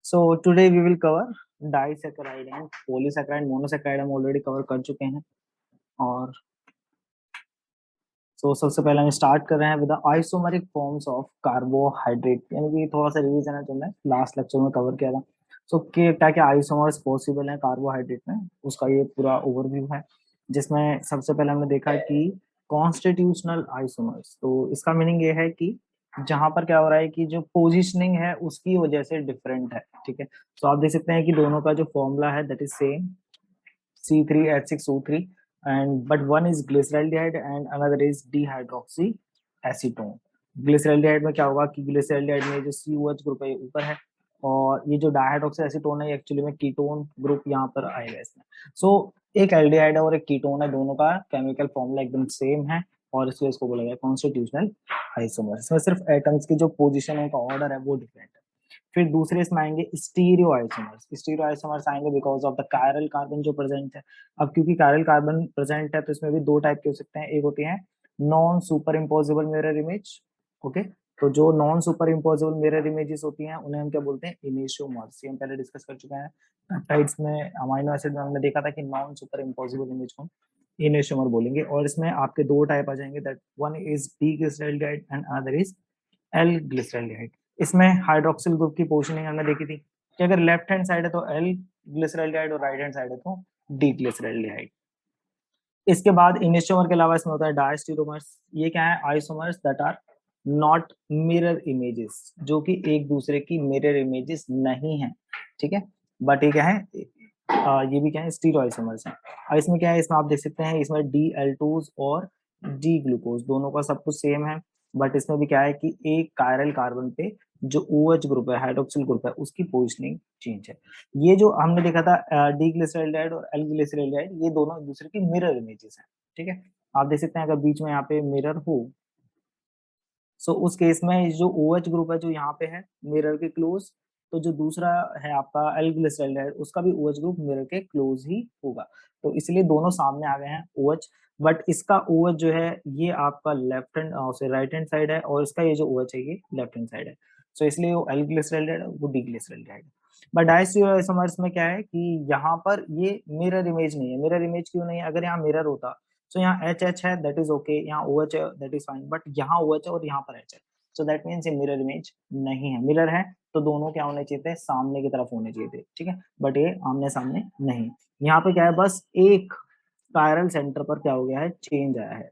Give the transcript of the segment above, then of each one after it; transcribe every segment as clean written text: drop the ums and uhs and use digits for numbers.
So today we will cover disaccharide and polysaccharide, monosaccharide हम already cover कर चुके हैं। और सबसे पहले हम स्टार्ट कर रहे हैं with isomeric forms of carbohydrate, यानी कि थोड़ा सा रिवीजन है जो मैं लास्ट लेक्चर में कवर किया था। क्या क्या आइसोमर्स पॉसिबल हैं कार्बोहाइड्रेट में, उसका ये पूरा ओवरव्यू है, जिसमें सबसे पहले हमने देखा कि कॉन्स्टिट्यूशनल आइसोमर्स। तो इसका मीनिंग ये है कि जहां पर क्या हो रहा है कि जो पोजिशनिंग है उसकी वजह से डिफरेंट है। ठीक है, तो आप देख सकते हैं कि दोनों का जो फॉर्मूला है that is same, C3H6O3, and but one is glyceraldehyde and another is dihydroxy acetone। ग्लिसरैल्डिहाइड में क्या होगा कि ग्लिसरैल्डिहाइड में जो COH ग्रुप है ये ऊपर है, और ये जो डाइहाइड्रोक्सी एसीटोन है एक्चुअली में कीटोन ग्रुप यहाँ पर आएगा इसमें। एक एल्डिहाइड है और एक कीटोन है, दोनों का केमिकल फॉर्मूला एकदम सेम है, और इसलिए इसको बोला गया कॉन्स्टिट्यूशनल आइसोमर। इसमें सिर्फ एटम्स की जो पोजीशन है, उनका ऑर्डर है वो डिफरेंट है। फिर दूसरे इसमें आएंगे स्टीरियो आइसोमर्स। स्टीरियो आइसोमर्स आएंगे because of the chiral carbon जो प्रेजेंट है। अब क्योंकि कायरल कार्बन प्रेजेंट है तो इसमें भी दो टाइप के हो सकते हैं। एक होती है non super imposable mirror image. Okay, तो जो non super imposable mirror images होती हैं उन्हें हम क्या बोलते हैं, इनिशियोमर्स। ये हम पहले डिस्कस कर चुके हैं। पेप्टाइड्स में अमीनो एसिड में हमने देखा था कि नॉन सुपर इम्पोजिबल इमेज को इनिशियोमर बोलेंगे। और इसमें आपके दो टाइप आ जाएंगे, that one is D glyceraldehyde and other is L glyceraldehyde. इसमें हाइड्रोक्सिल ग्रुप की पोजीशनिंग हमने देखी थी कि अगर लेफ्ट हैंड साइड है तो एल ग्लिसरैल्डिहाइड और राइट हैंड साइड है तो डी ग्लिसरैल्डिहाइड। इसके बाद इनिशियोमर के अलावा इसमें होता है डायस्टीरोमर्स। ये क्या है, isomers that are not mirror images, जो कि एक दूसरे की मिरर इमेजेस नहीं है। ठीक है, बट ये क्या है, ये भी क्या है, स्टीरियो आइसोमर्स है। और इसमें क्या है, इसमें आप देख सकते हैं इसमें DL2 और डी ग्लूकोज दोनों का सब कुछ सेम है, बट इसमें भी क्या है कि एक कायरल कार्बन पे जो OH ग्रुप है, हाइड्रोक्सिल ग्रुप है, उसकी पोजिशनिंग चेंज है। ये जो हमने देखा था डी ग्लिसरैल्डिहाइड और एल ग्लिसरैल्डिहाइड, ये दोनों एक दूसरे की मिरर इमेजेस हैं। ठीक है, आप देख सकते हैं अगर बीच में यहाँ पे मिरर हो, उस केस में जो OH ग्रुप है जो यहाँ पे है मिरर के क्लोज, तो जो दूसरा है आपका एल ग्लिसरैल्डिहाइड उसका भी OH ग्रुप मिरर के क्लोज ही होगा। तो इसलिए दोनों सामने आ गए हैं OH, बट इसका OH जो है ये आपका लेफ्ट हैंड से राइट हैंड साइड है, और इसका ये जो OH है ये लेफ्ट हैंड साइड है। इसलिए वो एल ग्लिसरैल्डिहाइड है, वो डी ग्लिसरैल्डिहाइड है। बट डायस्टीरियोआइसोमर्स में क्या है कि यहाँ पर ये मिरर इमेज नहीं है। मिरर इमेज क्यों नहीं है, अगर यहाँ मिरर होता यहाँ HH है दैट इज ओके, यहाँ OH है दैट इज फाइन, बट यहाँ OH है और यहाँ पर H है, दैट मीन्स ये मिरर इमेज नहीं है। मिरर है तो दोनों क्या होने चाहिए थे, सामने की तरफ होने चाहिए थे। ठीक है, बट ये आमने सामने नहीं। यहाँ पे क्या है, बस एक कायरल सेंटर पर क्या हो गया है, चेंज आया है,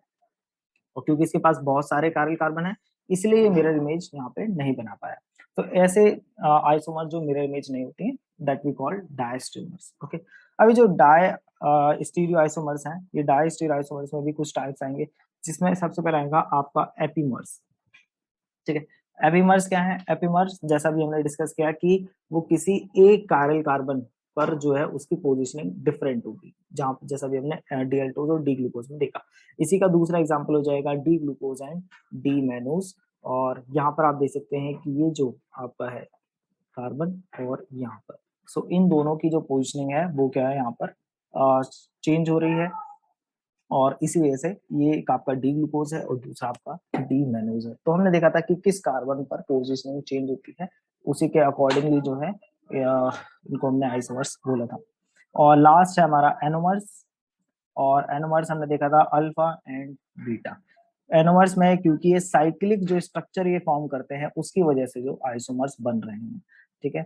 और क्योंकि इसके पास बहुत सारे कायरल कार्बन है इसलिए ये मिरर इमेज यहाँ पे नहीं बना पाया। तो ऐसे आइसोमर जो मिरर इमेज नहीं होती हैं that we call diastereomers. Okay, अभी जो डाई स्टीरियो आइसोमर्स हैं, ये डाई स्टीरियो आइसोमर्स में भी कुछ टाइप्स आएंगे, जिसमें सबसे पहला आएगा आपका एपीमर्स। ठीक है, एपीमर्स क्या है, एपीमर्स जैसा भी हमने डिस्कस किया कि वो किसी एक कायरल कार्बन पर जो है उसकी पोजीशनिंग डिफरेंट होगी, जहां जैसा भी हमने DL2 और डी ग्लूकोज में देखा। इसी का दूसरा एग्जांपल हो जाएगा D glucose and D mannose. और यहाँ पर आप देख सकते हैं कि ये जो आपका है कार्बन और यहाँ पर, इन दोनों की जो पोजीशनिंग है वो क्या है, यहाँ पर चेंज हो रही है, और इसी वजह से ये एक आपका डी ग्लूकोज है और दूसरा आपका डी मैनोज है। तो हमने देखा था कि किस कार्बन पर पोजीशनिंग चेंज होती है, उसी के अकॉर्डिंगली जो है इनको हमने आइसोमर्स बोला था। और लास्ट है हमारा एनोमर्स, और एनोमर्स हमने देखा था अल्फा एंड बीटा। एनोमर्स में क्योंकि ये साइक्लिक जो स्ट्रक्चर ये फॉर्म करते हैं उसकी वजह से जो आइसोमर्स बन रहे हैं। ठीक है,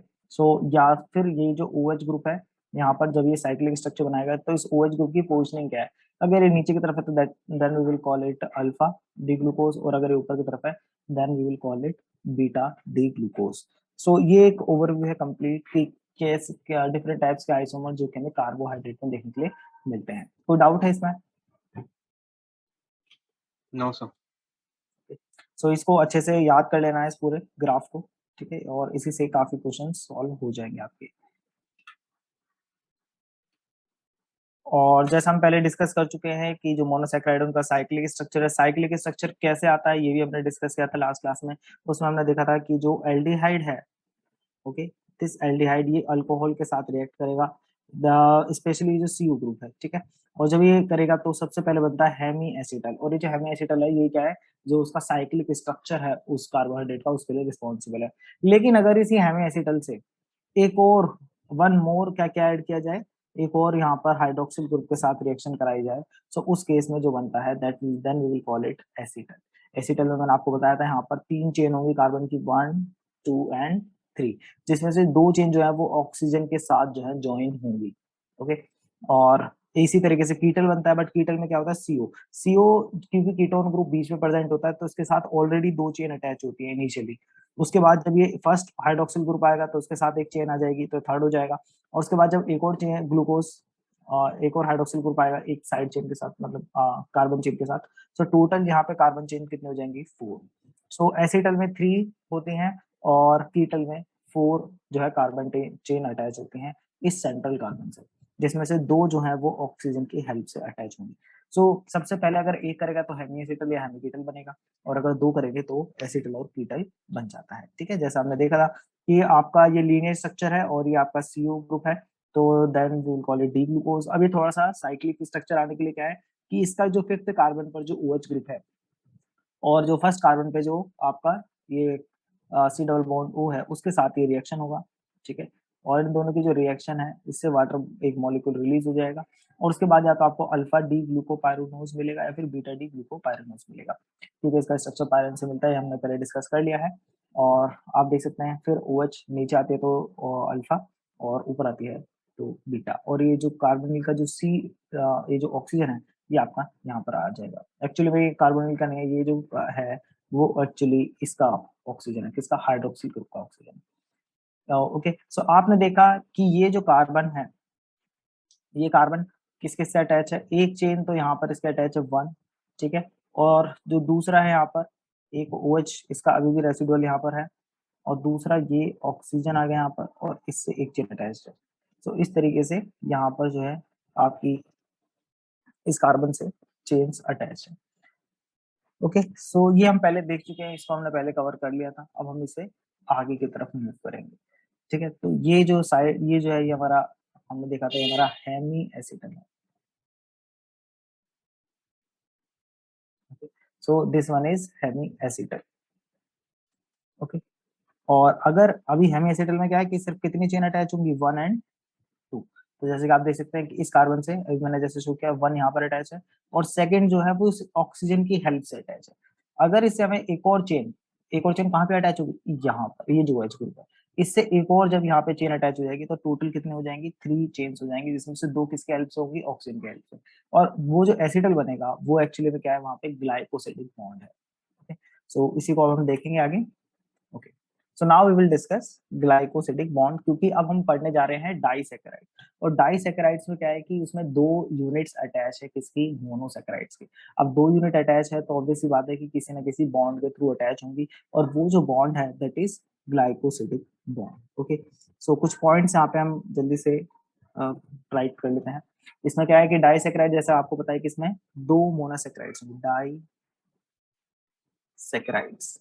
या फिर ये जो OH ग्रुप है, यहाँ पर जब ये साइक्लिक स्ट्रक्चर बनाएगा तो इस OH ग्रुप की पोजिशनिंग क्या है, अगर ये नीचे की तरफ है तो then we will call it alpha D glucose, और अगर ये ऊपर की तरफ है then we will call it beta D glucose. ये एक ओवरव्यू है कंप्लीट कि कैसे क्या डिफरेंट टाइप्स के आइसोमर जो कि हमें कार्बोहाइड्रेट में देखने के लिए मिलते हैं। कोई डाउट है इसमें? No sir. इसको अच्छे से याद कर लेना है इस पूरे ग्राफ को। ठीक है, और इसी से काफी क्वेश्चन सॉल्व हो जाएंगे आपके। और जैसा हम पहले डिस्कस कर चुके हैं कि जो मोनोसैकेराइड उनका साइक्लिक स्ट्रक्चर है, साइक्लिक स्ट्रक्चर कैसे आता है ये भी हमने डिस्कस किया था लास्ट क्लास में। उसमें हमने देखा था कि जो एल्डिहाइड है, ओके, दिस एल्डिहाइड ये अल्कोहल के साथ रिएक्ट करेगा, द स्पेशली जो CO ग्रुप है। ठीक है, और जब ये करेगा तो सबसे पहले बनता है हेमी एसिटल, और ये जो हेमी एसिटल है ये क्या है, जो उसका साइक्लिक स्ट्रक्चर है उस कार्बोहाइड्रेट का उसके लिए रिस्पॉन्सिबल है। लेकिन अगर इसी हेमी एसिटल से एक और वन मोर क्या ऐड किया जाए, एक और यहाँ पर हाइड्रोक्सिल ग्रुप के साथ रिएक्शन कराई जाए, सो उस केस में जो बनता है that then we will call it acetal. Acetal में मैंने आपको बताया था यहाँ पर 3 चेन होंगी कार्बन की, 1 2 एंड 3, जिसमें से 2 चेन जो है वो ऑक्सीजन के साथ जो है ज्वाइन होंगी। ओके, और इसी तरीके से कीटल बनता है, बट कीटल में क्या होता है, सीओ। सीओ क्योंकि कीटोन ग्रुप बीच में प्रेजेंट होता है तो उसके साथ ऑलरेडी 2 चेन अटैच होती है इनिशियली। उसके बाद जब ये फर्स्ट हाइड्रोक्सिल ग्रुप आएगा तो उसके साथ एक चेन आ जाएगी तो थर्ड हो जाएगा, और उसके बाद जब एक और चेन ग्लूकोज, एक और हाइड्रोक्सिल ग्रुप आएगा एक साइड चेन के साथ, मतलब कार्बन चेन के साथ, तो टोटल यहाँ पे कार्बन चेन कितनी हो जाएंगी, 4। सो एसिटल में 3 होती हैं और कीटल में 4 जो है कार्बन चेन अटैच होती हैं इस सेंट्रल कार्बन से, जिसमें से 2 जो है वो ऑक्सीजन की हेल्प से अटैच होंगी। सो सबसे पहले अगर एक करेगा तो हेमी एसिटल या हेमी कीटल बनेगा, और अगर 2 करेंगे तो एसिटल और कीटल बन जाता है। ठीक है, जैसा हमने देखा था कि आपका ये लीनियर स्ट्रक्चर है और ये आपका सीओ ग्रुप है, तो then we will call it D glucose. अभी थोड़ा सा साइक्लिक स्ट्रक्चर आने के लिए क्या है कि इसका जो 5th कार्बन पर जो OH ग्रुप है और जो फर्स्ट कार्बन पे जो आपका ये सी डबल बॉन्ड O है उसके साथ ये रिएक्शन होगा। ठीक है, और इन दोनों की जो रिएक्शन है इससे वाटर एक मॉलिक्यूल रिलीज हो जाएगा, और उसके बाद या तो आपको अल्फा डी ग्लूकोपाइरोनोज मिलेगा या फिर बीटा डी ग्लूकोपाइरोनोज मिलेगा, क्योंकि इसका स्ट्रक्चर पायरन से मिलता है, हमने पहले डिस्कस कर लिया है। और आप देख सकते हैं फिर OH नीचे आती है तो अल्फा, और ऊपर आती है तो बीटा, और ये जो कार्बोनिल का जो सी ये जो ऑक्सीजन है ये आपका यहाँ पर आ जाएगा। एक्चुअली में ये कार्बोनिल का नहीं है, ये जो है वो एक्चुअली इसका ऑक्सीजन है, किसका, हाइड्रोक्सी ग्रुप का ऑक्सीजन। ओके, सो आपने देखा कि ये जो कार्बन है, ये कार्बन किस किस से अटैच है, एक चेन तो यहाँ पर इसके अटैच है 1। ठीक है, और जो दूसरा है यहाँ पर एक OH, इसका अभी भी रेसिडुअल यहाँ पर है, और दूसरा ये ऑक्सीजन आ गया यहाँ पर और इससे एक चेन अटैच है। तो इस तरीके से यहाँ पर जो है आपकी इस कार्बन से चेन्स अटैच है। ओके, सो ये हम पहले देख चुके हैं, इसको हमने पहले कवर कर लिया था, अब हम इसे आगे की तरफ मूव करेंगे। ठीक है, तो ये जो साइड, ये जो है ये हमारा, हमने देखा था ये हमारा हेमी एसिटल है। So this one is hemi acetal. Okay, और अगर अभी हेमी एसिटल में क्या है कि सिर्फ कितनी चेन अटैच होंगी, 1 एंड 2। तो जैसे कि आप देख सकते हैं कि इस कार्बन से अभी मैंने जैसे शो किया 1 यहाँ पर अटैच है, और सेकंड जो है वो इस ऑक्सीजन की हेल्प से अटैच है। अगर इससे हमें एक और चेन कहाँ पे अटैच होगी, यहाँ पर, ये जो एच ग्रुप है, इससे एक और जब यहाँ पे चेन अटैच हो जाएगी तो टोटल कितने हो जाएंगी, 3 चेन्स हो जाएंगी, जिसमें से 2 किसके हेल्प से होगी, ऑक्सीजन के हेल्प से। और वो जो एसिटल बनेगा वो एक्चुअली में क्या है, वहाँ पे ग्लाइकोसिडिक बॉन्ड है। ओके, सो इसी को हम देखेंगे आगे। Okay, so now we will discuss glycosidic bond, क्योंकि अब हम पढ़ने जा रहे हैं डाइसैकेराइड, और डाइसैकेराइड्स में क्या है कि उसमें 2 यूनिट्स अटैच है, किसकी, मोनोसैकेराइड्स की। अब 2 यूनिट अटैच है तो ऑब्वियस सी बात है कि किसी न किसी बॉन्ड के थ्रू अटैच होंगी, और वो जो बॉन्ड है that is glycosidic bond. Okay, so कुछ पॉइंट्स यहाँ पे हम जल्दी से राइट कर लेते हैं। इसमें क्या है कि डाइसैकेराइड, जैसे आपको पता है कि इसमें 2 मोनोसैकेराइड्स होंगे, डाइसैकेराइड्स।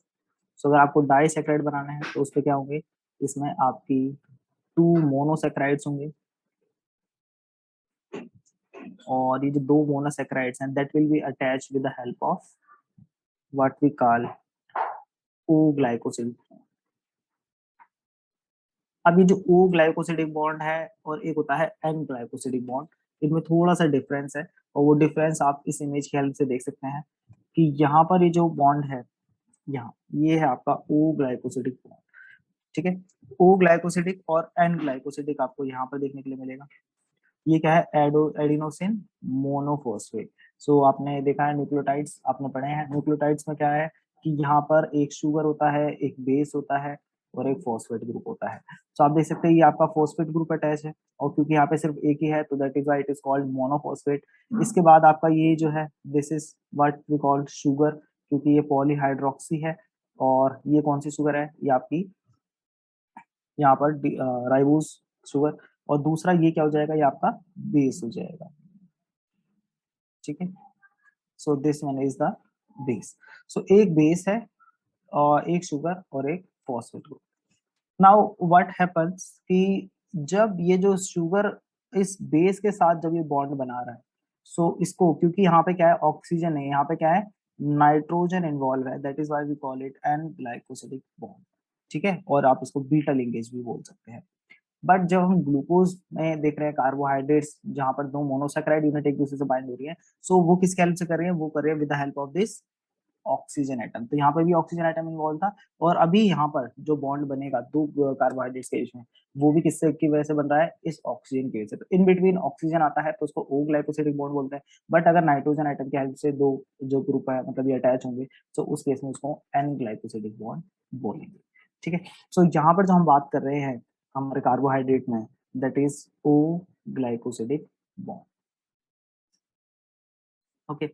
सो अगर आपको डाइसैकेराइड बनाना है तो उसपे क्या होंगे, इसमें आपकी 2 मोनोसैकेराइड्स होंगे, और ये जो 2 मोनोसैकेराइड्स हैं that will be attached with the help of what we call O glycosyl. अब ये जो O ग्लाइकोसिडिक बॉन्ड है और एक होता है N ग्लाइकोसिडिक बॉन्ड, इनमें थोड़ा सा डिफरेंस है, और वो डिफरेंस आप इस इमेज की हेल्प से देख सकते हैं कि यहाँ पर ये जो बॉन्ड है, यहाँ ये है आपका O ग्लाइकोसिडिक बॉन्ड। ठीक है, O ग्लाइकोसिडिक और N ग्लाइकोसिडिक आपको यहाँ पर देखने के लिए मिलेगा। ये क्या है, एडिनोसिन मोनोफॉस्फेट। सो आपने देखा है न्यूक्लियोटाइड्स, आपने पढ़े हैं न्यूक्लियोटाइड्स में क्या है कि यहाँ पर एक शुगर होता है, एक बेस होता है, और एक फॉस्फेट ग्रुप होता है। तो आप देख सकते हैं ये आपका फॉस्फेट ग्रुप अटैच है, और क्योंकि यहाँ पे सिर्फ एक ही है तो that is why it is called monophosphate. इसके बाद आपका ये जो है this is what we called sugar, क्योंकि ये पॉलीहाइड्रोक्सी है, और ये कौन सी शुगर है, ये आपकी यहाँ पर राइबोस शुगर, और दूसरा ये क्या हो जाएगा, ये आपका बेस हो जाएगा। ठीक है, so this one is the base. So एक बेस है और एक शुगर और एक phosphate group. Now what happens कि जब ये जो शुगर इस बेस के साथ जब ये बॉन्ड बना रहा है, सो इसको, क्योंकि यहाँ पे क्या है, ऑक्सीजन है, यहाँ पे क्या है, नाइट्रोजन इन्वॉल्व है, that is why we call it N glycosidic bond. ठीक है, और आप इसको बीटा लिंकेज भी बोल सकते हैं। बट जब हम ग्लूकोज में देख रहे हैं कार्बोहाइड्रेट्स जहां पर दो मोनोसेकेराइड यूनिट एक दूसरे से बाइंड हो रही है, सो वो किसके हेल्प से कर रही है, वो कर रही है with the help of this oxygen atom. तो यहाँ पर भी ऑक्सीजन एटम इन्वॉल्व था, और अभी यहाँ पर जो बॉन्ड बनेगा दो कार्बोहाइड्रेट्स के बीच में, वो भी किससे की वजह से बन रहा है, इस ऑक्सीजन की वजह से। तो इन बिटवीन ऑक्सीजन आता है तो उसको ओ ग्लाइकोसिडिक बॉन्ड बोलते हैं, बट अगर नाइट्रोजन एटम की हेल्प से दो जो ग्रुप है मतलब ये अटैच होंगे, तो उस केस में उसको एन ग्लाइकोसिडिक बॉन्ड बोलेंगे। ठीक है, सो यहाँ पर जो हम बात कर रहे हैं हमारे कार्बोहाइड्रेट में, that is O glycosidic bond. Okay,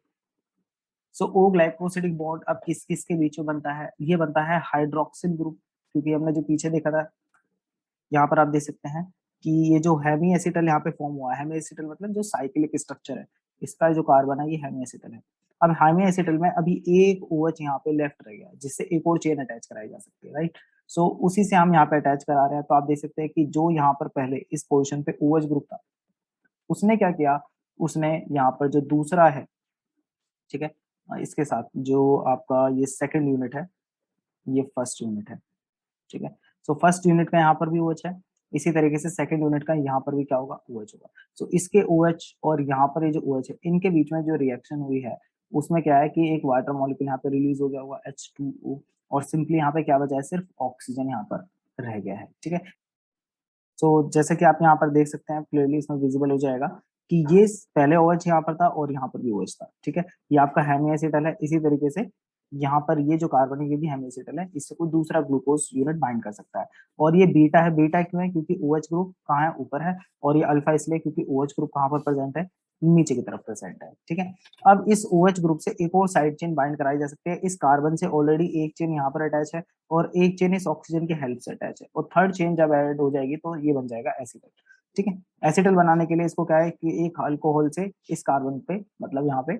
so O glycosidic bond अब किस किस के बीच में बनता है, ये बनता है हाइड्रोक्सिल ग्रुप, क्योंकि हमने जो पीछे देखा था, यहाँ पर आप देख सकते हैं कि ये जो हेमी एसिटल यहाँ पे फॉर्म हुआ है, हेमी एसिटल मतलब जो साइक्लिक स्ट्रक्चर है, इसका जो कार्बन है ये हेमी एसिटल है। अब हेमी एसिटल में अभी एक OH यहाँ पे लेफ्ट रह गया, जिससे एक और चेन अटैच कराई जा सकती है, राइट। सो उसी से हम यहाँ पे अटैच करा रहे हैं। तो आप देख सकते हैं कि जो यहाँ पर पहले इस पोजिशन पे OH ग्रुप था, उसने क्या किया, उसने यहाँ पर जो दूसरा है, ठीक है, इसके साथ जो आपका ये सेकंड यूनिट है, ये फर्स्ट यूनिट है, ठीक है। सो फर्स्ट यूनिट का यहाँ पर भी OH है, इसी तरीके से सेकंड यूनिट का यहाँ पर भी क्या होगा, OH होगा। सो इसके OH और यहाँ पर ये जो OH है, इनके बीच में जो रिएक्शन हुई है, उसमें क्या है कि एक वाटर मॉलिक्यूल यहाँ पे रिलीज हो गया होगा H2O, और सिंपली यहाँ पे क्या बचा है, सिर्फ ऑक्सीजन यहाँ पर रह गया है। ठीक है, तो जैसे कि आप यहाँ पर देख सकते हैं क्लियरली, इसमें विजिबल हो जाएगा कि ये पहले OH यहाँ पर था और यहाँ पर भी OH था। ठीक है, ये आपका हेमी एसिटल है। इसी तरीके से यहाँ पर ये जो कार्बन है ये भी हेमी एसिटल है, इससे कोई दूसरा ग्लूकोज यूनिट बाइंड कर सकता है। और ये बीटा है, बीटा क्यों है, क्योंकि OH ग्रुप कहाँ है, ऊपर है, और ये अल्फा इसलिए क्योंकि OH ग्रुप कहाँ पर प्रेजेंट है, नीचे की तरफ प्रेजेंट है। ठीक है, अब इस OH ग्रुप से एक और साइड चेन बाइंड कराई जा सकती है। इस कार्बन से ऑलरेडी एक चेन यहाँ पर अटैच है और एक चेन इस ऑक्सीजन की हेल्प से अटैच है, और थर्ड चेन जब ऐड हो जाएगी तो ये बन जाएगा एसिटल। ठीक है, एसिटल बनाने के लिए इसको क्या है कि एक अल्कोहल से इस कार्बन पे मतलब यहाँ पे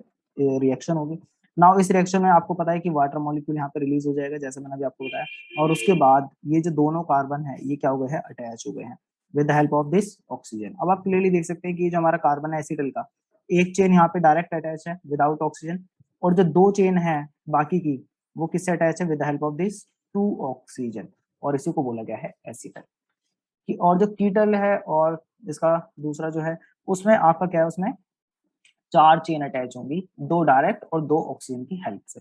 रिएक्शन होगी। नाउ इस रिएक्शन में आपको पता है कि वाटर मॉलिक्यूल यहाँ पे रिलीज हो जाएगा, जैसे मैंने अभी आपको बताया, और उसके बाद ये जो दोनों कार्बन है ये क्या हो गए हैं, अटैच हो गए हैं with the help of this oxygen. अब आप क्लियरली देख सकते हैं कि ये जो हमारा कार्बन है एसिटल का, एक चेन यहाँ पे डायरेक्ट अटैच है विदाउट ऑक्सीजन, और जो दो चेन है बाकी की, वो किससे अटैच है, with the help of this two oxygen, और इसी को बोला गया है एसिटल। कि और जो कीटल है और इसका दूसरा जो है, उसमें आपका क्या है, उसमें चार चेन अटैच होंगी, दो डायरेक्ट और दो ऑक्सीजन की हेल्प से।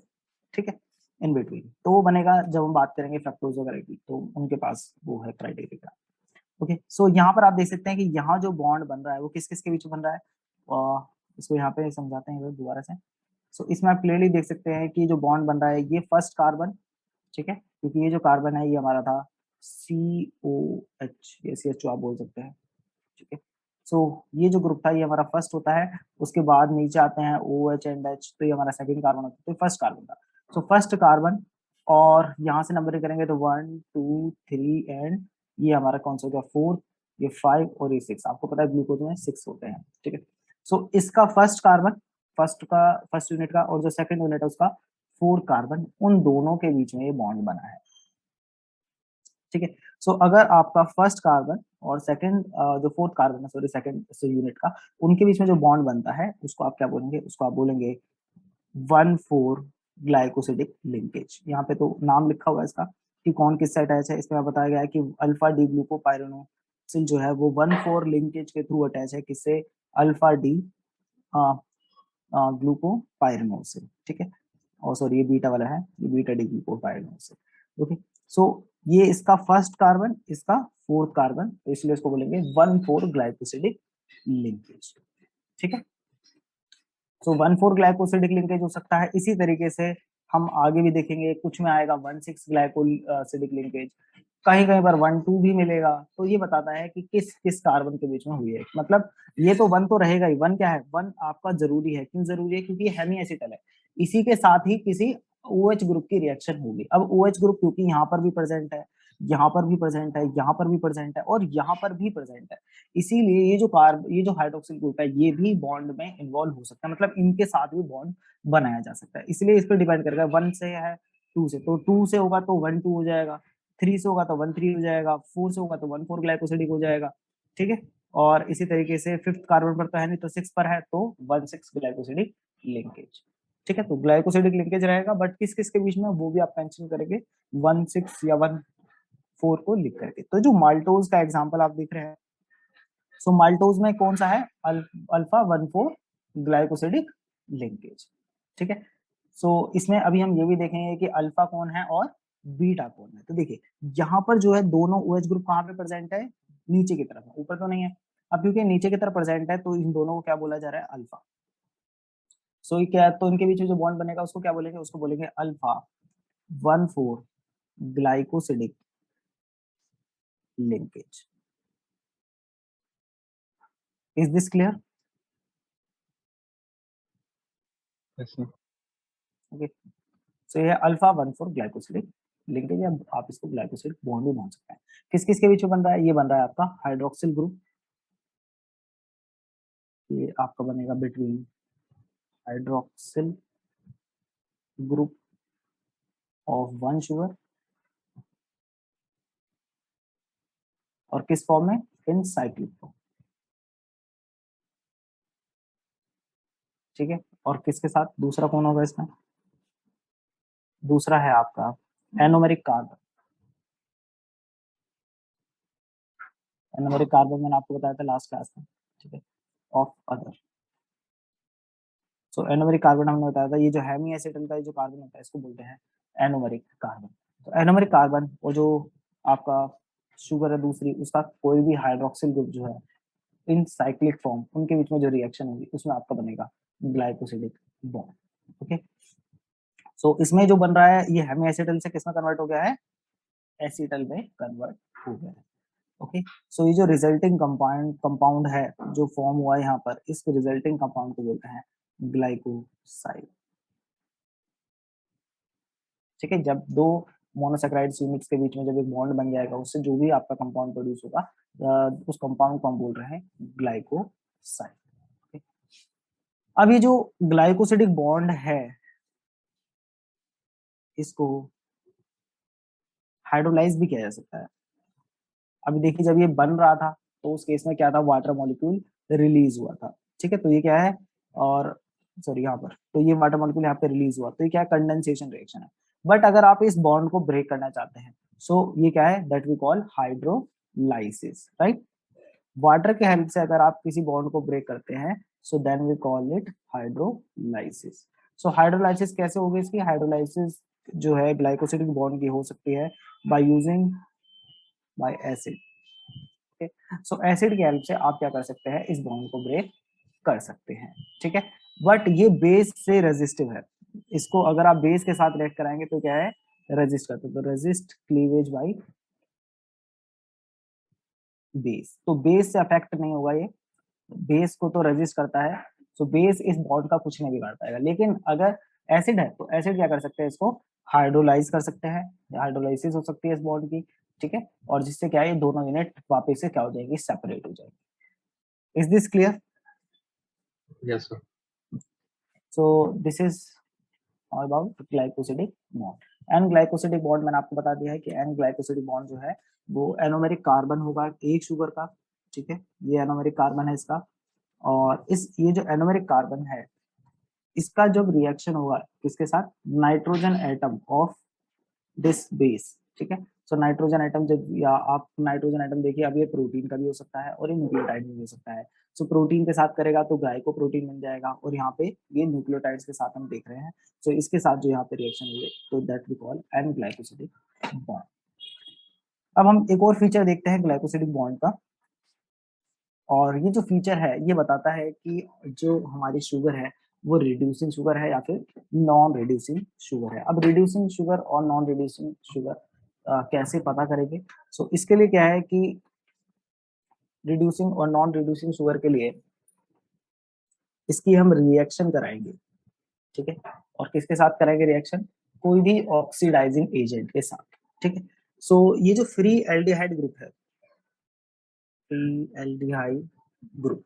ठीक है, इन बिटवीन तो वो बनेगा जब हम बात करेंगे फ्रक्टोज वगैरह की, तो उनके पास वो है क्राइटेरिया। ओके, सो यहाँ पर आप देख सकते हैं कि यहाँ जो बॉन्ड बन रहा है वो किस किस के बीच में बन रहा है, और इसको यहाँ पे समझाते हैं दोबारा से। सो इसमें आप क्लियरली देख सकते हैं कि जो बॉन्ड बन रहा है ये फर्स्ट कार्बन, ठीक है, क्योंकि ये जो कार्बन है ये हमारा था COH, ये CH2 आप बोल सकते हैं। ठीक है, सो ये जो ग्रुप था ये हमारा फर्स्ट होता है, उसके बाद नीचे आते हैं OH एंड H, तो ये हमारा सेकंड कार्बन होता है, तो फर्स्ट कार्बन था। सो फर्स्ट कार्बन, और यहाँ से नंबर करेंगे तो 1 2 3 एंड ये हमारा कौन सा हो गया, फोर्थ, ये 5 और ये 6। आपको पता है ग्लूकोज में 6 होते हैं। ठीक है, सो इसका फर्स्ट कार्बन, फर्स्ट यूनिट का, और जो सेकंड यूनिट है उसका फोर्थ कार्बन, उन दोनों के बीच में ये बॉन्ड बना है। ठीक है, सो अगर आपका फर्स्ट कार्बन और सेकंड जो फोर्थ कार्बन है, सॉरी सेकंड यूनिट का, उनके बीच में जो बॉन्ड बनता है उसको आप क्या बोलेंगे, उसको आप बोलेंगे 1,4 ग्लाइकोसिडिक लिंकेज। यहाँ पे तो नाम लिखा हुआ है इसका कि कौन किस से अटैच है, इसमें बताया गया है कि अल्फा डी ग्लूकोपाइरानोसिल जो है वो 1,4 लिंकेज के थ्रू अटैच है, किससे, अल्फा डी ग्लूकोपाइरानोसिल। ठीक है, और सॉरी ये बीटा वाला है, ये बीटा डी ग्लूकोपाइरानोसिल। ओके, सो ये इसका फर्स्ट कार्बन, इसका फोर्थ कार्बन, तो इसलिए इसको बोलेंगे 1,4 ग्लाइकोसिडिक लिंकेज। ठीक है, सो 1,4 ग्लाइकोसिडिक लिंकेज हो सकता है। इसी तरीके से हम आगे भी देखेंगे, कुछ में आएगा 1,6 ग्लाइकोसिडिक लिंकेज, कहीं कहीं पर 1,2 भी मिलेगा। तो ये बताता है कि किस किस कार्बन के बीच में हुई है, मतलब ये तो 1 तो रहेगा ही। 1 क्या है, 1 आपका जरूरी है, क्यों जरूरी है, क्योंकि हेमी एसिटल है, इसी के साथ ही किसी OH ग्रुप की रिएक्शन होगी। अब OH ग्रुप क्योंकि यहाँ पर भी प्रेजेंट है, यहाँ पर भी प्रेजेंट है, यहाँ पर भी प्रेजेंट है, और यहाँ पर भी प्रेजेंट है, इसीलिए ये जो हाइड्रोक्सिल ग्रुप है ये भी बॉन्ड में इन्वॉल्व हो सकता है, मतलब इनके साथ भी बॉन्ड बनाया जा सकता है। इसलिए इस पर डिपेंड करेगा, 1 से है 2 से, तो 2 से होगा तो 1,2 हो जाएगा, 3 से होगा तो 1,3 हो जाएगा, 4 से होगा तो 1,4 ग्लाइकोसिडिक हो जाएगा। ठीक है, और इसी तरीके से फिफ्थ कार्बन पर तो है नहीं, तो 6 पर है तो 1,6 ग्लाइकोसिडिक लिंकेज। ठीक है, तो ग्लाइकोसिडिक लिंकेज रहेगा, बट किस किस के बीच में वो भी आप मेंशन करेंगे, 1,6 या 4 को लिख करके। तो जो माल्टोज का एग्जांपल आप देख रहे हैं, सो माल्टोज में कौन सा है, अल्फा 1,4 ग्लाइकोसिडिक लिंकेज, ठीक है। सो इसमें अभी हम ये भी देखेंगे कि अल्फा कौन है और बीटा कौन है। तो देखिए यहाँ पर जो है दोनों OH ग्रुप कहाँ पे प्रेजेंट है, नीचे की तरफ है, ऊपर तो नहीं है। अब क्योंकि नीचे की तरफ प्रेजेंट है तो इन दोनों को क्या बोला जा रहा है, अल्फा। सो क्या, तो इनके बीच में जो बॉन्ड बनेगा उसको क्या बोलेंगे, उसको बोलेंगे alpha 1,4 glycosidic linkage. Is this clear? Okay, so ये अल्फा 1,4 ग्लाइकोसिडिक लिंकेज, या आप इसको ग्लाइकोसिडिक बॉन्ड भी मान सकते हैं। किस किस के बीच में बन रहा है, ये बन रहा है आपका हाइड्रोक्सिल ग्रुप, ये आपका बनेगा between hydroxyl group of 1 sugar, और किस फॉर्म में, इन साइक्लिक फॉर्म, ठीक है। और किसके साथ, दूसरा कौन होगा इसमें, दूसरा है आपका एनोमेरिक कार्बन। एनोमेरिक कार्बन मैंने आपको बताया था लास्ट क्लास में, ठीक है, of other. So anomeric carbon हमने बताया था, ये जो हेमी एसिटल का जो कार्बन होता है इसको बोलते हैं एनोमेरिक कार्बन। तो एनोमेरिक कार्बन और जो आपका शुगर है दूसरी, उसका कोई भी हाइड्रोक्सिल ग्रुप जो है इन साइक्लिक फॉर्म, उनके बीच में जो रिएक्शन होगी उसमें आपका बनेगा ग्लाइकोसिडिक बॉन्ड। ओके, सो इसमें जो बन रहा है ये हेमी एसिटल से किसमें कन्वर्ट हो गया है, एसिटल में कन्वर्ट हो गया है। ओके, सो ये जो रिजल्टिंग कंपाउंड है जो फॉर्म हुआ है यहाँ पर, इस रिजल्टिंग कंपाउंड को बोलते हैं ग्लाइकोसाइड, ठीक है। जब दो मोनोसैकेराइड्स यूनिट्स के बीच में जब एक बॉन्ड बन जाएगा, उससे जो भी आपका कंपाउंड प्रोड्यूस होगा, उस कंपाउंड को हम बोल रहे हैं ग्लाइकोसाइड। अब ये जो ग्लाइकोसिडिक बॉन्ड है, इसको हाइड्रोलाइज भी किया जा सकता है। अभी देखिए जब ये बन रहा था तो उस केस में क्या था, वाटर मॉलिक्यूल रिलीज हुआ था, ठीक है। तो ये क्या है, और सॉरी यहाँ पर, तो ये वाटर मॉलिक्यूल यहाँ पे रिलीज हुआ, तो ये क्या है, कंडेंसेशन रिएक्शन है। बट अगर आप इस बॉन्ड को ब्रेक करना चाहते हैं, सो ये क्या है, that we call hydrolysis, right. Water के हेल्प से अगर आप किसी बॉन्ड को ब्रेक करते हैं, so then we call it hydrolysis. So hydrolysis कैसे होगी, इसकी हाइड्रोलाइसिस जो है ग्लाइकोसिडिक बॉन्ड की हो सकती है by using by acid. So acid की हेल्प से आप क्या कर सकते हैं, इस बॉन्ड को ब्रेक कर सकते हैं, ठीक है। बट ये बेस से रेजिस्टिव है, इसको अगर आप बेस के साथ रिएक्ट कराएंगे तो क्या है, रेजिस्ट करते, तो रेजिस्ट क्लीवेज बाय बेस। तो बेस से अफेक्ट नहीं होगा ये, बेस को तो रेजिस्ट करता है, तो बेस इस बॉन्ड का कुछ नहीं बिगाड़ पाएगा। लेकिन अगर एसिड है तो एसिड क्या कर सकते हैं, इसको हाइड्रोलाइज कर सकते हैं, हाइड्रोलाइसिस हो सकती है इस बॉन्ड की, ठीक है। और जिससे क्या है, ये दोनों यूनिट वापस से क्या हो जाएगी, सेपरेट हो जाएगी। Is this clear? Yes, sir. So this is all about glycosidic bond. N glycosidic bond मैंने आपको बता दिया है कि एन ग्लाइकोसिडिक बॉन्ड जो है वो एनोमेरिक कार्बन होगा एक शुगर का, ठीक है। ये एनोमेरिक कार्बन है इसका, और इस ये जो एनोमेरिक कार्बन है इसका जब रिएक्शन होगा किसके साथ, nitrogen atom of this base, ठीक है। सो नाइट्रोजन एटम जब, या आप नाइट्रोजन एटम देखिए, अब ये प्रोटीन का भी हो सकता है और ये न्यूक्लियोटाइड भी हो सकता है। सो प्रोटीन के साथ करेगा तो ग्लाइको प्रोटीन बन जाएगा, और यहाँ पे ये न्यूक्लियोटाइड्स के साथ हम देख रहे हैं। सो इसके साथ जो यहाँ पे रिएक्शन हुई तो that we call N glycosidic bond. अब हम एक और फीचर देखते हैं ग्लाइकोसिडिक बॉन्ड का, और ये जो फीचर है ये बताता है कि जो हमारी शुगर है वो रिड्यूसिंग शुगर है या फिर नॉन रिड्यूसिंग शुगर है। अब रिड्यूसिंग शुगर और नॉन रिड्यूसिंग शुगर कैसे पता करेंगे, सो इसके लिए क्या है कि रिड्यूसिंग और नॉन रिड्यूसिंग शुगर के लिए इसकी हम रिएक्शन कराएंगे, ठीक है। और किसके साथ कराएंगे रिएक्शन, कोई भी ऑक्सीडाइजिंग एजेंट के साथ, ठीक है। सो ये जो फ्री एल्डिहाइड ग्रुप है, free aldehyde group,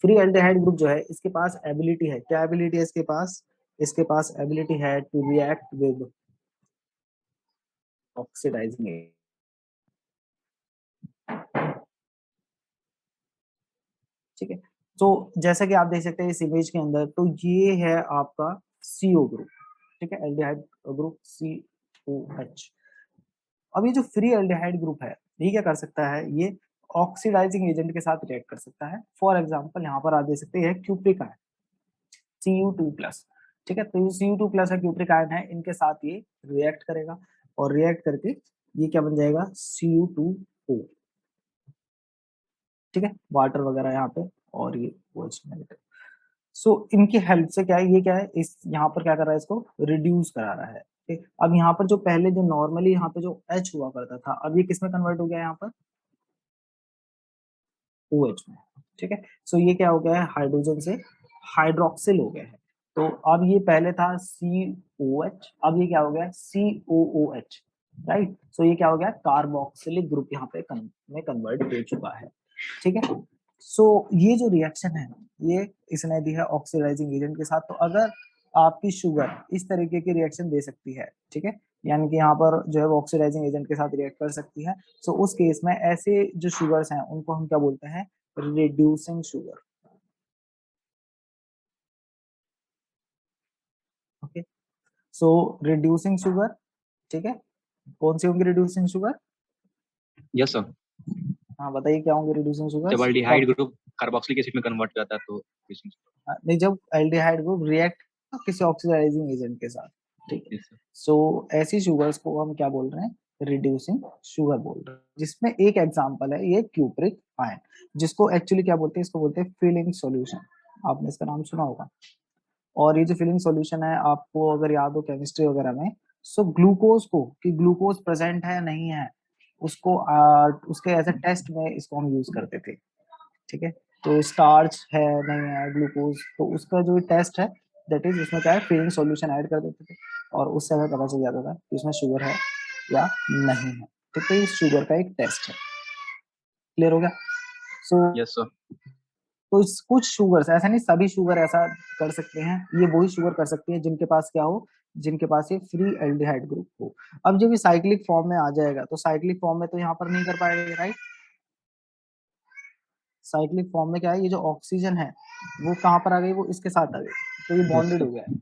free aldehyde group जो है इसके पास एबिलिटी है, क्या एबिलिटी है इसके पास, इसके पास एबिलिटी है to react with oxidising agent, ठीक है। तो जैसा कि आप देख सकते हैं इस इमेज के अंदर, तो ये है आपका CO ग्रुप, ठीक है, एल्डिहाइड ग्रुप COH। अब ये जो फ्री एल्डिहाइड ग्रुप है ये क्या कर सकता है, ये ऑक्सीडाइजिंग एजेंट के साथ रिएक्ट कर सकता है। फॉर एग्जाम्पल यहाँ पर आप देख सकते हैं क्यूप्रिक आयन Cu2+, ठीक है। तो ये Cu2+ है, क्यूप्रिक आयन है, इनके साथ ये रिएक्ट करेगा और रिएक्ट करके ये क्या बन जाएगा, Cu2O, ठीक है, वाटर वगैरह यहाँ पे, और ये OH नेगेटिव। सो इनकी हेल्प से क्या है, ये क्या है, इस यहाँ पर क्या कर रहा है, इसको रिड्यूस करा रहा है। ठीक, अब यहाँ पर जो पहले जो नॉर्मली यहाँ पे जो H हुआ करता था, अब ये किस में कन्वर्ट हो गया यहाँ पर, OH में, ठीक है। सो ये क्या हो गया है, हाइड्रोजन से हाइड्रोक्सिल हो गया है। तो अब ये पहले था COH, अब ये क्या हो गया है, COOH, राइट। सो ये क्या हो गया, कार्बोक्सिलिक ग्रुप यहाँ पे में कन्वर्ट हो चुका है, ठीक है। सो ये जो रिएक्शन है ये इसने दी है ऑक्सीडाइजिंग एजेंट के साथ। तो अगर आपकी शुगर इस तरीके की रिएक्शन दे सकती है, ठीक है, यानी कि यहाँ पर जो है वो ऑक्सीडाइजिंग एजेंट के साथ रिएक्ट कर सकती है, सो उस केस में ऐसे जो शुगर्स हैं उनको हम क्या बोलते हैं, रिड्यूसिंग शुगर। ओके, सो रिड्यूसिंग शुगर, ठीक है, कौन सी होंगी रिड्यूसिंग शुगर, यस सर। हाँ बताइए क्या होंगे रिड्यूसिंग शुगर जब एल्डिहाइड कब, ग्रुप कार्बोक्सिलिक एसिड में कन्वर्ट हो जाता है तो नहीं जब एल्डिहाइड ग्रुप रिएक्ट किसी ऑक्सीडाइजिंग एजेंट के साथ, ठीक है। Yes sir. सो ऐसी शुगर्स को हम क्या बोल रहे हैं, रिड्यूसिंग शुगर बोल रहे हैं, जिसमें एक एग्जांपल है ये क्यूप्रिक आयन, जिसको एक्चुअली क्या बोलते हैं, इसको बोलते हैं फिलिंग सॉल्यूशन, आपने इसका नाम सुना होगा। और ये जो फिलिंग सॉल्यूशन है, आपको अगर याद हो केमिस्ट्री वगैरह में, सो ग्लूकोज को कि ग्लूकोज प्रेजेंट है नहीं है, उसको उसके एज ए टेस्ट में इसको हम यूज करते थे, ठीक है। तो स्टार्च है नहीं है ग्लूकोज, तो उसका जो टेस्ट है दैट इज, उसमें क्या है, फिलिंग सॉल्यूशन ऐड कर देते थे और उससे हमें पता चल जाता था कि उसमें शुगर है या नहीं है, ठीक है। ये शुगर का एक टेस्ट है, क्लियर हो गया। So yes sir. तो कुछ शुगर्स, ऐसा नहीं सभी शुगर ऐसा कर सकते हैं, ये वही शुगर कर सकते हैं जिनके पास क्या हो, जिनके पास ये फ्री एल्डिहाइड ग्रुप हो। अब जब ये साइक्लिक फॉर्म में आ जाएगा तो साइक्लिक फॉर्म में तो यहाँ पर नहीं कर पाएगा, राइट। साइक्लिक फॉर्म में क्या है, ये जो ऑक्सीजन है वो कहाँ पर आ गई, वो इसके साथ आ गई, तो ये यस बॉन्डेड सर। हो गया है।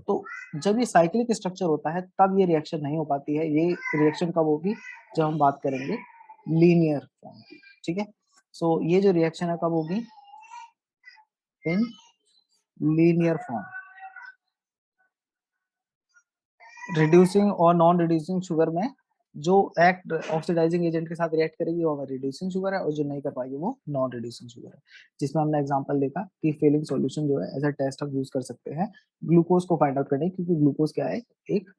तो जब ये साइक्लिक स्ट्रक्चर होता है तब ये रिएक्शन नहीं हो पाती है, ये रिएक्शन कब होगी, जब हम बात करेंगे लीनियर फॉर्म की, ठीक है। सो ये जो रिएक्शन है कब होगी, इन लीनियर फॉर्म। रिड्यूसिंग और नॉन रिड्यूसिंग शुगर में जो एक्ट ऑक्सीडाइजिंग एजेंट के साथ रिएक्ट करेगी वो हमारी रिड्यूसिंग शुगर है, और जो नहीं कर पाएगी वो नॉन रिड्यूसिंग शुगर है, जिसमें हमने एग्जांपल देखा कि फेलिंग सॉल्यूशन जो है एज अ टेस्ट हम यूज कर सकते हैं ग्लूकोज को फाइंड आउट करने, क्योंकि ग्लूकोज क्या है, एक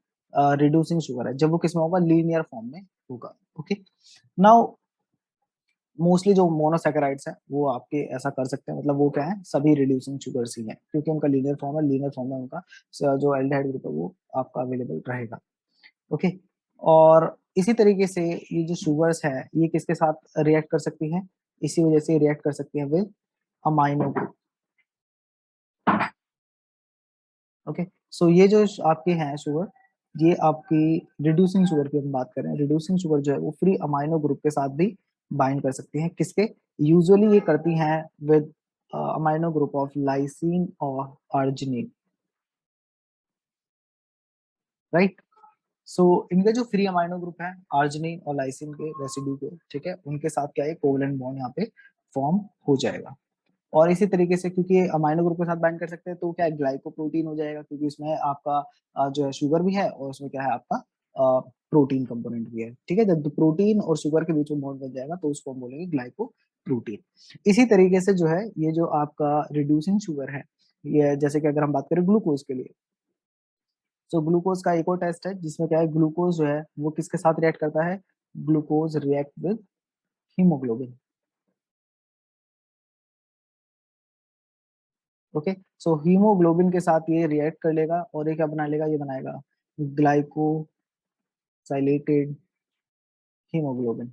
रिड्यूसिंग शुगर है, जब वो किसमें होगा, लीनियर फॉर्म में होगा। ओके, नाउ मोस्टली जो मोनोसैकेराइड्स हैं वो आपके ऐसा कर सकते हैं, मतलब वो क्या है, सभी रिड्यूसिंग शुगर्स ही हैं, क्योंकि उनका लीनियर फॉर्म है, लीनियर फॉर्म में उनका जो एल्डिहाइड ग्रुप है वो आपका अवेलेबल रहेगा। ओके, और इसी तरीके से ये जो शुगर्स है ये किसके साथ रिएक्ट कर सकती हैं, इसी वजह से रिएक्ट कर सकती हैं with amino group. Okay, so ये जो आपके हैं शुगर, ये आपकी रिड्यूसिंग शुगर की हम बात करें, रिड्यूसिंग शुगर जो है वो फ्री अमाइनो ग्रुप के साथ भी बाइंड कर सकती हैं, किसके, यूजुअली ये करती हैं with amino group of lysine और अर्जिनिन, राइट। सो इनके जो फ्री अमाइनो ग्रुप है आर्जिनिन और लाइसिन के रेसिड्यू के, ठीक है, उनके साथ क्या है, कोवलेंट बॉन्ड यहाँ पे फॉर्म हो जाएगा। और इसी तरीके से क्योंकि ये अमाइनो ग्रुप के साथ बाइंड कर सकते हैं तो क्या है, ग्लाइकोप्रोटीन हो जाएगा, क्योंकि इसमें आपका जो है शुगर भी है और उसमें क्या है आपका प्रोटीन कंपोनेंट भी है, ठीक है। जब प्रोटीन और शुगर के बीच में बॉन्ड बन जाएगा तो उसको हम बोलेंगे ग्लाइकोप्रोटीन। इसी तरीके से जो है ये जो आपका रिड्यूसिंग शुगर है, ये जैसे कि अगर हम बात करें ग्लूकोज के लिए, तो ग्लूकोज का एक और टेस्ट है जिसमें क्या है, ग्लूकोज जो है वो किसके साथ रिएक्ट करता है, glucose react with haemoglobin. Okay, so haemoglobin के साथ ये रिएक्ट कर लेगा और ये क्या बना लेगा, ये बनाएगा ग्लाइकोसाइलेटेड हीमोग्लोबिन।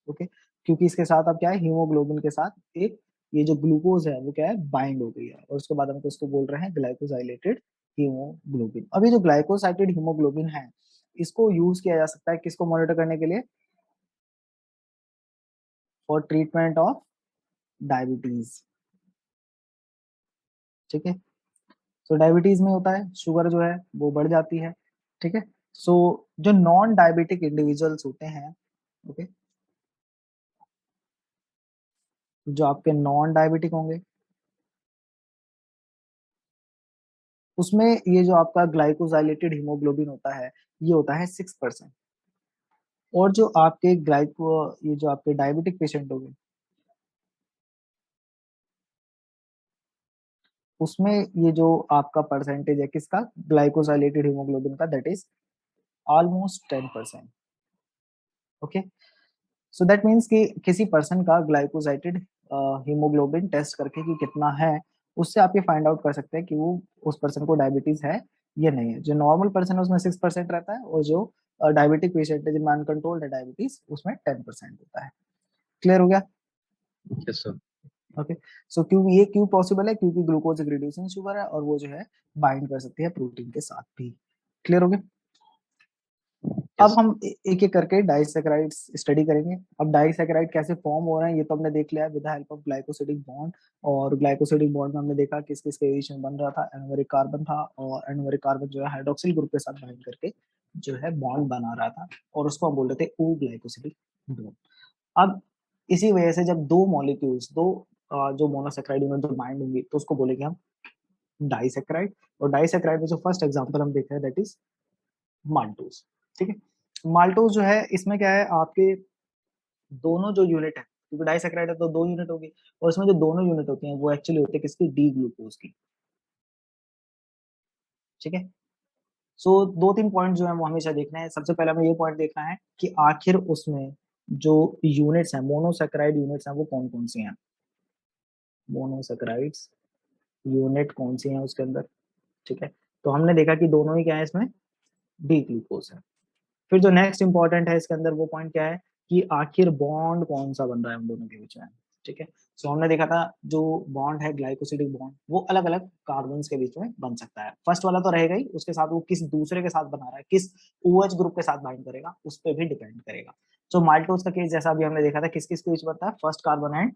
ओके, क्योंकि इसके साथ अब क्या है, हीमोग्लोबिन के साथ एक ये जो ग्लूकोज है वो क्या है, बाइंड हो गई है, और उसके बाद हम इसको बोल रहे हैं ग्लाइकोसाइलेटेड हीमोग्लोबिन। अब ये जो ग्लाइकोसाइलेटेड हीमोग्लोबिन है इसको यूज किया जा सकता है किसको मॉनिटर करने के लिए, फॉर ट्रीटमेंट ऑफ डायबिटीज, ठीक है। तो डायबिटीज में होता है शुगर जो है वो बढ़ जाती है, ठीक है। सो जो नॉन डायबिटिक इंडिविजुअल्स होते हैं, ओके, जो आपके नॉन डायबिटिक होंगे उसमें ये जो आपका ग्लाइकोजाइलेटेड हीमोग्लोबिन होता है ये होता है 6%। और जो आपके ये जो आपके डायबिटिक पेशेंट होंगे उसमें ये जो आपका परसेंटेज है किसका, ग्लाइकोसाइलेटेड हीमोग्लोबिन का, that is almost 10%। Okay, so that means कि किसी पर्सन का ग्लाइकोसाइलेटेड हीमोग्लोबिन टेस्ट करके कि कितना है, उससे आप ये फाइंड आउट कर सकते हैं कि वो उस पर्सन को डायबिटीज है या नहीं है। जो नॉर्मल पर्सन है उसमें 6% रहता है, और जो डायबिटिक पेशेंट है जिनमें अनकंट्रोल्ड है डायबिटीज उसमें 10% होता है। क्लियर हो गया? Yes sir. ओके, सो क्यों पॉसिबल है, क्योंकि ग्लूकोज एक रिड्यूसिंग शुगर है और वो जो है बाइंड कर सकती है प्रोटीन के साथ भी। क्लियर हो गया? अब यस। हम एक एक करके डाइसैकेराइड्स स्टडी करेंगे। अब डाइसैकेराइड कैसे फॉर्म हो रहे हैं ये तो हमने देख लिया with the help of glycosidic bond. और ग्लाइकोसिडिक बॉन्ड में हमने देखा किस किस के बीच में बन रहा था, एनोमेरिक कार्बन था, और एनोमेरिक कार्बन जो है हाइड्रोक्सिल ग्रुप के साथ बाइंड करके जो है बॉन्ड बना रहा था, और उसको हम बोल रहे थे ओ ग्लाइकोसिडिक बॉन्ड। अब इसी वजह से जब दो मॉलिक्यूल्स, दो जो मोनोसेक्राइड में जो बाइंड होंगी तो उसको बोलेंगे हम डाइसेक्राइड। और डाइसेक्राइड में जो फर्स्ट एग्जांपल हम देख रहे हैं दैट इज माल्टोज। ठीक है, माल्टोज जो है इसमें क्या है, आपके दोनों जो यूनिट है, क्योंकि डाइसेक्राइड है तो दो यूनिट होगी, और इसमें जो दोनों यूनिट होती हैं वो एक्चुअली होती है किसकी, डी ग्लूकोज की। ठीक है, सो दो तीन पॉइंट जो है वो हमेशा देखना है। सबसे पहले हमें ये पॉइंट देखना है कि आखिर उसमें जो यूनिट्स हैं, मोनोसेक्राइड यूनिट्स हैं, वो कौन कौन सी हैं। मोनोसेक्राइड्स यूनिट कौन सी हैं उसके अंदर। ठीक है, तो हमने देखा कि दोनों ही क्या है इसमें, डी ग्लूकोज है। फिर जो नेक्स्ट इंपॉर्टेंट है इसके अंदर वो पॉइंट क्या है कि आखिर बॉन्ड कौन सा बन रहा है उन दोनों के बीच में। ठीक है, सो हमने देखा था जो बॉन्ड है ग्लाइकोसिडिक बॉन्ड वो अलग अलग कार्बन के बीच में बन सकता है। फर्स्ट वाला तो रहेगा ही, उसके साथ वो किस दूसरे के साथ बना रहा है, किस OH ग्रुप के साथ बाइंड करेगा उस पर भी डिपेंड करेगा। सो माल्टोज का केस जैसा अभी हमने देखा था किस किस के बीच बनता है, first carbon and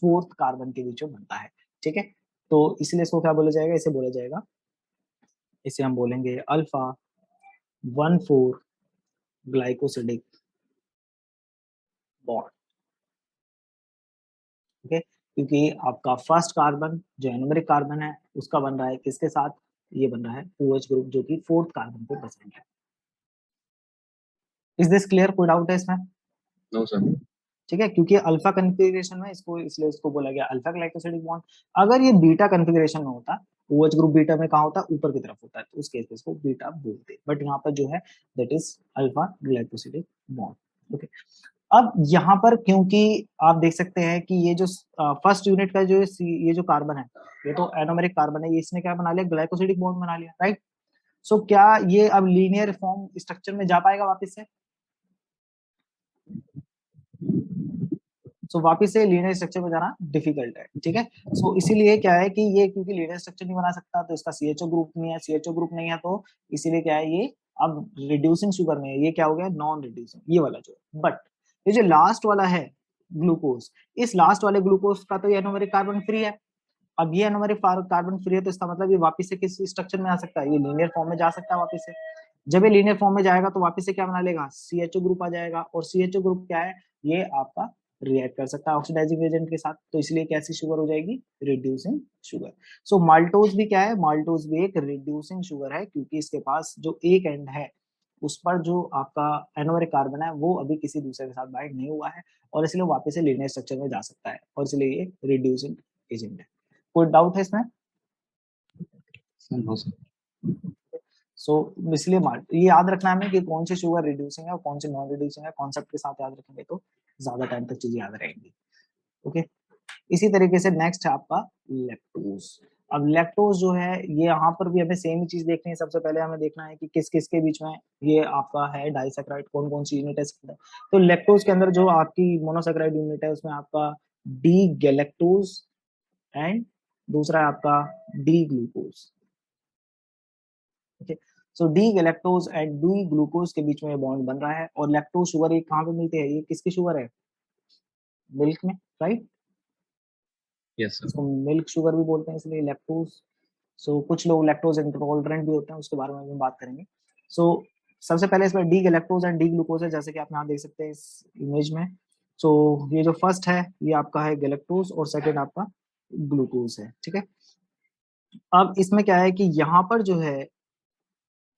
fourth carbon के बीच में बनता है। ठीक है, तो इसलिए इसको क्या बोला जाएगा, इसे बोला जाएगा, इसे हम बोलेंगे अल्फा 1,4 ग्लाइकोसिडिक बॉन्ड। ठीक है, क्योंकि आपका फर्स्ट कार्बन जो एनोमेरिक कार्बन है उसका बन रहा है किसके साथ, ये बन रहा है OH ग्रुप जो कि फोर्थ कार्बन पे प्रेजेंट है। Is this clear? कोई डाउट है इसमें? No sir. ठीक है, क्योंकि अल्फा कन्फिग्रेशन में इसको इसलिए इसको बोला गया अल्फा ग्लाइकोसिडिक बॉन्ड। अगर ये बीटा कन्फिग्रेशन में होता, OH ग्रुप बीटा में कहा होता, ऊपर की तरफ होता है, तो उस केस में इसको बीटा बोलते, बट यहाँ पर जो है that is alpha glycosidic bond. Okay, अब यहाँ पर क्योंकि आप देख सकते हैं कि ये जो फर्स्ट यूनिट का जो ये जो कार्बन है ये तो एनोमेरिक कार्बन है, ये इसने क्या बना लिया, ग्लाइकोसिडिक बॉन्ड बना लिया, राइट। सो क्या ये अब लीनियर फॉर्म स्ट्रक्चर में जा पाएगा वापस से? सो वापस से लीनियर स्ट्रक्चर में जाना डिफिकल्ट है। ठीक है, सो इसीलिए क्या है कि ये क्योंकि लीनियर स्ट्रक्चर नहीं बना सकता तो इसका CHO ग्रुप नहीं है, CHO ग्रुप नहीं है तो इसीलिए क्या है ये अब रिड्यूसिंग शुगर में है, ये क्या हो गया, नॉन रिड्यूसिंग, ये वाला जो है। बट ये जो लास्ट वाला है ग्लूकोज, इस लास्ट वाले ग्लूकोज का तो ये एनोमेरिक कार्बन फ्री है। अब ये एनोमेरिक कार्बन फ्री है तो इसका मतलब ये वापस से किस स्ट्रक्चर में आ सकता है, ये लीनियर फॉर्म में जा सकता है वापस से। जब ये लीनियर फॉर्म में जाएगा तो वापस से क्या बना लेगा, CHO ग्रुप आ जाएगा, और CHO ग्रुप क्या है, ये आपका रिएक्ट कर सकता है ऑक्सीडाइजिंग एजेंट के साथ, तो इसलिए कैसी शुगर हो जाएगी, रिड्यूसिंग शुगर। सो माल्टोज भी क्या है, माल्टोज भी एक रिड्यूसिंग शुगर है, क्योंकि इसके पास जो एक एंड है उस पर जो आपका एनोमेरिक कार्बन है वो अभी किसी दूसरे के साथ बाइंड नहीं हुआ है, और इसलिए वापस से लीनियर स्ट्रक्चर में जा सकता है, और इसलिए ये रिड्यूसिंग एजेंट है। कोई डाउट है इसमें? Sir no sir. सो इसलिए ये याद रखना है हमें कि कौन सी शुगर रिड्यूसिंग है और कौन सी नॉन रिड्यूसिंग है, कॉन्सेप्ट के साथ याद रखेंगे तो ज्यादा टाइम तक चीजें याद रहेंगी। ओके, इसी तरीके से नेक्स्ट है आपका लैक्टोज। अब लैक्टोज जो है ये यहाँ पर भी हमें सेम ही चीज देखनी है। सबसे पहले हमें देखना है कि किस किस के बीच में ये आपका है डाइसेक्राइड, कौन कौन सी यूनिट है इसके अंदर। तो लैक्टोज के अंदर जो आपकी मोनोसेक्राइड यूनिट है उसमें आपका डी गैलेक्टोज एंड दूसरा है आपका D glucose. Okay, so D galactose and D glucose के बीच में बॉन्ड बन रहा है, और लैक्टोज शुगर ये कहाँ पे मिलती है, ये किसकी शुगर है, मिल्क में, राइट। Yes sir. इसको मिल्क शुगर भी बोलते हैं इसलिए लैक्टोज। सो कुछ लोग लैक्टोज इंटॉलरेंट भी होते हैं, उसके बारे में भी बात करेंगे। सो सबसे पहले इसमें D galactose and D glucose है, जैसे कि आप यहाँ देख सकते हैं इस इमेज में। तो ये जो फर्स्ट है ये आपका है गैलेक्टोज और सेकंड आपका ग्लूकोज है, ठीक है। अब इसमें क्या है कि यहाँ पर जो है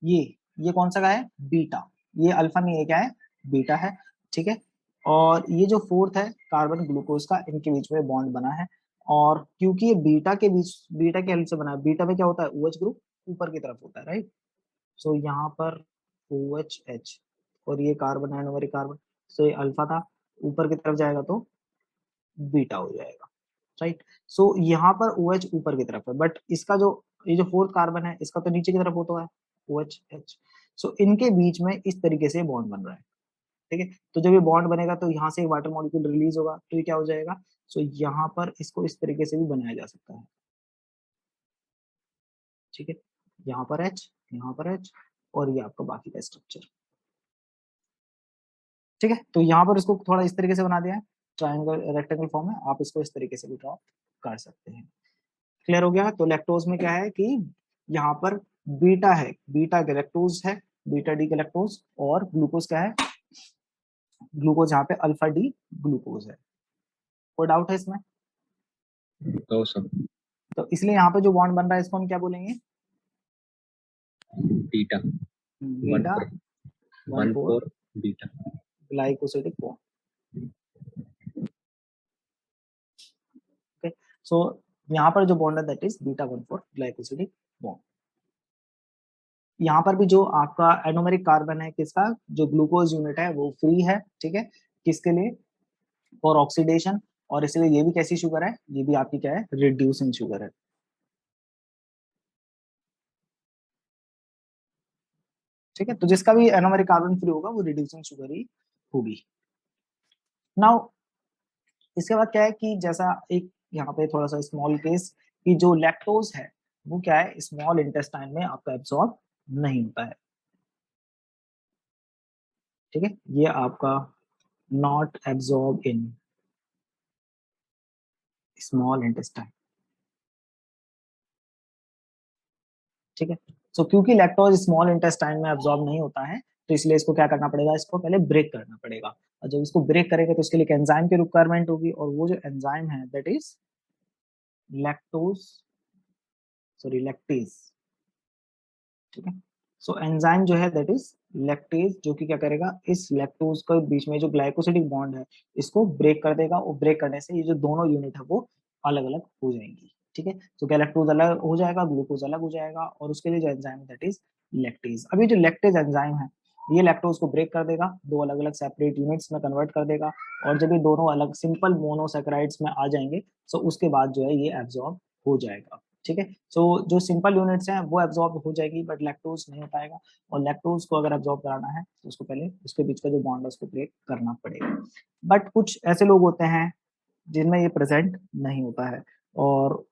ये कौन सा का है, बीटा, ये अल्फा नहीं है, क्या है, बीटा है, ठीक है। और ये जो फोर्थ है कार्बन ग्लूकोज का, इनके बीच में बॉन्ड बना है, और क्योंकि ये बीटा के बीच, बीटा के हेल्प से बना है, बीटा में क्या होता है, OH ग्रुप ऊपर की तरफ होता है, राइट। सो यहाँ पर OH और ये कार्बन है, नंबर कार्बन, सो ये अल्फा था, ऊपर की तरफ जाएगा तो बीटा हो जाएगा, राइट। सो यहाँ पर OH ऊपर की तरफ है, बट इसका जो ये जो फोर्थ कार्बन है इसका तो नीचे की तरफ होता है OH। सो इनके बीच में इस तरीके से बॉन्ड बन रहा है, ठीक है। तो जब ये बॉन्ड बनेगा तो यहाँ से वाटर मॉलिक्यूल रिलीज होगा, तो ये क्या हो जाएगा, सो यहाँ पर इसको इस तरीके से भी बनाया जा सकता है, ठीक है। यहाँ पर H, यहाँ पर H, और ये आपका बाकी का स्ट्रक्चर, ठीक है। तो यहाँ पर इसको थोड़ा इस तरीके से बना दिया है, ट्रायंगल रेक्टेंगल फॉर्म में, आप इसको इस तरीके से भी ड्रॉ कर सकते हैं। क्लियर हो गया। तो लैक्टोज में क्या है कि यहाँ पर बीटा है, बीटा गैलेक्टोज है, बीटा डी गैलेक्टोज, और ग्लूकोज क्या है, ग्लूकोज यहाँ पे अल्फा डी ग्लूकोज है। कोई डाउट है इसमें? No, sir. तो इसलिए यहाँ पे जो बॉन्ड बन रहा है इसको हम क्या बोलेंगे, Beta. Beta 1,4 beta. Glycosidic bond, okay. So यहाँ पर जो बॉन्ड है that is beta 1,4 glycosidic bond. यहाँ पर भी जो आपका एनोमेरिक कार्बन है किसका, जो ग्लूकोज यूनिट है वो फ्री है, ठीक है, किसके लिए, फॉर ऑक्सीडेशन, और इसलिए ये भी कैसी शुगर है, ये भी आपकी क्या है, रिड्यूसिंग शुगर है, ठीक है। तो जिसका भी एनोमेरिक कार्बन फ्री होगा वो रिड्यूसिंग शुगर ही होगी। नाउ इसके बाद क्या है कि जैसा एक यहाँ पे थोड़ा सा स्मॉल केस, कि जो लैक्टोज है वो क्या है, स्मॉल इंटेस्टाइन में आपका एब्सॉर्ब नहीं होता है, ठीक है, ये आपका not absorb in small intestine, ठीक है। सो क्योंकि लैक्टोज स्मॉल इंटेस्टाइन में एब्सॉर्ब नहीं होता है, तो इसलिए इसको क्या करना पड़ेगा, इसको पहले ब्रेक करना पड़ेगा, और जब इसको ब्रेक करेंगे तो इसके लिए एक एंजाइम की रिक्वायरमेंट होगी, और वो जो एंजाइम है that is lactose, sorry lactase, ठीक है। सो एंजाइम जो है दैट इज लैक्टेज, जो कि क्या करेगा, इस लैक्टोज के बीच में जो ग्लाइकोसिडिक बॉन्ड है इसको ब्रेक कर देगा, और ब्रेक करने से ये जो दोनों यूनिट है वो अलग अलग हो जाएंगी, ठीक है। तो गैलेक्टोज अलग हो जाएगा, ग्लूकोज अलग हो जाएगा, और उसके लिए जो एंजाइम है दैट इज लैक्टेज। अभी जो लैक्टेज एंजाइम है ये लैक्टोज को ब्रेक कर देगा, दो अलग अलग सेपरेट यूनिट्स में कन्वर्ट कर देगा, और जब ये दोनों अलग सिंपल मोनोसैकेराइड्स में आ जाएंगे तो उसके बाद जो है ये एब्जॉर्ब हो जाएगा, ठीक है। सो जो सिंपल यूनिट्स हैं वो एब्जॉर्ब हो जाएगी, बट लैक्टोज नहीं हो पाएगा, और लैक्टोज को अगर एब्जॉर्ब कराना है तो उसको पहले उसके बीच का जो बॉन्ड है उसको ब्रेक करना पड़ेगा। बट कुछ ऐसे लोग होते हैं जिनमें ये प्रेजेंट नहीं होता है, और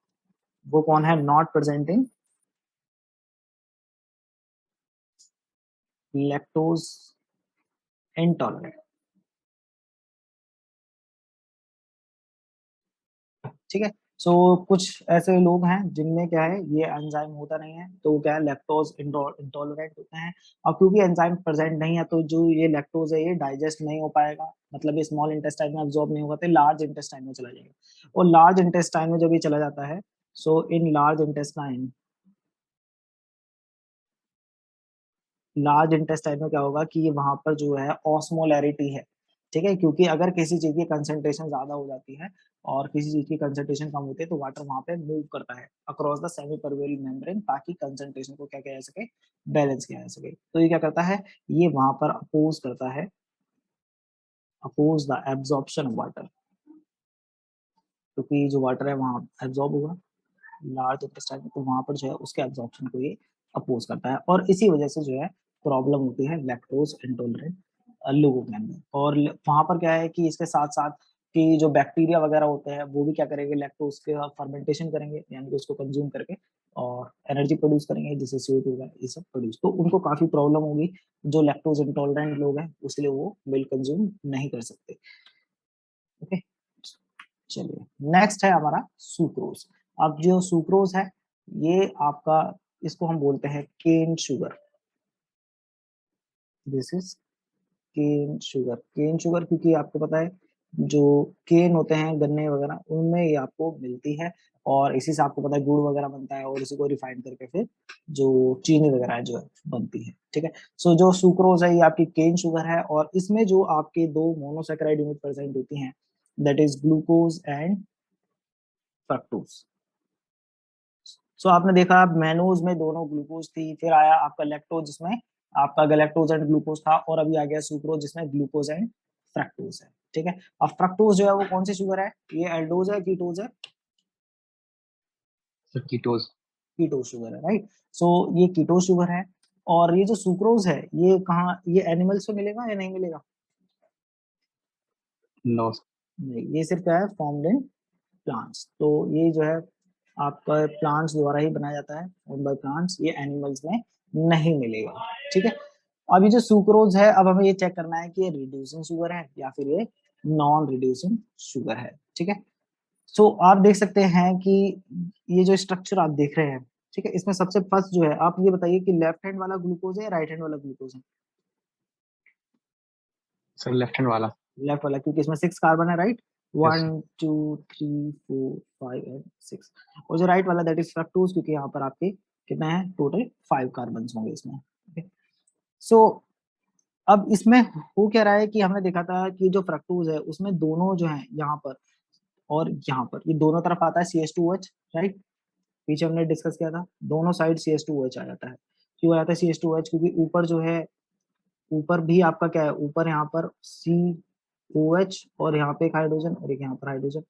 वो कौन है, नॉट प्रेजेंटिंग लैक्टोज इंटॉलरेंट, ठीक है। सो कुछ ऐसे लोग हैं जिनमें क्या है ये एंजाइम होता नहीं है, तो वो क्या है लैक्टोज इंटॉलरेंट होते हैं, और क्योंकि एंजाइम प्रेजेंट नहीं है तो जो ये लैक्टोज है ये डाइजेस्ट नहीं हो पाएगा, मतलब ये स्मॉल इंटेस्टाइन में अब्सॉर्ब नहीं होगा, तो लार्ज इंटेस्टाइन में चला जाएगा, और लार्ज इंटेस्टाइन में जब ये चला जाता है, so in large intestine, large intestine में क्या होगा कि वहां पर जो है ऑस्मोलैरिटी है, ठीक है, क्योंकि अगर किसी चीज की कंसंट्रेशन ज्यादा हो जाती है और किसी चीज की कंसंट्रेशन कम होती है तो वाटर वहां पे मूव करता है अक्रॉस द सेमी परवेल मेम्ब्रेन, ताकि कंसंट्रेशन को क्या किया जा सके, बैलेंस किया जा सके। तो ये क्या करता है, ये वहां पर अपोज करता है, oppose the absorption of water, क्योंकि जो वाटर है वहां एब्जॉर्ब होगा लार्ज इंटेस्टाइन में, तो वहां पर जो है उसके एब्जॉर्प्शन को ये अपोज करता है, और इसी वजह से जो है प्रॉब्लम होती है लैक्टोज इंटॉलरेंट लोगों के अंदर। और वहां पर क्या है कि इसके साथ साथ कि जो बैक्टीरिया वगैरह होते हैं वो भी क्या करेंगे, लैक्टोज के फर्मेंटेशन करेंगे, यानी कि उसको कंज्यूम करके और एनर्जी प्रोड्यूस करेंगे, जिससे CO2 का ये सब प्रोड्यूस, तो उनको काफी प्रॉब्लम होगी, जो लैक्टोज इंटॉलरेंट लोग हैं उसलिए वो मिल्क कंज्यूम नहीं कर सकते, ओके। चलिए नेक्स्ट है हमारा सुक्रोज। अब जो सुक्रोज है ये आपका, इसको हम बोलते हैं cane sugar, this is cane sugar क्योंकि आपको पता है जो केन होते हैं गन्ने वगैरह उनमें ये आपको मिलती है और इसी से आपको पता है गुड़ वगैरह बनता है और इसी को रिफाइन करके फिर जो चीनी वगैरह है जो है बनती है। ठीक है, सो जो सुक्रोज है ये आपकी केन शुगर है और इसमें जो आपके दो मोनोसेकेराइड यूनिट प्रेजेंट होती हैं that is glucose and fructose. So आपने देखा मैनोज में दोनों ग्लूकोज थी, फिर आया आपका लैक्टोज जिसमें आपका गैलेक्टोज एंड ग्लूकोज था और अभी आ गया सुक्रोज जिसमें ग्लूकोज एंड फ्रक्टोज है। ठीक है, अब फ्रक्टोज जो है वो कौन सी शुगर है, ये एल्डोज है कीटोज है? सर कीटोज। कीटोज शुगर है, राइट। सो ये कीटोज शुगर है और ये जो सुक्रोज है ये कहाँ, ये एनिमल्स में मिलेगा या नहीं मिलेगा? नो। नहीं, ये सिर्फ क्या है, फॉर्म्ड इन प्लांट्स। तो ये जो है आपका प्लांट्स द्वारा ही बनाया जाता है, ओन बाय प्लांट्स, ये एनिमल्स में नहीं मिलेगा। ठीक है, अब ये जो सुक्रोज है अब हमें ये चेक करना है कि ये रिड्यूसिंग शुगर है या फिर ये नॉन रिड्यूसिंग शुगर है। ठीक है, सो आप देख सकते हैं कि ये जो स्ट्रक्चर आप देख रहे हैं, ठीक है, इसमें सबसे फर्स्ट जो है आप ये बताइए कि लेफ्ट हैंड वाला ग्लूकोज है या राइट हैंड वाला ग्लूकोज है? सर लेफ्ट हैंड वाला। लेफ्ट वाला, क्योंकि इसमें 6 कार्बन है, राइट। Yes 1 2 3 4 5 and 6। और जो राइट वाला दैट इज फ्रक्टोज, क्योंकि यहाँ पर आपके कितने हैं टोटल 5 कार्बन होंगे इसमें। सो अब इसमें हो क्या रहा है कि हमने देखा था कि जो फ्रक्टोज है उसमें दोनों जो है यहाँ पर और यहाँ पर ये दोनों तरफ आता है CH2OH, राइट। पीछे हमने डिस्कस किया था दोनों साइड CH2OH आ जाता है। क्यों आ जाता है CH2OH? क्योंकि ऊपर जो है, ऊपर भी आपका क्या है, ऊपर यहाँ पर COH और यहाँ पे एक हाइड्रोजन और एक यहाँ पर हाइड्रोजन,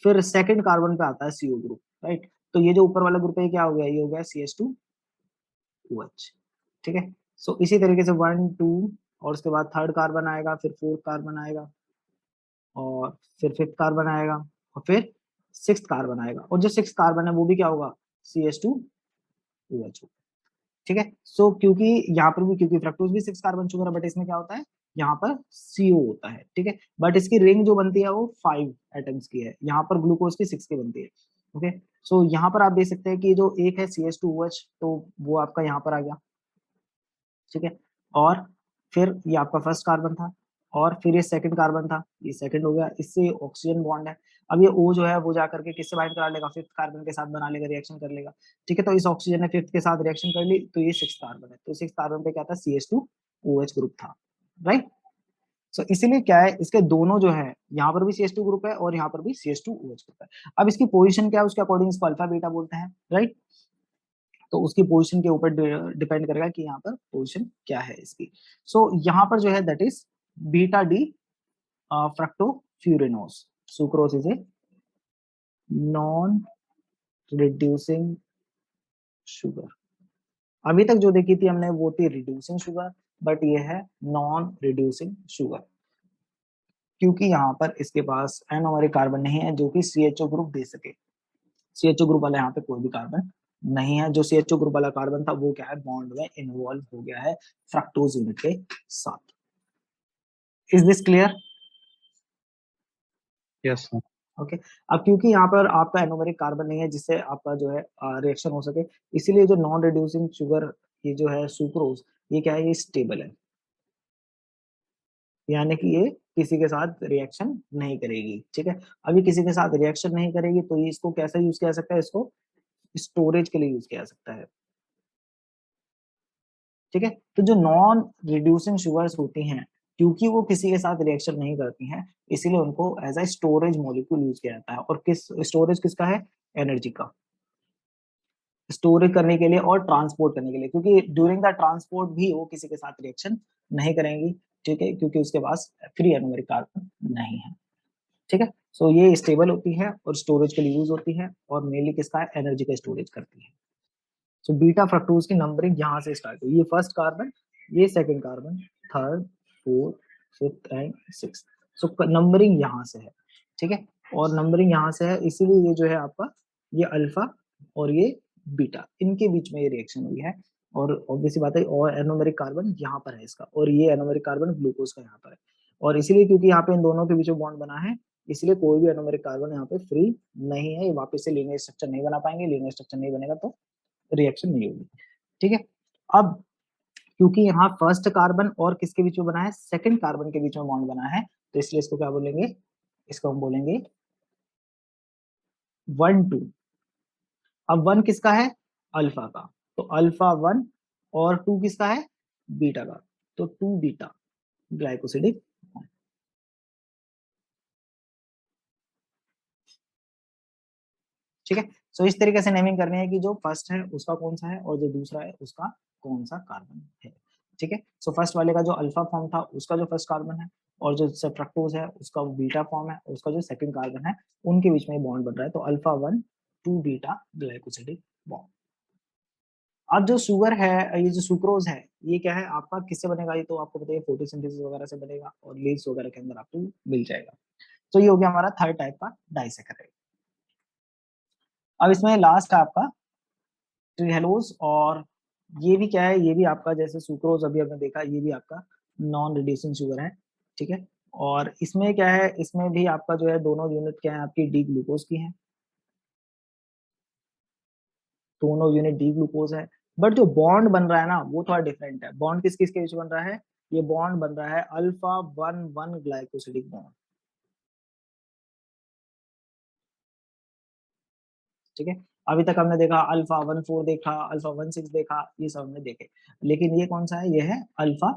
फिर सेकंड कार्बन पे आता है CO ग्रुप, राइट। तो ये जो ऊपर वाला ग्रुप है क्या हो गया, ये हो गया CH2OH। ठीक है, सो इसी तरीके से 1 2 और उसके बाद थर्ड कार्बन आएगा, फिर फोर्थ कार्बन आएगा और फिर फिफ्थ कार्बन आएगा और फिर सिक्स्थ कार्बन आएगा और जो सिक्स्थ कार्बन है वो भी क्या होगा, CH2OH। ठीक है, सो क्योंकि यहाँ पर भी, क्योंकि फ्रक्टोज भी 6 कार्बन शुगर है बट इसमें क्या होता है, यहाँ पर CO होता है। ठीक है, बट इसकी रिंग जो बनती है वो 5 एटम्स की है, यहाँ पर ग्लूकोज की 6 की बनती है। ओके, सो यहाँ पर आप देख सकते हैं कि जो एक है CH2OH तो वो आपका यहाँ पर आ गया। ठीक है, और फिर ये आपका फर्स्ट कार्बन था और फिर ये सेकंड कार्बन था, ये सेकंड हो गया, इससे ऑक्सीजन बॉन्ड है। अब ये O जो है वो जाकर के किससे बाइंड करा लेगा, फिफ्थ कार्बन के साथ बना लेगा, रिएक्शन कर लेगा। ठीक है, तो इस ऑक्सीजन ने फिफ्थ के साथ रिएक्शन कर ली तो ये सिक्स कार्बन है, तो सिक्स कार्बन पे क्या था, CH2OH ग्रुप था, राइट। सो इसीलिए क्या है, इसके दोनों जो है यहाँ पर भी CH2 ग्रुप है और यहाँ पर भी CH2OH ग्रुप है। अब इसकी पोजीशन क्या है उसके अकॉर्डिंग इसको अल्फा बीटा बोलते हैं, राइट। तो उसकी पोजीशन के ऊपर डिपेंड करेगा कि यहाँ पर पोजीशन क्या है इसकी। सो यहाँ पर जो है that is beta D fructofuranose. Sucrose is a non reducing sugar. अभी तक जो देखी थी हमने वो थी रिड्यूसिंग शुगर, बट ये है नॉन रिड्यूसिंग शुगर क्योंकि यहाँ पर इसके पास एनोमरिक कार्बन नहीं है जो कि CHO ग्रुप दे सके। CHO ग्रुप वाला यहाँ पे कोई भी कार्बन नहीं है, जो CHO ग्रुप वाला कार्बन था वो क्या है, बॉन्ड में इन्वॉल्व हो गया है फ्रक्टोज यूनिट के साथ। Is this clear? Yes sir. Okay, अब क्योंकि यहाँ पर आपका एनोमेरिक कार्बन नहीं है जिससे आपका जो है रिएक्शन हो सके, इसीलिए जो नॉन रिड्यूसिंग शुगर ये जो है सुक्रोज, ये क्या है, ये स्टेबल है, यानी कि ये किसी के साथ रिएक्शन नहीं करेगी। ठीक है, अभी किसी के साथ रिएक्शन नहीं करेगी तो ये इसको कैसे यूज किया जा सकता है, इसको स्टोरेज के लिए यूज किया जा सकता है। ठीक है, तो जो नॉन रिड्यूसिंग शुगर्स होती हैं क्योंकि वो किसी के साथ रिएक्शन नहीं करती हैं इसीलिए उनको as a storage molecule use किया जाता है। और किस स्टोरेज किसका है, एनर्जी का, स्टोरेज करने के लिए और ट्रांसपोर्ट करने के लिए, क्योंकि ड्यूरिंग द ट्रांसपोर्ट भी वो किसी के साथ रिएक्शन नहीं करेंगी। ठीक है, क्योंकि उसके पास फ्री एनोमेरिक कार्बन नहीं है। ठीक है, सो ये स्टेबल होती है और स्टोरेज के लिए यूज होती है और मेनली किसका है, एनर्जी का स्टोरेज करती है। सो बीटा फ्रक्टोज की नंबरिंग यहाँ से स्टार्ट हुई, ये फर्स्ट कार्बन, ये second carbon, third, fourth, fifth and sixth. So numbering यहाँ से है। ठीक है, और नंबरिंग यहाँ से है इसीलिए ये जो है आपका, ये अल्फा और ये बीटा, इनके बीच में ये रिएक्शन हुई है। और ऑब्वियसली बात है, और एनोमेरिक कार्बन यहाँ पर है इसका, और ये एनोमेरिक कार्बन ग्लूकोज का यहाँ पर है। और इसीलिए क्योंकि यहाँ पे इन दोनों के बीच में बॉन्ड बना है इसलिए कोई भी एनोमेरिक कार्बन यहाँ पे फ्री नहीं है, ये वापस से लीनियर स्ट्रक्चर नहीं बना पाएंगे, लीनियर स्ट्रक्चर नहीं बनेगा तो रिएक्शन नहीं होगी। ठीक है, अब क्योंकि यहाँ फर्स्ट कार्बन और किसके बीच में बना है, सेकंड कार्बन के बीच में बॉन्ड बना है, तो इसलिए इसको क्या बोलेंगे, इसको हम बोलेंगे 1 2। अब 1 किसका है, अल्फा का, तो अल्फा 1 और 2 किसका है, बीटा का, तो 2 बीटा ग्लाइकोसिडिक। ठीक है, सो इस तरीके से नेमिंग करनी है कि जो फर्स्ट है उसका कौन सा है और जो दूसरा है उसका कौन सा कार्बन है। ठीक है, सो फर्स्ट वाले का जो अल्फा फॉर्म था उसका जो फर्स्ट कार्बन है, और जो फ्रक्टोज है उसका बीटा फॉर्म है, उसका जो सेकंड कार्बन है, उनके बीच में बॉन्ड बन रहा है, तो अल्फा 1 2 बीटा ग्लाइकोसिडिक बॉन्ड। अब जो शुगर है, ये जो सुक्रोज है, ये क्या है आपका, किससे बनेगा, ये तो आपको बताइए फोटोसिंथेसिस वगैरह से बनेगा और लीव्स वगैरह के अंदर आपको मिल जाएगा। तो ये हो गया हमारा थर्ड टाइप का डाइसेकेराइड। अब इसमें लास्ट आपका ट्रिहेलोज, और ये भी क्या है, ये भी आपका जैसे सुक्रोज अभी हमने देखा, ये भी आपका नॉन रिड्यूसिंग शुगर है। ठीक है, और इसमें क्या है, इसमें भी आपका जो है दोनों यूनिट क्या है आपकी डी ग्लूकोज की है, दोनों यूनिट डी ग्लूकोज है, बट जो बॉन्ड बन रहा है ना वो थोड़ा डिफरेंट है। बॉन्ड किस किस के बीच बन रहा है, ये बॉन्ड बन रहा है अल्फा 1 1 ग्लाइकोसिडिक बॉन्ड। ठीक है, अभी तक हमने देखा अल्फा 1 4 देखा, अल्फा 1 6 देखा, ये सब हमने देखे, लेकिन ये कौन सा है, ये है अल्फा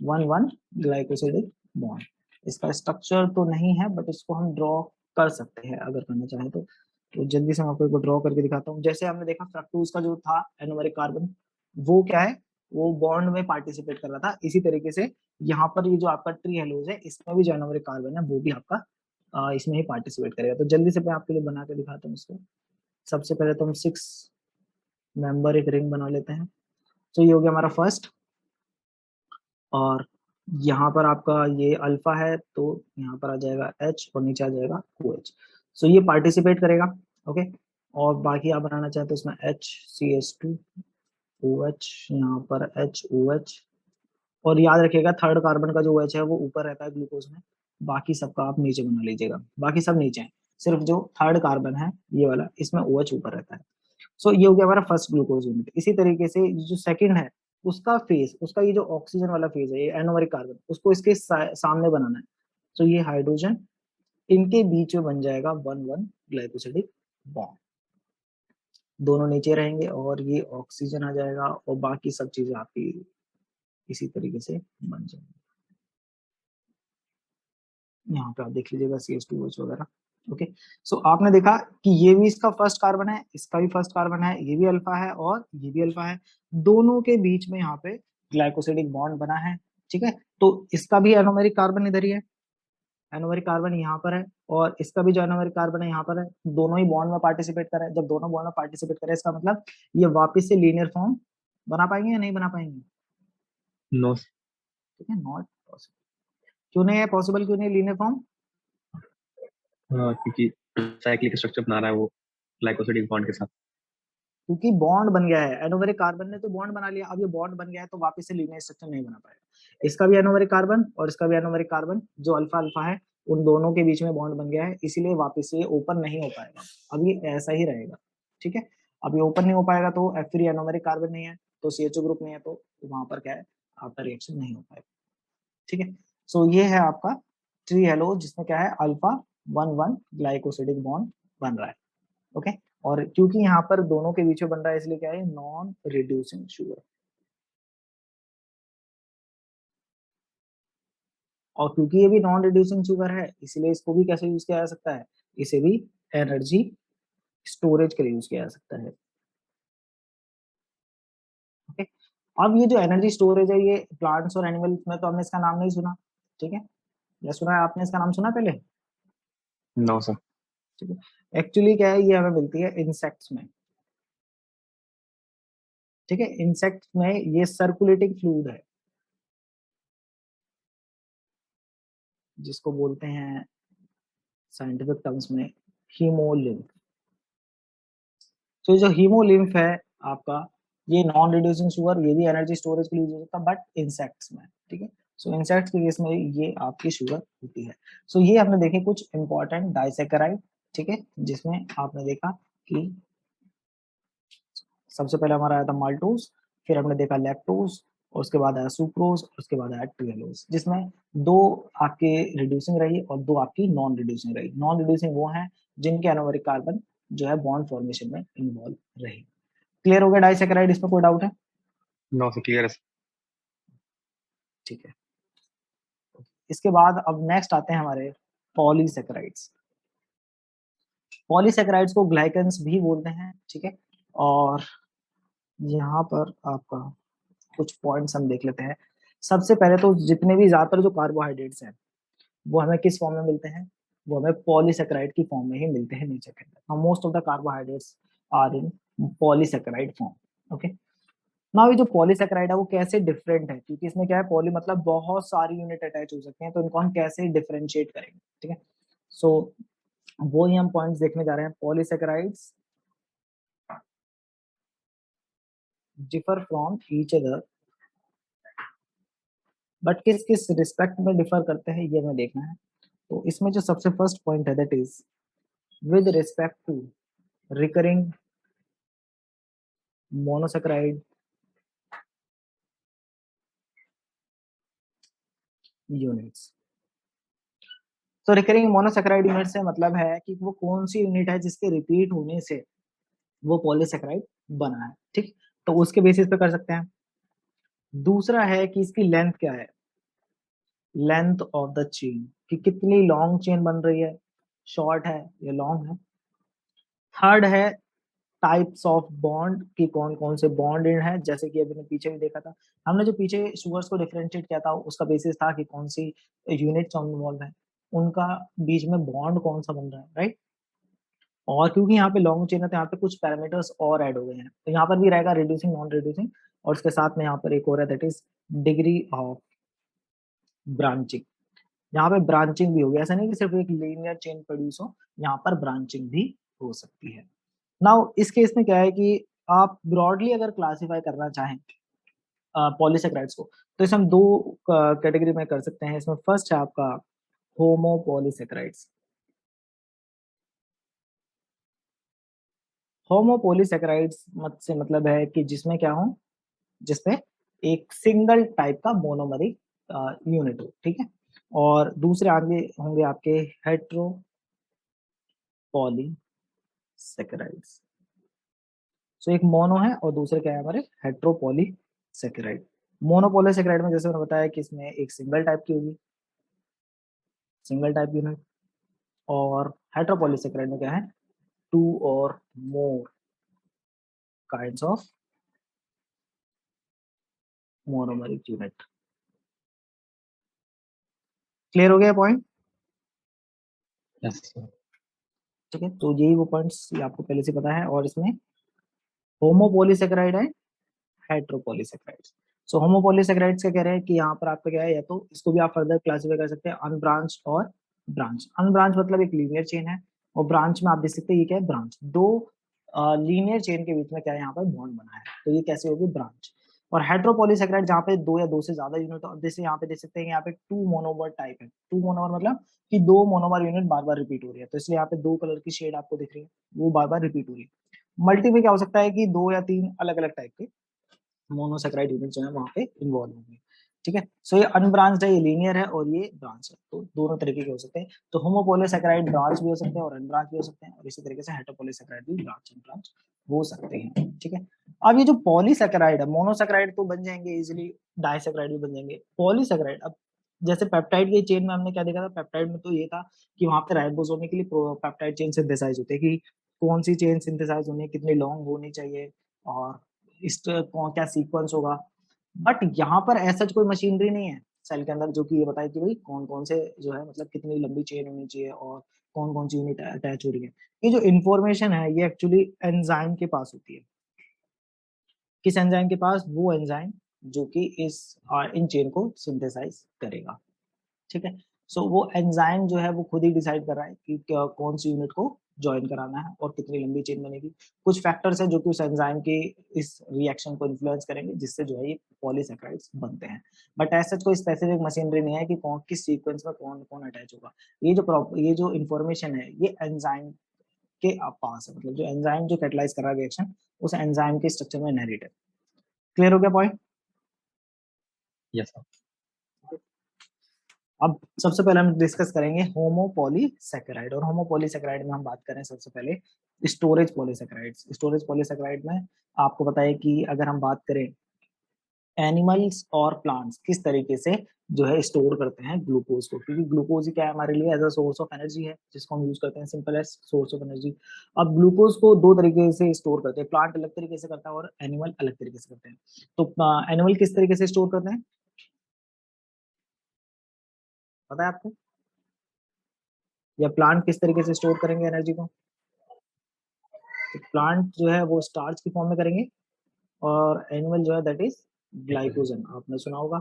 1 1 ग्लाइकोसिडिक बॉन्ड। इसका स्ट्रक्चर तो नहीं है बट इसको हम ड्रॉ कर सकते हैं अगर करना चाहें तो जल्दी से मैं आपको ड्रॉ करके दिखाता हूँ। जैसे हमने देखा फ्रक्टोज का जो था एनोमेरिक कार्बन, वो क्या है, वो बॉन्ड में पार्टिसिपेट कर रहा था, इसी तरीके से यहाँ पर ये जो आपका ट्री हेलोज है इसमें भी जो एनोमेरिक कार्बन है वो भी आपका इसमें ही पार्टिसिपेट करेगा। तो जल्दी से मैं आपके लिए बना के दिखाता हूँ इसको। सबसे पहले तो हम 6 मेंबर एक रिंग बना लेते हैं। तो ये हो गया हमारा फर्स्ट, और यहाँ पर आपका ये अल्फा है तो यहाँ पर आ जाएगा H और नीचे आ जाएगा OH। सो ये पार्टिसिपेट करेगा। ओके, और बाकी आप बनाना चाहते हो इसमें HCH2 OH, यहाँ पर HOH, और याद रखिएगा थर्ड कार्बन का जो OH है वो ऊपर रहता है ग्लूकोज में, बाकी सबका आप नीचे बना लीजिएगा, बाकी सब नीचे है, सिर्फ जो थर्ड कार्बन है ये वाला इसमें OH ऊपर रहता है। सो ये हो गया हमारा फर्स्ट ग्लूकोज यूनिट। इसी तरीके से जो सेकंड है उसका फेज, उसका ये जो ऑक्सीजन वाला फेज है, ये एनोमरिक कार्बन, उसको इसके सामने बनाना है। तो ये हाइड्रोजन इनके बीच में बन जाएगा 1 1 ग्लाइकोसिडिक बॉन्ड, दोनों नीचे रहेंगे और ये ऑक्सीजन आ जाएगा और बाकी सब चीजें आपकी इसी तरीके से बन जाएंगी। यहाँ पे आप देख लीजिएगा CH2OH वगैरह। ओके, सो आपने देखा कि ये भी इसका फर्स्ट कार्बन है, इसका भी फर्स्ट कार्बन है, ये भी अल्फा है और ये भी अल्फा है, दोनों के बीच में यहाँ पे ग्लाइकोसिडिक बॉन्ड बना है। ठीक है, तो इसका भी एनोमेरिक कार्बन इधर ही है, एनोमेरिक कार्बन यहाँ पर है, और इसका भी जो एनोमेरिक कार्बन है यहाँ पर है, दोनों ही बॉन्ड में पार्टिसिपेट कर रहे हैं। जब दोनों बॉन्ड में पार्टिसिपेट कर रहे हैं इसका मतलब ये वापिस से लीनियर फॉर्म बना पाएंगे या नहीं बना पाएंगे। नो। ठीक है, नॉट पॉसिबल। क्यों नहीं है पॉसिबल, क्यों नहीं लीनियर फॉर्म, क्योंकि साइक्लिक स्ट्रक्चर बना रहा है वो ग्लाइकोसिडिक बॉन्ड के साथ। क्योंकि बॉन्ड बन गया है, एनोमेरिक कार्बन ने तो बॉन्ड बना लिया, अब ये बॉन्ड बन गया है तो वापस से लीनियर स्ट्रक्चर नहीं बना पाएगा। इसका भी एनोमेरिक कार्बन और इसका भी एनोमेरिक कार्बन जो अल्फा अल्फा है उन दोनों के बीच में बॉन्ड बन गया है, इसीलिए वापस से ये ओपन नहीं हो पाएगा, अब ये ऐसा ही रहेगा। ठीक है, अब ये ओपन नहीं हो पाएगा तो F3 एनोमेरिक कार्बन नहीं है तो CHO ग्रुप नहीं है, तो वहां पर क्या है आपका रिएक्शन नहीं हो पाएगा। ठीक है, सो ये है आपका ट्री हेलो जिसमें क्या है अल्फा 1 1 ग्लाइकोसिडिक बॉन्ड बन रहा है। ओके, और क्योंकि यहाँ पर दोनों के बीच में बन रहा है इसलिए क्या है नॉन रिड्यूसिंग शुगर, और क्योंकि ये भी नॉन रिड्यूसिंग शुगर है इसलिए इसको भी कैसे यूज किया जा सकता है, इसे भी एनर्जी स्टोरेज के लिए यूज किया जा सकता है। ओके, अब ये जो एनर्जी स्टोरेज है ये प्लांट्स और एनिमल्स में तो हमने इसका नाम नहीं सुना। ठीक है, या सुना है आपने, इसका नाम सुना पहले। No sir. ठीक है, एक्चुअली क्या है ये हमें मिलती है इंसेक्ट्स में। ठीक है, इंसेक्ट्स में ये सर्कुलेटिंग फ्लूइड है जिसको बोलते हैं साइंटिफिक टर्म्स में हीमोलिम्फ। तो जो हीमोलिम्फ है आपका, ये नॉन रिड्यूसिंग शुगर, ये भी एनर्जी स्टोरेज के लिए यूज होता है बट इंसेक्ट्स में। ठीक है, सो इंसेक्ट्स के केस में ये आपकी शुगर होती है। सो ये आपने देखे कुछ इंपॉर्टेंट डाइसेकेराइड। ठीक है, जिसमें आपने देखा कि सबसे पहले हमारा आया था माल्टोज, फिर हमने देखा लैक्टोज, और उसके बाद आया सुक्रोज, उसके बाद आया ट्रियोलोज, जिसमें 2 आपके रिड्यूसिंग रही और 2 आपकी नॉन रिड्यूसिंग रही। नॉन रिड्यूसिंग वो हैं जिनके एनोमेरिक कार्बन जो है बॉन्ड फॉर्मेशन में इन्वॉल्व रही। क्लियर हो गया डाइसैकेराइड, इसमें कोई डाउट है? नो सर, क्लियर है। ठीक है। इसके बाद अब नेक्स्ट आते हैं हमारे पॉलीसेकेराइड्स। पॉलीसेकेराइड्स को ग्लाइकन्स भी बोलते हैं, ठीक है। और यहाँ पर आपका कुछ पॉइंट्स हम देख लेते हैं। सबसे पहले तो जितने भी ज्यादातर जो कार्बोहाइड्रेट्स हैं वो हमें किस फॉर्म में मिलते हैं? वो हमें पॉलीसेकेराइड की फॉर्म में ही मिलते हैं नेचर के अंदर। Most of the carbohydrates are in polysaccharide form. Okay, now ये जो पॉलीसेकेराइड है वो कैसे डिफरेंट है, क्योंकि इसमें क्या है, पॉली मतलब बहुत सारी यूनिट अटैच हो सकते हैं, तो इनको हम कैसे डिफरेंशिएट करेंगे, ठीक है। सो वो ही हम पॉइंट्स देखने जा रहे हैं। Polysaccharides differ from each other, but किस किस रिस्पेक्ट में डिफर करते हैं ये हमें देखना है। तो इसमें जो सबसे फर्स्ट पॉइंट है that is with respect to recurring monosaccharide units. तो रिकरिंग मोनोसेकेराइड यूनिट से मतलब है कि वो कौन सी यूनिट है जिसके रिपीट होने से वो पॉलीसेकेराइड बना है, ठीक। तो उसके बेसिस पे कर सकते हैं। दूसरा है कि इसकी लेंथ क्या है, लेंथ ऑफ द चेन, कि कितनी लॉन्ग चेन बन रही है, शॉर्ट है या लॉन्ग है। थर्ड है टाइप्स ऑफ बॉन्ड, कि कौन कौन से बॉन्ड है, जैसे कि अभी ने पीछे भी देखा था, हमने जो पीछे शुगर्स को डिफरेंशिएट किया था उसका बेसिस था कि कौन सी यूनिट्स इन्वॉल्व है, उनका बीच में बॉन्ड कौन सा बन रहा है, राइट। और क्योंकि यहाँ पे लॉन्ग चेन है तो यहाँ पे कुछ पैरामीटर्स और ऐड हो गए हैं, तो यहाँ पर भी रहेगा रिड्यूसिंग नॉन रिड्यूसिंग, और उसके साथ में यहाँ पर एक और है that is degree of branching. यहाँ पे ब्रांचिंग भी होगी, ऐसा नहीं कि सिर्फ एक लीनियर चेन प्रोड्यूस हो, यहाँ पर ब्रांचिंग भी हो सकती है। नाउ इस केस में क्या है कि आप ब्रॉडली अगर क्लासिफाई करना चाहें पॉलीसेकेराइड्स को, तो इसे हम 2 कैटेगरी में कर सकते हैं। इसमें फर्स्ट है आपका होमोपॉलीसेकेराइड्स। होमोपॉलीसेकेराइड्स मत से मतलब है कि जिसमें क्या हो, जिसमें एक सिंगल टाइप का मोनोमरिक यूनिट हो, ठीक है। और दूसरे आगे होंगे आपके हेट्रोपॉलीसेकेराइड्स। सो एक मोनो है और दूसरे क्या है हमारे हेट्रोपॉलीसेकेराइड। मोनोपॉलीसेकेराइड में जैसे मैंने बताया कि इसमें एक सिंगल टाइप की होगी, सिंगल टाइप यूनिट। और हेट्रोपॉलीसेकेराइड में क्या है, 2 और मोर काइंड्स ऑफ मोनोमरिक यूनिट। क्लियर हो गया पॉइंट? Yes sir. ठीक है, तो यही वो पॉइंट्स आपको पहले से पता है। और इसमें होमोपॉलीसेकेराइड है, हेट्रोपॉलीसेकेराइड्स। सो होमोपॉलीसेकेराइड्स का कह रहे हैं कि यहाँ पर आपका क्या है, या तो इसको भी आप फर्दर क्लासिफाई कर सकते हैं अनब्रांच और ब्रांच। अनब्रांच मतलब एक लीनियर चेन है, और ब्रांच में आप देख सकते हैं ये क्या है, ब्रांच। 2 लीनियर चेन के बीच में क्या है, यहाँ पर बॉन्ड बना है, तो ये कैसे होगी, ब्रांच। और हेट्रोपॉलीसेकेराइड जहाँ पे 2 या 2 से ज्यादा यूनिट, और जैसे यहाँ पे देख सकते हैं यहाँ पे 2 मोनोमर टाइप है। 2 मोनोमर मतलब कि 2 मोनोमर यूनिट बार बार रिपीट हो रही है, तो इसलिए यहाँ पे 2 कलर की शेड आपको दिख रही है, वो बार बार रिपीट हो रही है। मल्टी में क्या हो सकता है कि 2 या 3 अलग अलग टाइप के मोनोसेकेराइड यूनिट जो है वहां पे इन्वॉल्व होंगे, ठीक है। सो ये अनब्रांच्ड है, ये लीनियर है, और ये ब्रांच है, तो दोनों तरीके के हो सकते हैं। तो होमोपॉलीसेकेराइड ब्रांच भी हो सकते हैं और अनब्रांच भी हो सकते हैं, और इसी तरीके से हेट्रोपॉलीसेकेराइड भी ब्रांच अनब्रांच हो सकते हैं, ठीक है। अब ये जो पॉलीसेकेराइड है, मोनोसेकेराइड तो बन जाएंगे इजीली, डाइसेकेराइड भी बन जाएंगे। पॉलीसेकेराइड, अब जैसे पेप्टाइड की चेन में हमने क्या देखा था, पेप्टाइड में तो ये था कि वहां पे राइबोसोम होने के लिए पेप्टाइड चेन सिंथेसाइज होते हैं, कि कौन सी चेन सिंथेसाइज होनी है, कितनी लॉन्ग होनी चाहिए, और इस क्या सीक्वेंस होगा। बट यहाँ पर ऐसा कोई मशीनरी नहीं है सेल के अंदर जो कि ये बताए कि भाई कौन कौन से जो है मतलब कितनी लंबी चेन होनी चाहिए और कौन कौन सी यूनिट अटैच हो रही है। ये जो इन्फॉर्मेशन है ये एक्चुअली एंजाइम के पास होती है। किस एंजाइम के पास? वो एंजाइम जो कि इस इन चेन को सिंथेसाइज करेगा, ठीक है। सो वो एंजाइम जो है वो खुद ही डिसाइड कर रहा है कि कौन सी यूनिट को ज्वाइन कराना है और कितनी लंबी चेन बनेगी। कुछ फैक्टर्स हैं जो कि उस एंजाइम के इस रिएक्शन को इन्फ्लुएंस करेंगे, जिससे जो है ये पॉलीसैकेराइड्स बनते हैं। बट ऐसा कोई स्पेसिफिक मशीनरी नहीं है कि कौन किस सीक्वेंस में कौन कौन अटैच होगा। ये जो इन्फॉर्मेशन है ये एंजाइम के पास है, मतलब जो एंजाइम जो कैटलाइज कर रहा है रिएक्शन, उस एंजाइम के स्ट्रक्चर में इनहेरिट है। क्लियर हो गया पॉइंट? Yes sir. अब सबसे पहले हम डिस्कस करेंगे होमोपॉलीसैकेराइड, और होमोपॉलीसैकेराइड में हम बात करें सबसे पहले स्टोरेज पॉलीसैकेराइड्स। स्टोरेज पॉलीसैकेराइड में आपको पता है कि अगर हम बात करें एनिमल्स और प्लांट्स किस तरीके से जो है स्टोर करते हैं ग्लूकोज को, क्योंकि ग्लूकोज ही क्या है हमारे लिए as a source of energy है, जिसको हम यूज करते हैं simple as source of energy. अब ग्लूकोज को दो तरीके से स्टोर करते हैं, प्लांट अलग तरीके से करता है और एनिमल अलग तरीके से करते हैं। तो एनिमल किस तरीके से स्टोर करते हैं, पता है आपको? या प्लांट किस तरीके से स्टोर करेंगे एनर्जी को? तो प्लांट जो है वो स्टार्च की फॉर्म में करेंगे, और एनिमल जो है दैट इज ग्लाइकोजन। आपने सुना होगा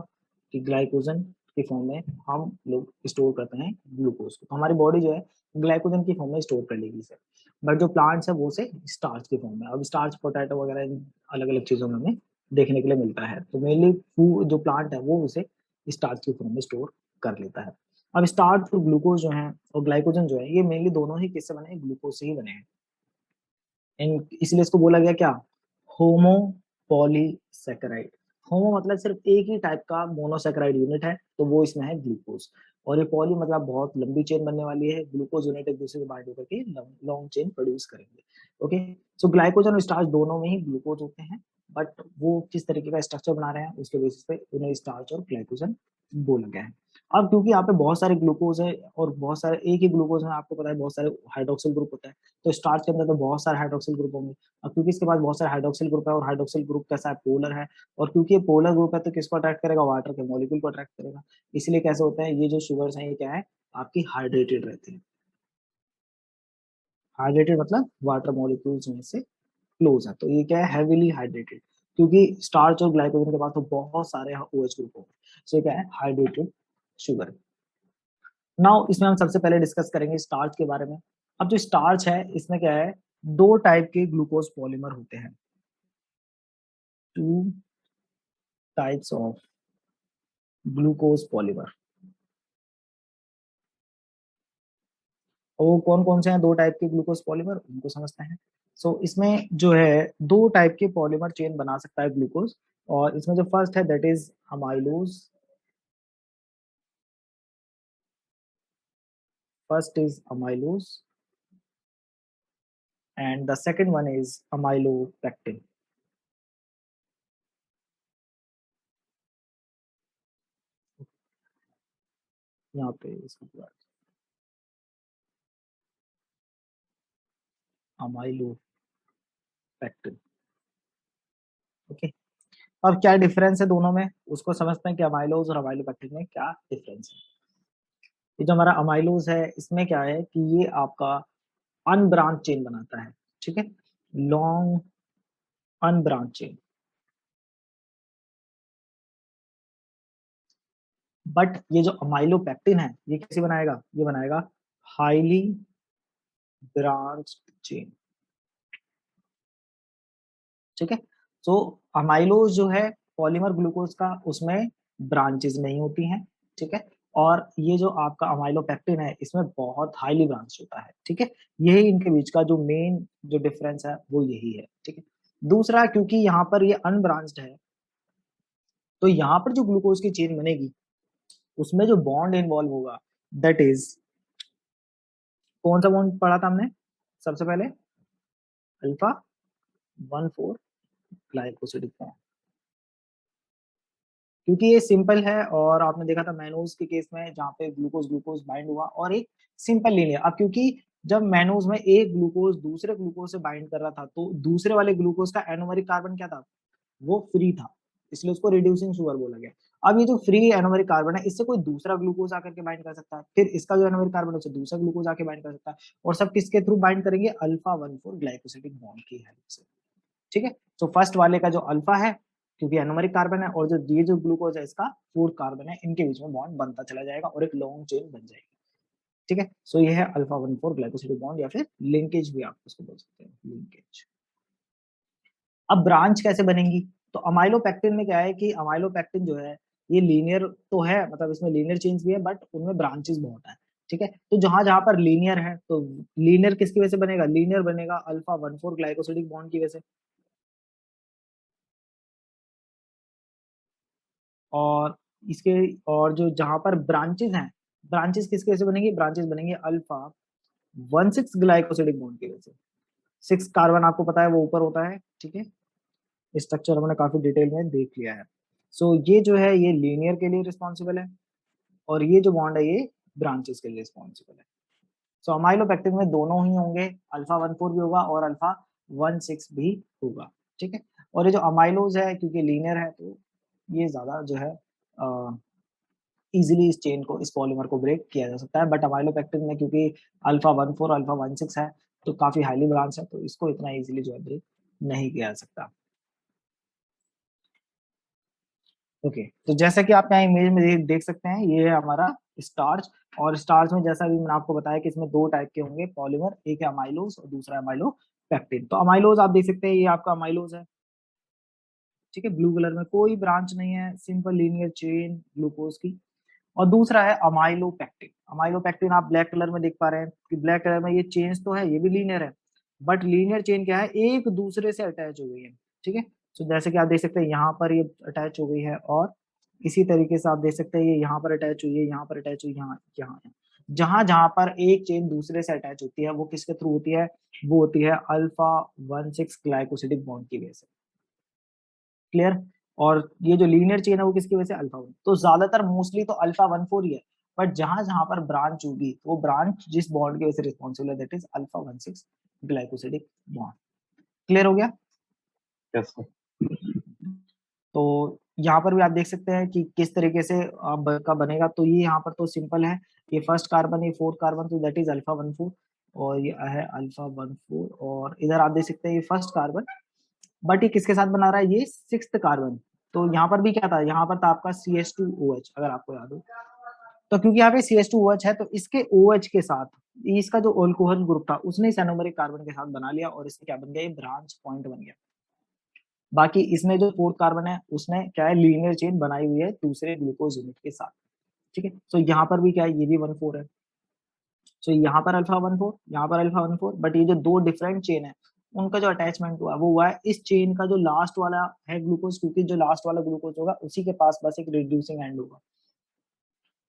कि ग्लाइकोजन की फॉर्म में हम लोग स्टोर करते हैं ग्लूकोज को, तो हमारी बॉडी जो है ग्लाइकोजन की फॉर्म में स्टोर कर लेगी इसे। बट जो प्लांट्स है वो से स्टार्च की फॉर्म में, अब स्टार्च पोटैटो वगैरह अलग अलग चीजों में हमें देखने के लिए मिलता है, तो मेनली जो प्लांट है वो उसे स्टार्च की फॉर्म में स्टोर कर लेता है। अब स्टार्च और ग्लूकोज जो है और ग्लाइकोजन जो है ये मेनली दोनों ही किससे बने हैं, ग्लूकोज से ही बने हैं। इसलिए इसको बोला गया क्या, होमो पॉलीसैकेराइड। होमो मतलब सिर्फ एक ही टाइप का मोनोसैकेराइड यूनिट है, तो वो इसमें है ग्लूकोज। और ये पॉली मतलब बहुत लंबी चेन बनने वाली है, ग्लूकोज यूनिट एक दूसरे से बाइंड होकर के लॉन्ग चेन प्रोड्यूस करेंगे। ओके, सो ग्लाइकोजन और स्टार्च दोनों में ही ग्लूकोज होते हैं, बट वो किस तरीके का स्ट्रक्चर बना रहे हैं उसके बेसिस पे उन्हें स्टार्च और ग्लाइकोजन बोला गया है। अब क्योंकि यहाँ पे बहुत सारे ग्लूकोज है और बहुत सारे एक ही ग्लूकोज में आपको पता है बहुत सारे हाइड्रोक्सिल ग्रुप होता है, तो स्टार्च के अंदर तो बहुत सारे हाइड्रोक्सिल ग्रुप होंगे। अब क्योंकि इसके पास बहुत सारे हाइड्रोक्सिल ग्रुप है और हाइड्रोक्सिल ग्रुप कैसा है, पोलर है, और क्योंकि ये पोलर ग्रुप है तो किसको अट्रैक्ट करेगा, वाटर के मॉलिक्यूल को अट्रैक्ट करेगा। इसलिए कैसे होता है, ये जो शुगर्स हैं ये क्या है, आपकी हाइड्रेटेड रहती है। हाइड्रेटेड मतलब वाटर मॉलिक्यूल्स में से क्लोज है, तो ये क्या है, हेवीली हाइड्रेटेड। क्योंकि स्टार्च और ग्लाइकोजन के पास तो बहुत सारे OH ग्रुप होंगे, सो ये क्या है, हाइड्रेटेड शुगर। नाउ इसमें हम सबसे पहले डिस्कस करेंगे स्टार्च के बारे में। अब जो स्टार्च है इसमें क्या है, दो टाइप के ग्लूकोज पॉलीमर होते हैं, two types of glucose polymer. और वो कौन कौन से हैं दो टाइप के ग्लूकोज पॉलीमर, उनको समझते हैं। सो इसमें जो है दो टाइप के पॉलीमर चेन बना सकता है ग्लूकोज, और इसमें जो फर्स्ट है that is amylose. First is amylose and the second one is amylopectin. यहाँ पे इसका अमाइलोपेक्टिन। ओके, अब क्या डिफरेंस है दोनों में उसको समझते हैं कि अमाइलोज और अमाइलोपेक्टिन में क्या डिफरेंस है। ये जो हमारा अमाइलोज है इसमें क्या है कि ये आपका अनब्रांच चेन बनाता है, ठीक है, लॉन्ग अनब्रांच चेन। बट ये जो अमाइलोपेक्टिन है ये कैसे बनाएगा, ये बनाएगा हाईली ब्रांच्ड चेन, ठीक है। तो अमाइलोज जो है पॉलीमर ग्लूकोज का उसमें ब्रांचेस नहीं होती हैं, ठीक है। और ये जो आपका अमाइलोपेक्टिन है इसमें बहुत हाईली ब्रांच होता है, ठीक है। यही इनके बीच का जो मेन जो डिफरेंस है वो यही है, ठीक है। दूसरा, क्योंकि यहाँ पर ये अनब्रांच्ड है तो यहाँ पर जो ग्लूकोज की चेन बनेगी उसमें जो बॉन्ड इन्वॉल्व होगा दैट इज, कौन सा बॉन्ड पढ़ा था हमने सबसे पहले, अल्फा 1,4 ग्लाइकोसिडिक बॉन्ड। क्योंकि ये सिंपल है और आपने देखा था मैनोज के केस में जहाँ पे ग्लूकोज ग्लूकोज बाइंड हुआ और एक सिंपल लीनियर। अब क्योंकि जब मैनोज में एक ग्लूकोज दूसरे ग्लूकोज से बाइंड कर रहा था तो दूसरे वाले ग्लूकोज का एनोमरिक कार्बन क्या था, वो फ्री था, इसलिए उसको रिड्यूसिंग शुगर बोला गया। अब ये जो फ्री एनोमरिक कार्बन है इससे कोई दूसरा ग्लूकोज आकर के बाइंड कर सकता है, फिर इसका जो एनोमरिक कार्बन है उससे दूसरा ग्लूकोज आके बाइंड कर सकता है, और सब किसके थ्रू बाइंड करेंगे, अल्फा 1,4 ग्लाइकोसिडिक बॉन्ड की हेल्प से, ठीक है। तो फर्स्ट वाले का जो अल्फा है क्योंकि एनोमरिक कार्बन है, और जो ये जो ग्लूकोज है इसका फोर्थ कार्बन है, इनके बीच में बॉन्ड बनता चला जाएगा और एक लॉन्ग चेन बन जाएगी, ठीक है। सो ये है अल्फा 1,4 ग्लाइकोसिडिक बॉन्ड, या फिर लिंकेज भी आप उसको बोल सकते हैं, लिंकेज। अब ब्रांच कैसे बनेंगी, तो अमाइलोपेक्टिन में क्या है कि अमाइलोपेक्टिन जो है ये लीनियर तो है, मतलब इसमें लीनियर चेन्स भी है बट उनमें ब्रांचेस बहुत है, ठीक है। तो जहां जहां पर लीनियर है तो लीनियर किसकी वजह से बनेगा, लीनियर बनेगा अल्फा 1,4 ग्लाइकोसिडिक बॉन्ड की वजह से। और इसके, और जो जहां पर ब्रांचेस हैं, ब्रांचेस किसके से बनेंगे, ब्रांचेस बनेंगे अल्फा 1,6 ग्लाइकोसिडिक बॉन्ड की वजह से। 6 कार्बन आपको पता है वो ऊपर होता है, ठीक है, स्ट्रक्चर हमने काफी डिटेल में देख लिया है। सो ये जो है ये लीनियर के लिए रिस्पॉन्सिबल है, और ये जो बॉन्ड है ये ब्रांचेस के लिए रिस्पॉन्सिबल है। सो अमाइलोपेक्टिन में दोनों ही होंगे, अल्फा 1,4 भी होगा और अल्फा 1,6 भी होगा, ठीक है। और ये जो अमाइलोज है क्योंकि लीनियर है तो ये ज्यादा जो है इजीली इस चेन को, इस पॉलीमर को ब्रेक किया जा सकता है। बट अमाइलोपेक्टिन में क्योंकि अल्फा 1,4 अल्फा 1,6 है तो काफी हाईली ब्रांच है, तो इसको इतना इजीली जो है ब्रेक नहीं किया जा सकता। ओके, तो जैसा कि आप यहाँ इमेज में देख सकते हैं, ये है हमारा स्टार्च। और स्टार्च में जैसा भी मैंने आपको बताया कि इसमें दो टाइप के होंगे पॉलीमर, एक है अमाइलोज और दूसरा है अमाइलोपेक्टिन। तो अमाइलोज आप देख सकते हैं, ये आपका अमाइलोज है, ठीक है, ब्लू कलर में कोई ब्रांच नहीं है, सिंपल लीनियर चेन ग्लूकोज की। और दूसरा है अमाइलोपेक्टिन। अमाइलोपेक्टिन आप ब्लैक कलर में देख पा रहे हैं कि ब्लैक कलर में ये चेन्स तो है, ये भी लीनियर है, बट लीनियर चेन क्या है, एक दूसरे से अटैच हो गई है, ठीक है। तो जैसे कि आप देख सकते हैं यहाँ पर ये अटैच हो गई है, और इसी तरीके से आप देख सकते हैं ये यहाँ पर अटैच हुई है, यहाँ पर अटैच हुई, यहाँ यहाँ है। जहां जहां पर एक चेन दूसरे से अटैच होती है वो किसके थ्रू होती है, वो होती है अल्फा 1,6 ग्लाइकोसिडिक बॉन्ड की वजह से। क्लियर। और ये जो लीनियर चेन है वो किसकी वजह से, अल्फा 1। तो ज्यादातर मोस्टली तो अल्फा 1,4 ही है, बट जहां जहां पर ब्रांच होगी वो ब्रांच जिस बॉन्ड की वजह से रिस्पॉन्सिबल है that is alpha 1,6 glycosidic bond. Clear हो गया। Yes sir. तो यहाँ पर भी आप देख सकते हैं कि किस तरीके से का बनेगा। तो ये यहाँ पर तो सिंपल है, ये फर्स्ट कार्बन, ये फोर्थ कार्बन, तो दैट इज अल्फा 1,4, और ये है अल्फा 1,4। और इधर आप देख सकते हैं ये फर्स्ट कार्बन, बट ये किसके साथ बना रहा है, ये सिक्स्थ कार्बन। तो यहाँ पर भी क्या था, यहाँ पर था आपका CH2OH, अगर आपको याद हो। तो क्योंकि यहाँ पे CH2OH है तो इसके OH के साथ इसका जो अल्कोहल ग्रुप था उसने इस एनोमरिक कार्बन के साथ बना लिया, और इससे क्या बन गया, ये ब्रांच पॉइंट बन गया। बाकी इसमें जो फोर्थ कार्बन है उसने क्या है, लीनियर चेन बनाई हुई है दूसरे ग्लूकोज यूनिट के साथ, ठीक है। तो यहाँ पर भी क्या है, ये भी 1,4 है। तो यहाँ पर अल्फा 1,4, यहाँ पर अल्फा 1,4, बट ये जो दो डिफरेंट चेन है उनका जो अटैचमेंट हुआ वो हुआ है इस चेन का जो लास्ट वाला है ग्लूकोज, क्योंकि जो लास्ट वाला ग्लूकोज होगा उसी के पास बस एक रिड्यूसिंग एंड होगा।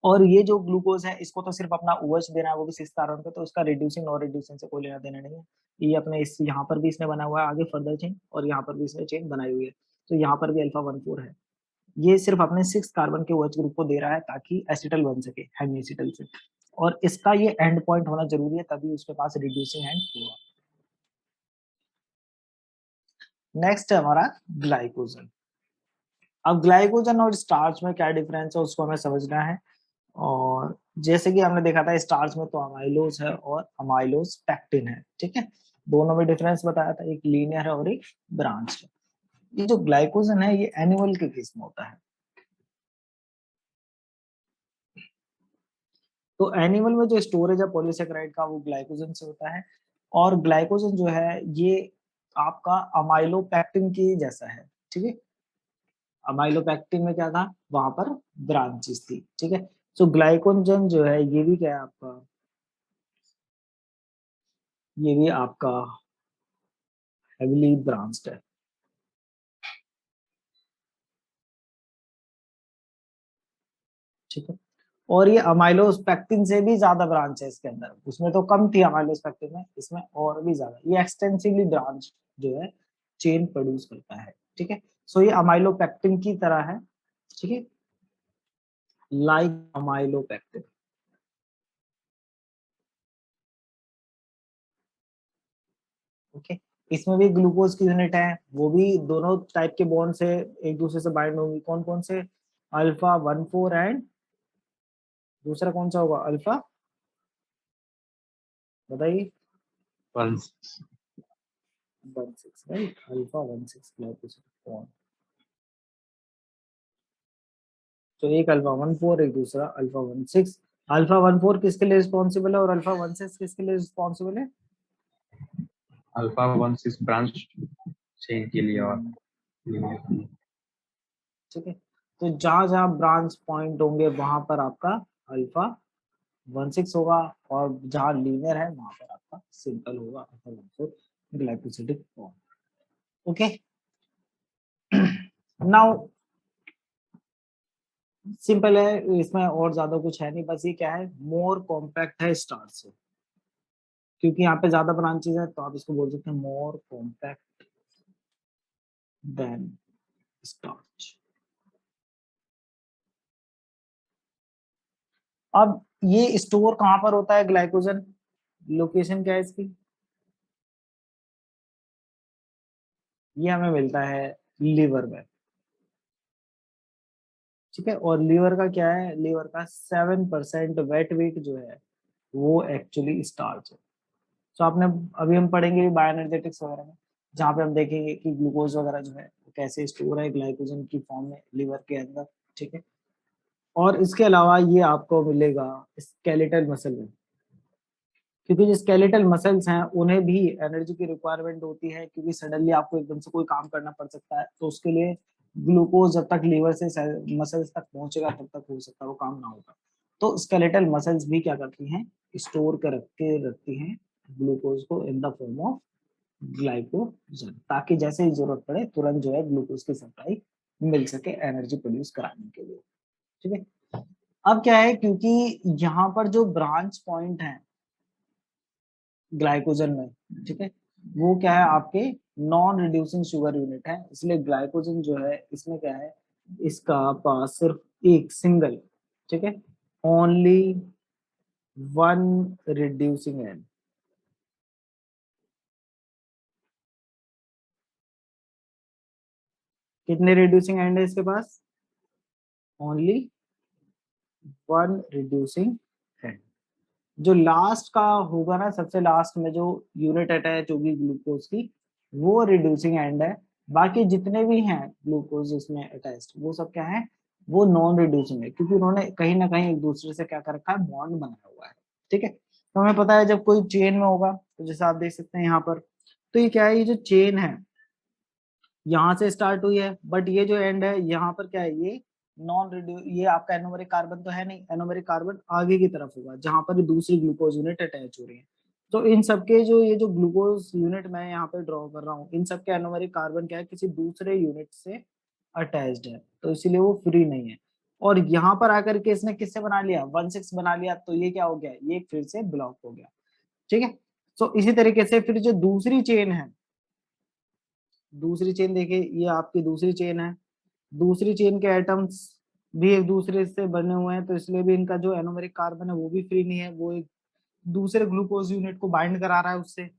और ये जो ग्लूकोज है इसको तो सिर्फ अपना OH देना है, वो भी 6 कार्बन पे, तो इसका रिड्यूसिंग और रिड्यूसिंग से कोई लेना देना नहीं है। ये अपने इस यहाँ पर भी इसने बना हुआ है आगे फर्दर चेन, और यहाँ पर भी इसने चेन बनाई हुई है। तो यहाँ पर भी अल्फा 1,4 है, ये सिर्फ अपने 6 कार्बन के OH ग्रुप को दे रहा है ताकि एसिटल बन सके हेमी से। और इसका ये एंड पॉइंट होना जरूरी है, तभी उसके पास रिड्यूसिंग एंड होगा। नेक्स्ट है हमारा ग्लाइकोजन। अब ग्लाइकोजन और स्टार्च में क्या डिफरेंस है उसको हमें समझना है। और जैसे कि हमने देखा था स्टार्च में तो अमाइलोज है और अमाइलोज पैक्टिन है, ठीक है। दोनों में डिफरेंस बताया था, एक लीनियर है और एक ब्रांच है। ये जो ग्लाइकोजन है ये एनिमल के केस में होता है। तो एनिमल में जो स्टोरेज है पॉलीसेकेराइड का वो ग्लाइकोजन से होता है। और ग्लाइकोजन जो है ये आपका अमाइलोपेक्टिन की जैसा है, ठीक है। अमाइलोपेक्टिन में क्या था, वहां पर ब्रांचेस थी, ठीक है। सो ग्लाइकोजन जो है ये भी क्या है आपका, ये भी आपका हेविली ब्रांच्ड है, ठीक है। और ये अमाइलोस्पेक्टिन से भी ज्यादा ब्रांच है इसके अंदर, उसमें तो कम थी अमाइलोस्पेक्टिन में, इसमें और भी ज्यादा, ये एक्सटेंसिवली ब्रांच जो है चेन प्रोड्यूस करता है, ठीक है। सो ये अमाइलोपेक्टिन की तरह है, ठीक है, लाइक अमाइलोपेक्टिन। ओके, इसमें भी ग्लूकोज की यूनिट है, वो भी दोनों टाइप के बॉन्ड से एक दूसरे से बाइंड होंगी। कौन कौन से, अल्फा 1,4 एंड दूसरा कौन सा होगा, अल्फा, बताइए, 1,6, राइट, अल्फा 1,6 ग्लाइकोसिड बॉन्ड। तो एक अल्फा 1,4 एक दूसरा अल्फा 1,6। अल्फा 1,4 किसके लिए रिस्पॉन्सिबल है और अल्फा 1,6 किसके लिए रिस्पॉन्सिबल है, अल्फा 1,6 ब्रांच चेन के लिए और ठीक है। तो जहां जहां ब्रांच पॉइंट होंगे वहां पर आपका अल्फा 1,6 होगा, और जहां लीनियर है वहां पर आपका सिंपल होगा alpha 1,4 glycosidic bond. Okay, now simple है, इसमें और ज्यादा कुछ है नहीं, बस ये क्या है, मोर कॉम्पैक्ट है स्टार्च से, क्योंकि यहाँ पे ज्यादा ब्रांचेस है तो आप इसको बोल सकते हैं मोर कॉम्पैक्ट देन स्टार्च। अब ये स्टोर कहाँ पर होता है ग्लाइकोजन, लोकेशन क्या है इसकी, ये हमें मिलता है लीवर में। ठीक है, और लीवर का क्या है, लीवर का 7% वेट वेट जो है वो एक्चुअली स्टार्च है। तो आपने, अभी हम पढ़ेंगे बायोएनर्जेटिक्स वगैरह में, जहाँ पे हम देखेंगे कि ग्लूकोज वगैरह जो है वो कैसे स्टोर है ग्लाइकोजन की फॉर्म में लीवर के अंदर। ठीक है, और इसके अलावा ये आपको मिलेगा स्केलेटल मसल में, क्योंकि जो स्केलेटल मसल्स हैं उन्हें भी एनर्जी की रिक्वायरमेंट होती है, क्योंकि सडनली आपको एकदम से कोई काम करना पड़ सकता है, तो उसके लिए ग्लूकोज जब तक लीवर से मसल्स तक पहुंचेगा तब तक हो सकता है वो काम ना होगा। तो स्केलेटल मसल्स भी क्या करती हैं, स्टोर कर रखती हैं ग्लूकोज को in the form of glycogen, ताकि जैसे ही जरूरत पड़े तुरंत जो है ग्लूकोज की सप्लाई मिल सके एनर्जी प्रोड्यूस कराने के लिए। ठीक है, अब क्या है, क्योंकि यहाँ पर जो ब्रांच पॉइंट है ग्लाइकोजन में, ठीक है, वो क्या है आपके नॉन रिड्यूसिंग शुगर यूनिट है, इसलिए ग्लाइकोजन जो है इसमें क्या है, इसका पास सिर्फ एक सिंगल, ठीक है, ओनली वन रिड्यूसिंग एंड। कितने रिड्यूसिंग एंड है इसके पास, ओनली वन रिड्यूसिंग एंड। जो लास्ट का होगा ना, सबसे लास्ट में जो यूनिट अटैच होगी ग्लूकोज की, वो रिड्यूसिंग एंड है। बाकी जितने भी हैं ग्लूकोज इसमें अटैच्ड वो सब क्या है, वो नॉन रिड्यूसिंग है, क्योंकि उन्होंने कहीं ना कहीं एक दूसरे से क्या कर रखा है, बॉन्ड बनाया हुआ है। ठीक है, तो हमें पता है जब कोई चेन में होगा, तो जैसे आप देख सकते हैं यहाँ पर, तो ये क्या है, ये जो चेन है यहाँ से स्टार्ट हुई है, बट ये जो एंड है यहाँ पर क्या है, ये नॉन रिड्यू, ये आपका एनोमेरिक कार्बन तो है नहीं, एनोमेरिक कार्बन आगे की तरफ होगा जहां पर दूसरी ग्लूकोज यूनिट अटैच हो रही है। तो इन सबके जो ये जो ग्लूकोज यूनिट मैं यहाँ पे ड्रॉ कर रहा हूँ, इन सबके एनोमेरिक कार्बन क्या है, किसी दूसरे यूनिट से अटैच्ड है, तो इसीलिए वो फ्री नहीं है। और यहाँ पर आकर के इसने किससे बना लिया, 1,6 बना लिया, तो ये क्या हो गया, ये फिर से ब्लॉक हो गया। ठीक है, तो इसी तरीके से फिर जो दूसरी चेन है, दूसरी चेन देखिए, ये आपकी दूसरी चेन है, दूसरी चेन के एटम्स भी एक दूसरे से बने हुए हैं, तो इसलिए भी इनका जो एनोमेरिक कार्बन है वो भी फ्री नहीं है, वो एक दूसरे ग्लूकोज यूनिट को बाइंड करा रहा है उससे।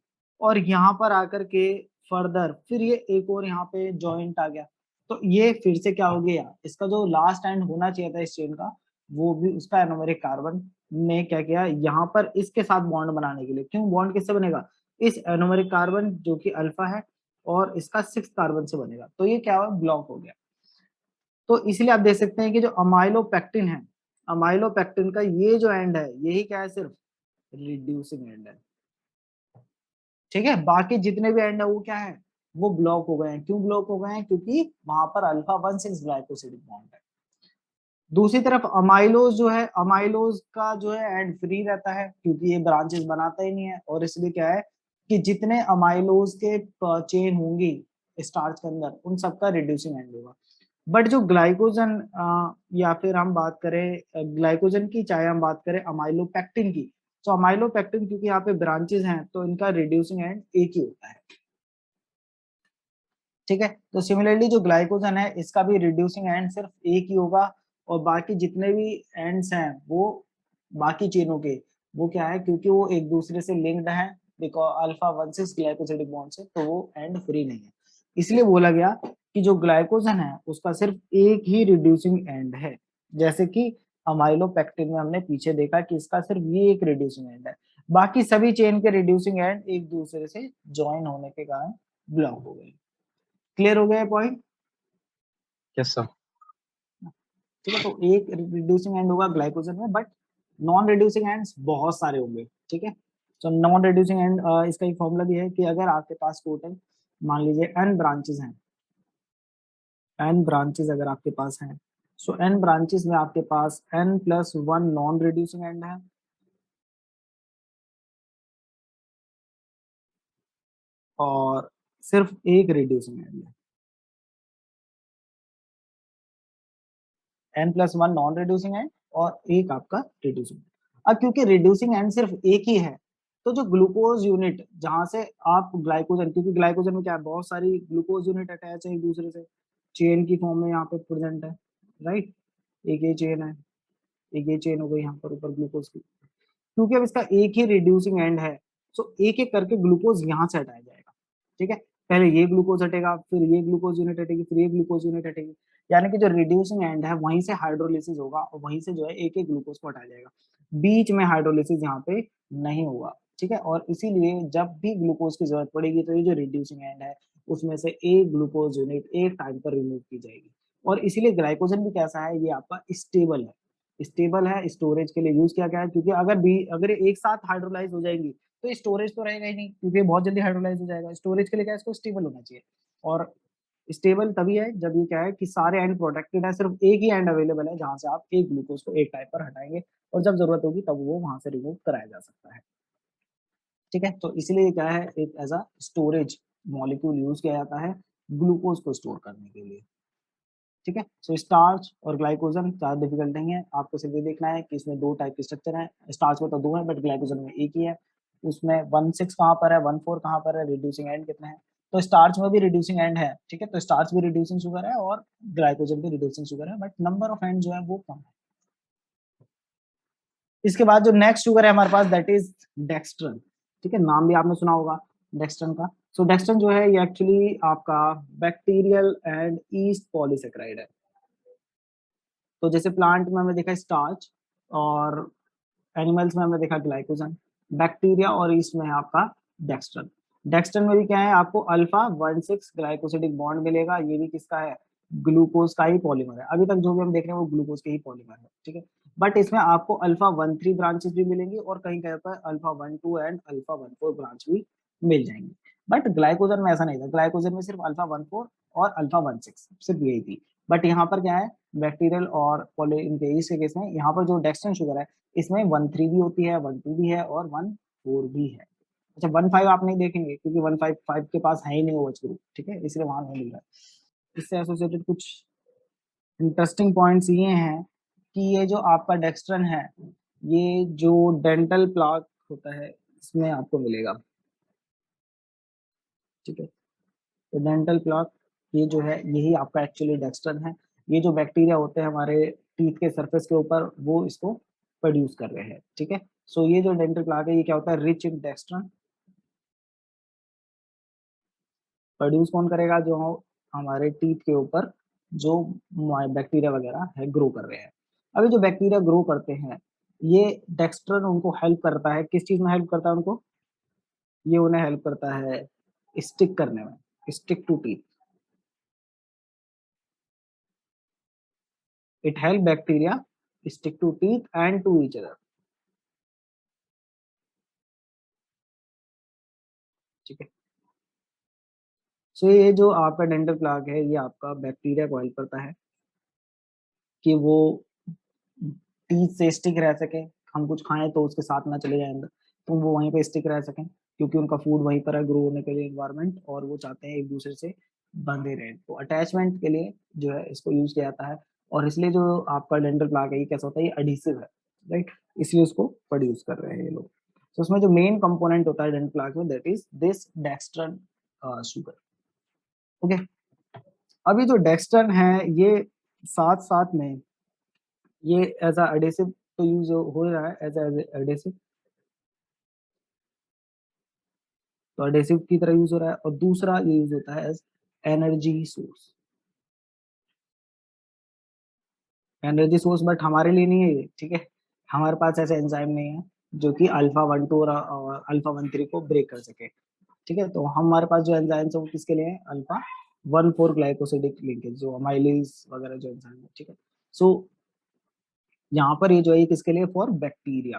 और यहाँ पर आकर के फर्दर फिर ये एक और यहाँ पे जॉइंट आ गया, तो ये फिर से क्या हो गया, इसका जो लास्ट एंड होना चाहिए था इस चेन का, वो भी उसका एनोमेरिक कार्बन ने क्या किया, यहाँ पर इसके साथ बॉन्ड बनाने के लिए, क्यों बॉन्ड किससे बनेगा, इस एनोमेरिक कार्बन जो कि अल्फा है और इसका 6 कार्बन से बनेगा, तो ये क्या हुआ, ब्लॉक हो गया। तो इसलिए आप देख सकते हैं कि जो अमाइलोपेक्टिन है, अमाइलोपेक्टिन का ये जो एंड है, यही क्या है, सिर्फ रिड्यूसिंग एंड है। ठीक है, बाकी जितने भी एंड है वो क्या है, वो ब्लॉक हो गए हैं। क्यों ब्लॉक हो गए हैं, क्योंकि वहां पर अल्फा 1,6 ग्लाइकोसिडिक बॉन्ड है। दूसरी तरफ अमाइलोज जो है, अमाइलोज का जो है एंड फ्री रहता है, क्योंकि ये ब्रांचेस बनाता ही नहीं है, और इसलिए क्या है कि जितने अमाइलोज के चेन होंगी स्टार्च के अंदर, उन सबका रिड्यूसिंग एंड होगा। बट जो ग्लाइकोजन, या फिर हम बात करें ग्लाइकोजन की, चाहे हम बात करें अमाइलोपेक्टिन की, तो अमाइलोपेक्टिन क्योंकि यहाँ पे ब्रांचेस हैं, तो इनका रिड्यूसिंग एंड एक ही होता है। ठीक है, तो सिमिलरली जो ग्लाइकोजन है इसका भी रिड्यूसिंग एंड सिर्फ एक ही होगा, और बाकी जितने भी एंड्स हैं वो बाकी चेनों के, वो क्या है, क्योंकि वो एक दूसरे से लिंक्ड है, बिकॉज अल्फा 1,6 ग्लाइकोसिडिक बॉन्ड से, तो वो एंड फ्री नहीं है। इसलिए बोला गया कि जो ग्लाइकोजन है उसका सिर्फ एक ही रिड्यूसिंग एंड है, जैसे कि अमाइलोपेक्टिन में हमने पीछे देखा कि इसका सिर्फ ये एक रिड्यूसिंग एंड है, बाकी सभी चेन के रिड्यूसिंग एंड एक दूसरे से ज्वाइन होने के कारण ब्लॉक हो गए। क्लियर हो गया पॉइंट। Yes sir. ठीक है, तो एक रिड्यूसिंग एंड होगा ग्लाइकोजन में, बट नॉन रिड्यूसिंग एंड्स बहुत सारे होंगे। ठीक है, तो नॉन रिड्यूसिंग एंड इसका एक फॉर्मूला भी है कि अगर आपके पास टोटल मान लीजिए n ब्रांचेस हैं, n ब्रांचेस अगर आपके पास हैं, सो n ब्रांचेस में आपके पास n+1 नॉन रिड्यूसिंग एंड है, और सिर्फ एक रिड्यूसिंग एंड है। N+1 नॉन रिड्यूसिंग एंड और एक आपका रिड्यूसिंग। अब क्योंकि रिड्यूसिंग एंड सिर्फ एक ही है, तो जो ग्लूकोज यूनिट जहां से आप ग्लाइकोजन, क्योंकि ग्लाइकोजन में क्या है, बहुत सारी ग्लूकोज यूनिट अटैच है एक दूसरे से, चेन की फॉर्म में यहाँ पे प्रेजेंट है, राइट। एक ये चेन है, एक ये चेन हो गई यहाँ पर ऊपर ग्लूकोज की। क्योंकि अब इसका एक ही रिड्यूसिंग एंड है, तो एक एक करके ग्लूकोज यहाँ से हटाया जाएगा, ठीक है। पहले ये ग्लूकोज हटेगा, फिर ये ग्लूकोज यूनिट हटेगी, फिर ये ग्लूकोज यूनिट हटेगी, यानी कि जो रिड्यूसिंग एंड है वहीं से हाइड्रोलिसिस होगा और वहीं से जो है एक एक ग्लूकोज को हटाया जाएगा, बीच में हाइड्रोलिसिस यहाँ पे नहीं होगा, ठीक है। और इसीलिए जब भी ग्लूकोज की जरूरत पड़ेगी तो ये जो रिड्यूसिंग एंड है उसमें से एक ग्लूकोज यूनिट एक टाइम पर रिमूव की जाएगी। और इसीलिए ग्लाइकोजन भी कैसा है, ये आपका स्टेबल है, स्टेबल है, स्टोरेज के लिए यूज किया गया है। क्योंकि अगर ये एक साथ हाइड्रोलाइज हो जाएंगी तो स्टोरेज तो रहेगा ही नहीं, क्योंकि बहुत जल्दी हाइड्रोलाइज हो जाएगा। स्टोरेज के लिए क्या है, इसको स्टेबल होना चाहिए। और स्टेबल तभी है जब ये क्या है कि सारे एंड प्रोटेक्टेड है, सिर्फ एक ही एंड अवेलेबल है जहां से आप एक ग्लूकोज को एक टाइम पर हटाएंगे और जब जरूरत होगी तब वो वहां से रिमूव कराया जा सकता है, ठीक है। तो इसलिए क्या है, एक as a storage molecule use किया जाता है ग्लूकोज को स्टोर करने के लिए, ठीक है। सो स्टार्च और ग्लाइकोजन ज्यादा डिफिकल्ट नहीं है, आपको सिर्फ ये देखना है कि इसमें दो टाइप के स्ट्रक्चर हैं। स्टार्च में तो दो है बट ग्लाइकोजन में एक ही है। उसमें 1,6 कहाँ पर है, 1,4 कहाँ पर है, रिड्यूसिंग एंड कितने हैं। तो स्टार्च में भी रिड्यूसिंग एंड है, ठीक है। तो स्टार्च भी रिड्यूसिंग शुगर है और ग्लाइकोजन भी रिड्यूसिंग शुगर है, बट नंबर ऑफ एंड जो है वो कम है। इसके बाद जो नेक्स्ट शुगर है हमारे पास दैट इज डेक्स्ट्रन, ठीक है। नाम भी आपने सुना होगा डेक्स्ट्रन का। सो डेक्स्ट्रन जो है ये एक्चुअली आपका बैक्टीरियल एंड ईस्ट पॉलीसेकेराइड है। तो जैसे प्लांट में हमने देखा स्टार्च और एनिमल्स में हमने देखा ग्लाइकोजन, बैक्टीरिया और ईस्ट में है आपका डेक्स्ट्रन। डेक्स्ट्रन में भी क्या है, आपको अल्फा 1,6 ग्लाइकोसिडिक बॉन्ड मिलेगा, ये भी किसका है, ग्लूकोज का ही पॉलीमर है। अभी तक जो भी हम देख रहे हैं वो ग्लूकोज के ही पॉलीमर है, ठीक है। बट इसमें आपको अल्फा 1,3 ब्रांचेस भी मिलेंगी और कहीं कहीं पर अल्फा 1,2 एंड अल्फा 1,4 ब्रांच भी मिल जाएंगी। बट ग्लाइकोजन में ऐसा नहीं था, ग्लाइकोजन में सिर्फ अल्फा 1,4 और अल्फा 1,6 सिर्फ यही थी। बट यहाँ पर क्या है, बैक्टीरियल और पॉली इनके के केस में यहाँ पर जो डेक्स्ट्रन शुगर है इसमें 1,3 भी होती है, 1,2 भी है और 1,4 भी है। अच्छा 1,5 आप नहीं देखेंगे क्योंकि 1,5 के पास है ही नहीं वो OH ग्रुप, ठीक है, इसलिए वहां नहीं मिल रहा है। इससे एसोसिएटेड कुछ इंटरेस्टिंग पॉइंट्स ये हैं कि ये जो आपका डेक्स्ट्रन है ये जो डेंटल प्लाक होता है इसमें आपको मिलेगा, ठीक है। तो डेंटल प्लाक ये जो है यही आपका एक्चुअली डेक्स्ट्रन है। ये जो बैक्टीरिया होते हैं हमारे टीथ के सरफेस के ऊपर वो इसको प्रोड्यूस कर रहे हैं, ठीक है। सो ये जो डेंटल प्लाक है ये क्या होता है, रिच इन डेक्स्ट्रन। प्रोड्यूस कौन करेगा, जो हमारे टीथ के ऊपर जो बैक्टीरिया वगैरह है ग्रो कर रहे हैं। अभी जो बैक्टीरिया ग्रो करते हैं ये डेक्स्ट्रन उनको हेल्प करता है, किस चीज में हेल्प करता है उनको, ये उन्हें हेल्प करता है स्टिक करने में, stick to teeth. It help bacteria stick to teeth and to each other, ठीक है। सो ये जो आपका डेंटल प्लाक है ये आपका बैक्टीरिया को हेल्प करता है कि वो टीथ से स्टिक रह सके, हम कुछ खाएं तो उसके साथ ना चले जाए अंदर, तो वो वहीं पे स्टिक रह सकें क्योंकि उनका फूड वहीं पर है ग्रो होने के लिए इन्वायरमेंट, और वो चाहते हैं एक दूसरे से बंधे रहें। तो अटैचमेंट के लिए जो है इसको यूज किया जाता है। और इसलिए जो आपका डेंटल प्लाक है ये कैसा होता है, ये एडिसिव है, राइट, इसलिए उसको प्रोड्यूस कर रहे हैं ये लोग। तो उसमें जो मेन कंपोनेंट होता है डेंटल प्लाक में that is this dextran sugar, okay. अभी जो डेक्स्ट्रन है ये साथ साथ में ये एज अ एडेसिव तो यूज हो रहा है, एज एडेसिव, तो एडेसिव की तरह यूज हो रहा है। और दूसरा ये यूज होता है as energy source, energy source, but हमारे लिए नहीं है ये, ठीक है। हमारे पास ऐसे एंजाइम नहीं है जो कि अल्फा 1,2 और अल्फा 1,3 को ब्रेक कर सके, ठीक है। तो हमारे पास जो एंजाइम्स है वो किसके लिए है, अल्फा 1,4 ग्लाइकोसिडिक लिंकेज जो अमाइलेज वगैरह जो एंजाइम है, ठीक है। सो यहाँ पर ये जो है ये किसके लिए, फॉर बैक्टीरिया।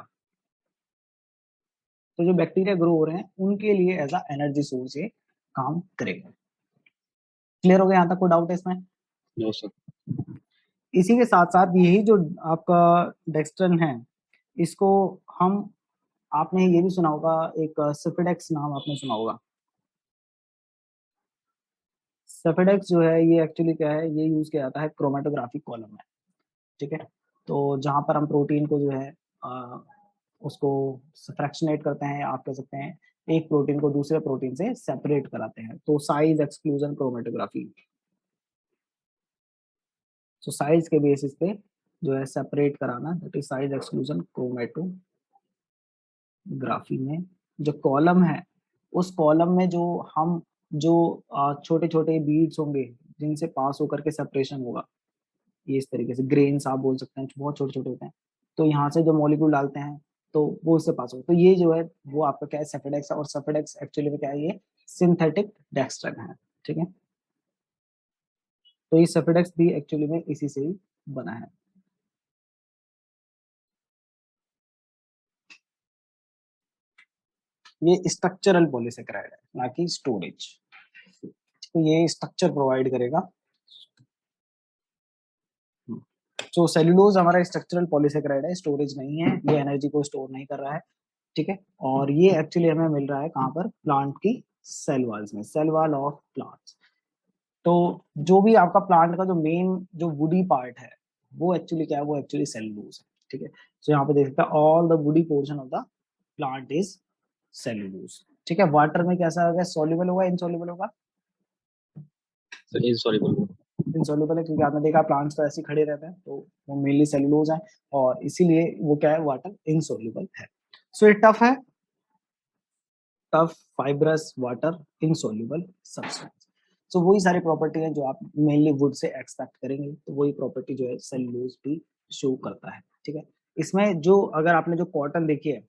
तो जो बैक्टीरिया ग्रो हो रहे हैं उनके लिए एज अ एनर्जी सोर्स ये काम करेगा। क्लियर हो गया, यहाँ तक कोई डाउट है इसमें। No sir. इसी के साथ साथ यही जो आपका डेक्स्ट्रन है इसको हम, आपने ये भी सुना होगा एक सेफेडेक्स नाम आपने सुना होगा। सेफेडेक्स जो है ये एक्चुअली क्या है, ये यूज किया जाता है क्रोमेटोग्राफिक कॉलम में। ठीक है। तो जहाँ पर हम प्रोटीन को जो है उसको फ्रैक्शनेट करते हैं, आप कह सकते हैं एक प्रोटीन को दूसरे प्रोटीन से सेपरेट कराते हैं, तो साइज एक्सक्लूजन क्रोमेटोग्राफी। तो साइज के बेसिस पे जो है सेपरेट कराना, that is size exclusion chromatography में जो कॉलम है, उस कॉलम में जो हम जो छोटे छोटे बीड्स होंगे जिनसे पास होकर के सेपरेशन होगा, ये इस तरीके से ग्रेन्स आप बोल सकते हैं, बहुत छोटे छोटे होते हैं, तो यहाँ से जो मॉलिक्यूल डालते हैं तो वो उससे पास होगा, तो ये जो है वो आपका क्या है, सेफेडेक्स है, और सेफेडेक्स एक्चुअली में क्या है, ये सिंथेटिक डेक्स्ट्रन है। ठीक है, तो ये सेफेडेक्स भी एक्चुअली में इसी से ही बना है। ये स्ट्रक्चरल पॉलीसेकेराइड है, ना कि स्टोरेज। तो ये स्ट्रक्चर प्रोवाइड करेगा। तो सेलुलोज हमारा स्ट्रक्चरल पॉलीसेकेराइड है, स्टोरेज नहीं है, ये एनर्जी को स्टोर नहीं कर रहा है। ठीक है, और ये एक्चुअली हमें मिल रहा है कहाँ पर, प्लांट की सेल वॉल्स में, सेल वॉल ऑफ प्लांट्स। तो जो भी आपका प्लांट का जो मेन जो वुडी पार्ट है, वो एक्चुअली क्या है, वो एक्चुअली सेलुलोज है। ठीक है, तो यहाँ पे देख सकते हैं all the woody portion of the plant is cellulose. ठीक है, वाटर में कैसा होगा, सोल्यूबल होगा, इनसोल्यूबल होगा, इनसॉल्युबल। इनसोल्यूबल है, क्योंकि आपने देखा प्लांट्स तो ऐसे ही खड़े रहते हैं, तो वो मेनली सेलुलोज है, और इसीलिए वो क्या है, वाटर इनसोल्यूबल है। सो ये टफ है, tough fibrous water insoluble substance. So वही सारी प्रॉपर्टी है जो आप मेनली वुड से एक्सपेक्ट करेंगे, तो वही प्रॉपर्टी जो है सेलुलोज भी शो करता है। ठीक है, इसमें जो अगर आपने जो कॉटन देखी है,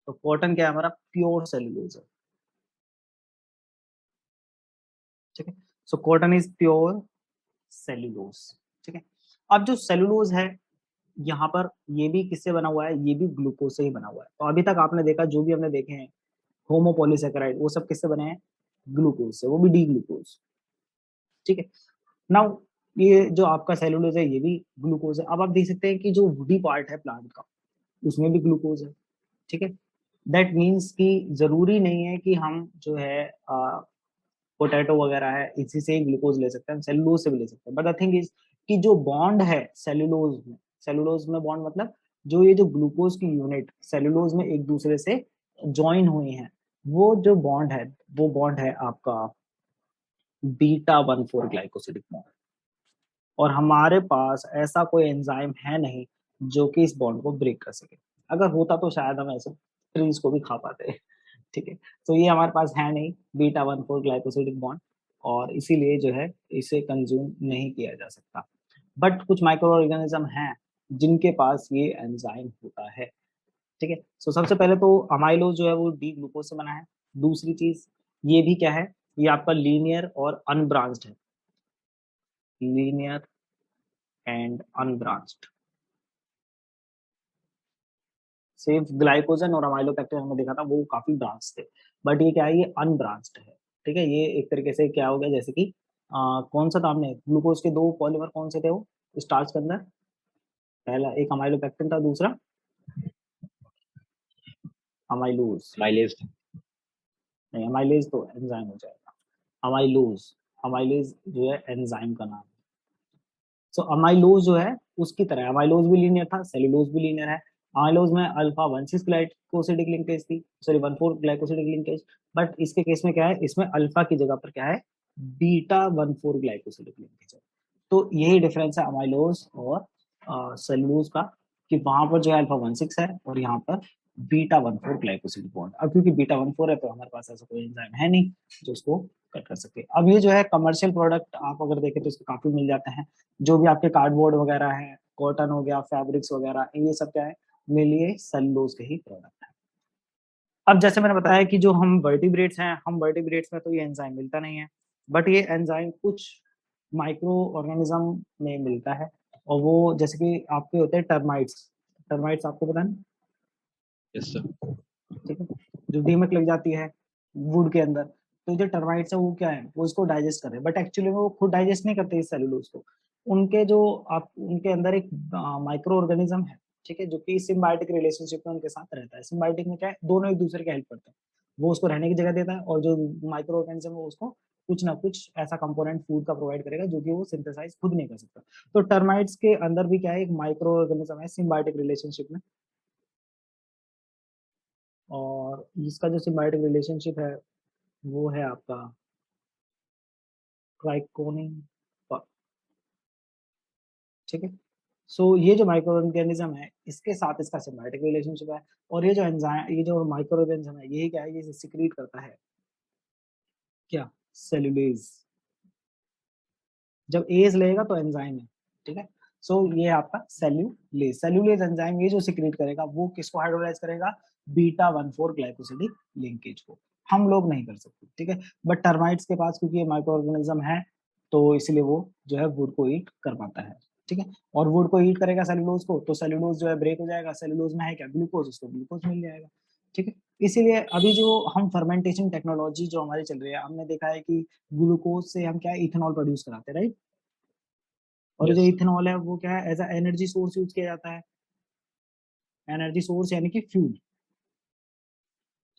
तो कॉटन क्या है, हमारा प्योर सेलुलोज है। ठीक है, so cotton is pure cellulose. ठीक है, अब जो सेलुलोज है यहाँ पर, ये भी किससे बना हुआ है, ये भी ग्लूकोज से ही बना हुआ है। तो अभी तक आपने देखा, जो भी हमने देखे हैं होमोपॉलीसेकेराइड, वो सब किससे बने हैं, ग्लूकोज से, वो भी डी ग्लूकोज। ठीक है, नाउ ये जो आपका सेलुलोज है, ये भी ग्लूकोज है। अब आप देख सकते हैं कि जो वुडी पार्ट है प्लांट का, उसमें भी ग्लूकोज है। ठीक है, दैट मीन्स कि जरूरी नहीं है कि हम जो है पोटैटो वगैरह है इसी से ही ग्लूकोज ले सकते हैं, सेलुलोज से भी ले सकते हैं, बट द थिंग इज कि जो बॉन्ड है सेलुलोज में बॉन्ड मतलब जो ये जो ग्लूकोज की यूनिट सेलुलोज में एक दूसरे से ज्वाइन हुई है, वो जो बॉन्ड है, वो बॉन्ड है आपका β14 ग्लाइकोसिडिक बॉन्ड। और हमारे पास ऐसा कोई एंजाइम है नहीं जो कि इस बॉन्ड को ब्रेक कर सके। अगर होता तो शायद हम ऐसे ट्रीज को भी खा पाते। ठीक है, तो ये हमारे पास है नहीं β14 ग्लाइकोसिडिक बॉन्ड, और इसीलिए जो है इसे कंज्यूम नहीं किया जा सकता। बट कुछ माइक्रो ऑर्गेनिज्म हैं जिनके पास ये एंजाइम होता है। ठीक है, सो सबसे पहले तो अमाइलोज जो है वो डी ग्लूकोज से बना है। दूसरी चीज, ये भी क्या है, ये आपका लीनियर और अनब्रांच्ड है, लीनियर एंड अनब्रांच्ड। सिर्फ ग्लाइकोजन और अमाइलोपेक्टिन हमने देखा था, वो काफी ब्रांच थे, बट ये क्या है, ये अनब्रांच्ड है। ठीक है, ये एक तरीके से क्या हो गया, जैसे कि कौन सा था, हमने ग्लूकोज के दो पॉलीमर कौन से थे वो स्टार्च के अंदर, पहला एक अमाइलोपेक्टिन था, दूसरा अमाइलोज, माइलेज। नहीं अमाइलेज तो एंजाइम हो जाएगा, अमाइलोज, अमाइलेज जो है एंजाइम का नाम। सो अमाइलोज जो है उसकी तरह, अमाइलोज भी लीनियर था, सेलुलोज भी लीनियर है। अमाइलोज में अल्फा 1,6 ग्लाइकोसिडिक लिंकेज थी, सॉरी 1,4 ग्लाइकोसिडिक लिंकेज, बट इसके केस में क्या है, इसमें अल्फा की जगह पर क्या है, β14 ग्लाइकोसिडिक लिंकेज है। तो यही डिफरेंस है अमाइलोज और सेलुलोज का, कि वहां पर जो है अल्फा 1,6 है और यहाँ पर β14 ग्लाइकोसिडिक बॉन्ड। अब क्योंकि β14 है तो हमारे पास ऐसा कोई एंजाइम है नहीं जो उसको कट कर सके। अब ये जो है कमर्शियल प्रोडक्ट आप अगर देखें तो इसके काफी मिल जाते हैं, जो भी आपके कार्डबोर्ड वगैरह है, कॉटन हो गया, फैब्रिक्स वगैरह, ये सब क्या है, मेनली ये सेलुलोज के ही प्रोडक्ट है। अब जैसे मैंने बताया कि जो हम वर्टिब्रेट्स हैं, हम वर्टिब्रेट्स में तो ये एंजाइम मिलता नहीं है, बट ये एंजाइम कुछ माइक्रो ऑर्गेनिज्म में मिलता है, और वो जैसे कि आपके होते हैं टर्माइट्स, टर्माइट्स आपको पता है, यस सर। ठीक है, जो दीमक लग जाती है वुड के अंदर, तो जो टर्माइट्स है वो क्या है, वो इसको डाइजेस्ट कर रहे हैं, बट एक्चुअली वो खुद डाइजेस्ट नहीं करते इस सेलुलोज को। उनके जो आप उनके अंदर एक माइक्रो ऑर्गेनिज्म है, ठीक है, जो कि सिम्बायोटिक रिलेशनशिप में उनके साथ रहता है। सिम्बायोटिक में क्या है, दोनों एक दूसरे की हेल्प करते हैं, वो उसको रहने की जगह देता है और जो माइक्रो ऑर्गेनिज्म है वो उसको कुछ ना कुछ ऐसा कंपोनेंट फूड का प्रोवाइड करेगा जो कि वो सिंथेसाइज खुद नहीं कर सकता। तो टर्माइट्स के अंदर भी क्या है, एक माइक्रो ऑर्गेनिज्म है सिम्बायोटिक रिलेशनशिप में, और इसका जो सिम्बायोटिक रिलेशनशिप है वो है आपका ट्राइकोनिन, ठीक है। सो ये जो माइक्रो ऑर्गेनिज्म है इसके साथ इसका सिम्बायोटिक रिलेशनशिप है, और ये जो एंजाइम, ये जो माइक्रो ऑर्गेनिज्म है यही क्या है, ये सिक्रीट करता है क्या, सेलुलेज। जब एज लेगा तो एंजाइम है, ठीक है। सो ये आपका सेल्यूलेज एंजाइम ये जो सिक्रीट करेगा वो किसको हाइड्रोलाइज करेगा, बीटा 1,4 ग्लाइकोसिडिक लिंकेज को। हम लोग नहीं कर सकते, ठीक है। बट टर्माइट्स के पास क्योंकि ये माइक्रो ऑर्गेनिज्म है तो इसलिए वो जो है वुड को ईट कर पाता है, ठीक है। और वुड को ईट करेगा सेलुलोज को, तो सेलुलोज जो है ब्रेक हो जाएगा, सेलुलोज में है क्या, ग्लूकोज, उसको ग्लूकोज मिल जाएगा, ठीक है। इसीलिए अभी जो हम फर्मेंटेशन टेक्नोलॉजी जो हमारी चल रही है, हमने देखा है कि ग्लूकोज से हम क्या इथेनॉल प्रोड्यूस कराते हैं, राइट। और जो Yes. इथेनॉल है वो क्या है, as a energy source use किया जाता है, एनर्जी सोर्स यानी कि फ्यूल।